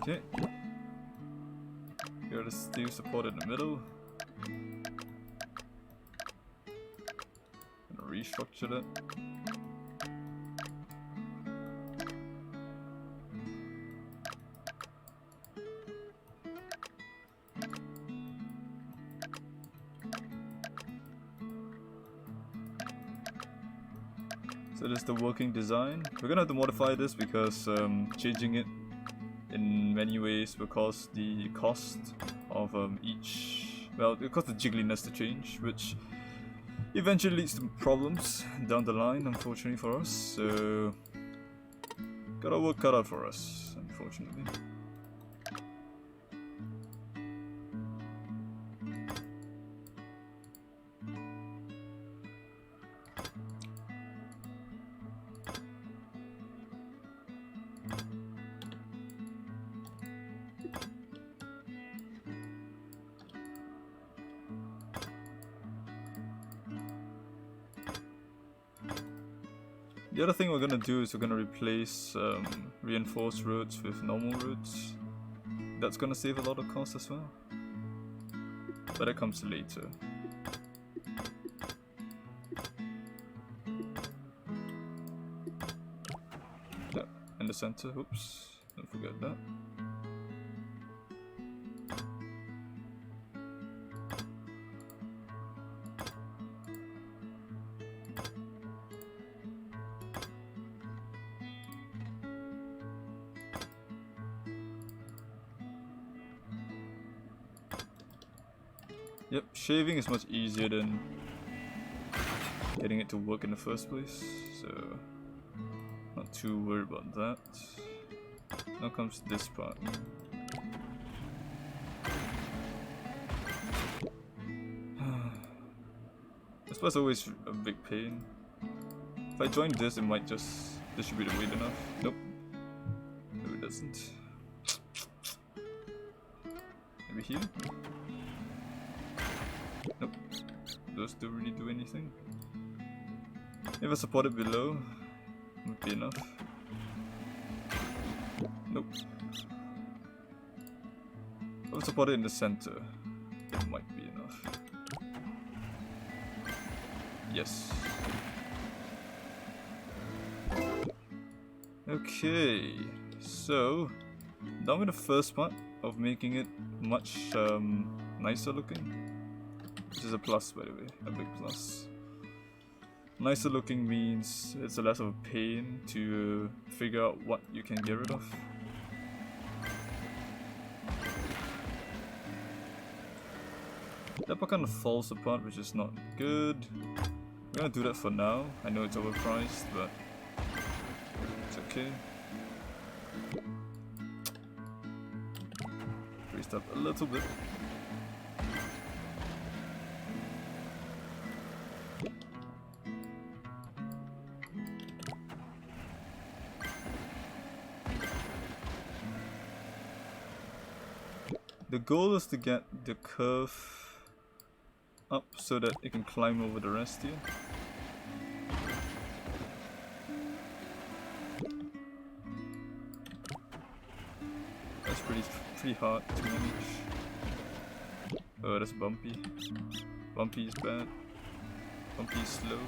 Okay. Get the steel support in the middle. Gonna restructure that. So this is the working design. We're gonna have to modify this because changing it in many ways will cause the cost of each... Well, it causes the jiggliness to change, which eventually leads to problems down the line, unfortunately for us. So, got our work cut out for us, unfortunately. The other thing we're gonna do is we're gonna replace reinforced roads with normal roads. That's gonna save a lot of cost as well. But that comes later. Yeah, in the center, oops, don't forget that. Yep, shaving is much easier than getting it to work in the first place, so not too worried about that. Now comes this part. This part's always a big pain. If I join this, it might just distribute the weight enough. Nope. No, it doesn't. Maybe here? Nope. Those don't really do anything. If I support it below, would be enough. Nope. If I support it in the center, it might be enough. Yes. Okay, so done with the first part of making it much nicer looking. Which is a plus, by the way, a big plus. Nicer looking means it's less of a pain to figure out what you can get rid of. That part kind of falls apart, which is not good. I'm gonna do that for now. I know it's overpriced, but it's okay. Raised up a little bit. The goal is to get the curve up so that it can climb over the rest here. That's pretty hard to manage. Oh, that's bumpy. Bumpy is bad. Bumpy is slow.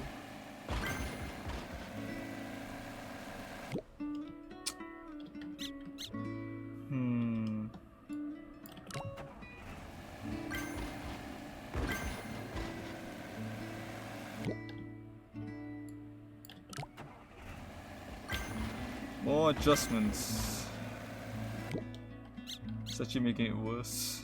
More adjustments. It's actually making it worse.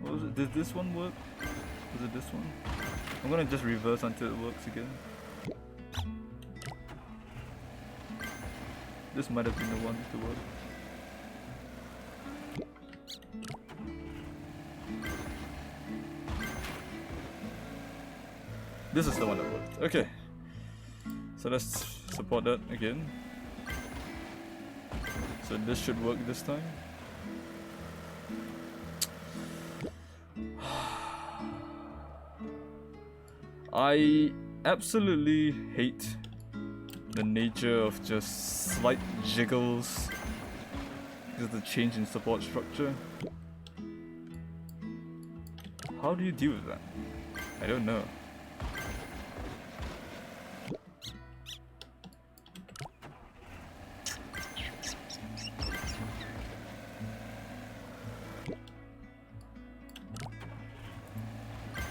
What was it? Did this one work? Was it this one? I'm gonna just reverse until it works again. This might have been the one to work. This is the one that worked. Okay. So let's support that again. So this should work this time. I absolutely hate the nature of just slight jiggles because of the change in support structure. How do you deal with that? I don't know.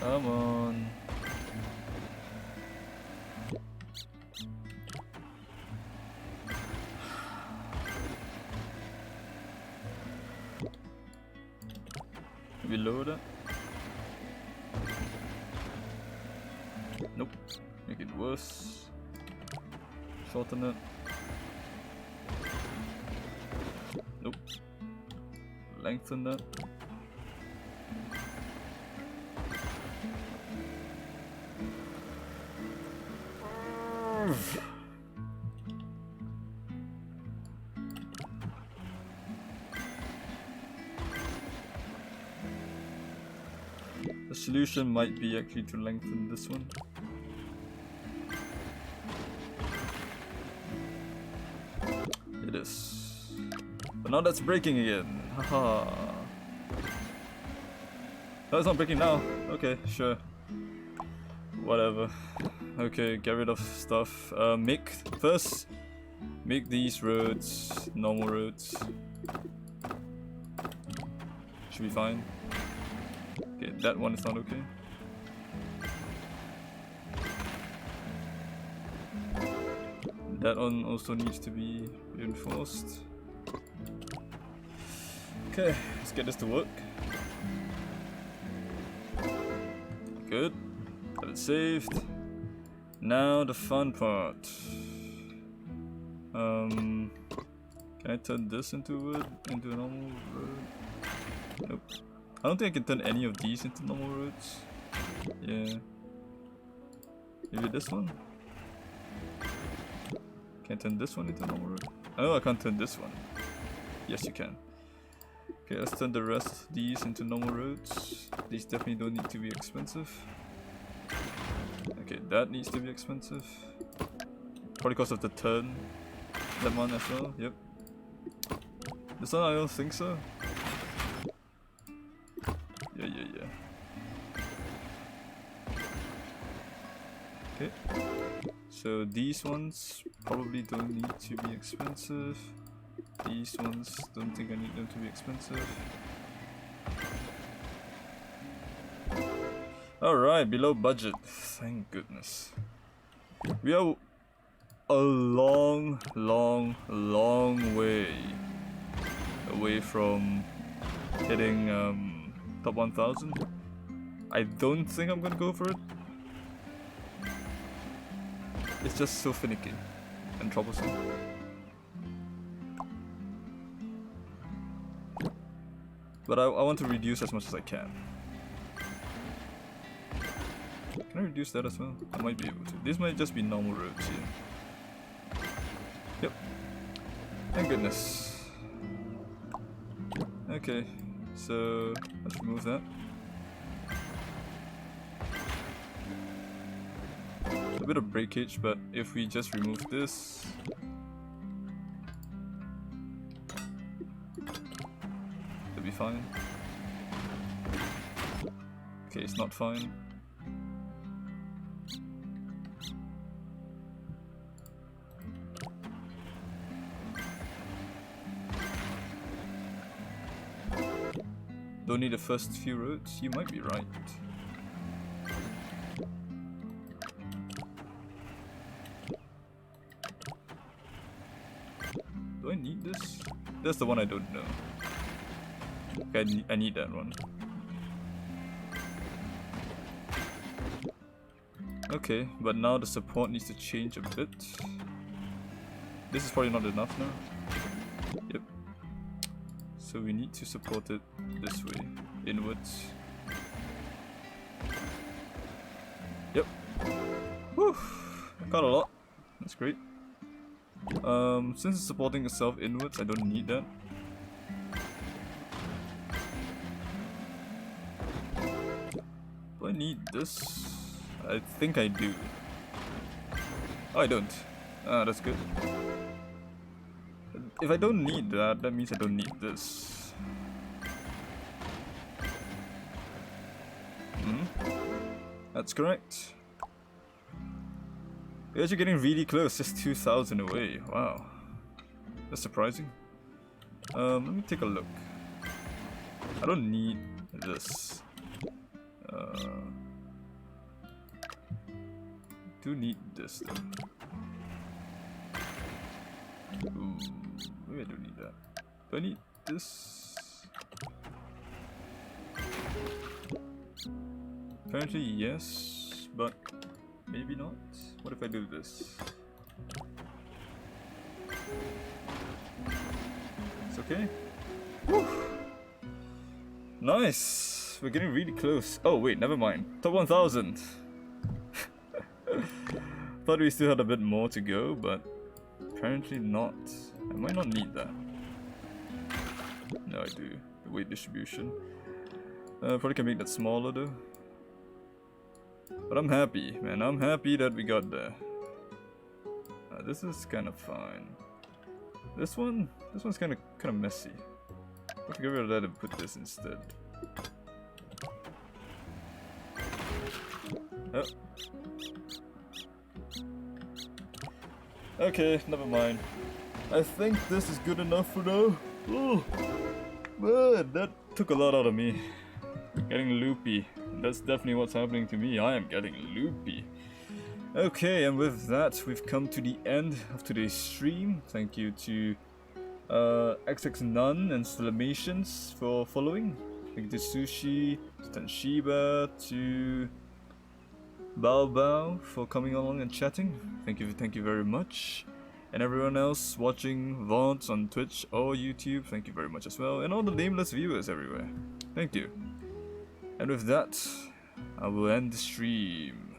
Come on. We lower that? Nope. Make it worse. Shorten it. Nope. Lengthen that. The solution might be actually to lengthen this one. It is. But now that's breaking again. Haha. No, it's not breaking now. Okay, sure. Whatever. Okay, get rid of stuff. Make these roads normal roads. Should be fine. Okay, that one is not okay. That one also needs to be reinforced. Okay, let's get this to work. Good. Have it saved. Now the fun part. Can I turn this into a normal road? Nope. I don't think I can turn any of these into normal roads. Yeah. Maybe this one? Can I turn this one into a normal road? Oh, I can't turn this one. Yes, you can. Okay, let's turn the rest of these into normal roads. These definitely don't need to be expensive. Okay, that needs to be expensive. Probably because of the turn. That one as well, yep. This one I don't think so. Yeah. Okay. So these ones probably don't need to be expensive. These ones don't think I need them to be expensive. Alright, below budget. Thank goodness. We are a long way away from hitting top 1000. I don't think I'm gonna go for it. It's just so finicky and troublesome. But I want to reduce as much as I can. Can I reduce that as well? I might be able to. These might just be normal roads here. Yep. Thank goodness. Okay, so let's remove that. A bit of breakage, but if we just remove this, it'll be fine. Okay, it's not fine. Don't need the first few roads? You might be right. Do I need this? That's the one I don't know. Okay, I need that one. Okay, but now the support needs to change a bit. This is probably not enough now. Yep. So we need to support it this way, inwards. Yep. Whew. Got a lot. That's great. Since it's supporting itself inwards, I don't need that. Do I need this? I think I do. Oh, I don't. Ah, that's good. If I don't need that, that means I don't need this. That's correct. We're actually getting really close, just 2,000 away. Wow. That's surprising. Let me take a look. I don't need this. Do need this though. Ooh, maybe I don't need that. Do I need this? Apparently yes, but maybe not. What if I do this? It's okay. Woo! Nice! We're getting really close. Oh wait, never mind. Top 1,000! Thought we still had a bit more to go, but apparently not. I might not need that. No, I do. The weight distribution. Probably can make that smaller though. But I'm happy, man. I'm happy that we got there. This is kind of fine. This one's kind of messy. I'll get rid of that and put this instead. Oh. Okay, never mind. I think this is good enough for now. Oh, man, that took a lot out of me. Getting loopy. That's definitely what's happening to me. I am getting loopy. Okay, and with that, we've come to the end of today's stream. Thank you to XX Nun and Slamations for following. Thank you to Sushi, to Tanshiba, to Bao Bao for coming along and chatting. Thank you very much. And everyone else watching VODs on Twitch or YouTube, thank you very much as well. And all the nameless viewers everywhere, thank you. And with that, I will end the stream.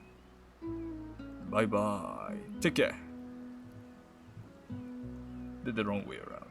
Bye bye. Take care. Did the wrong way around.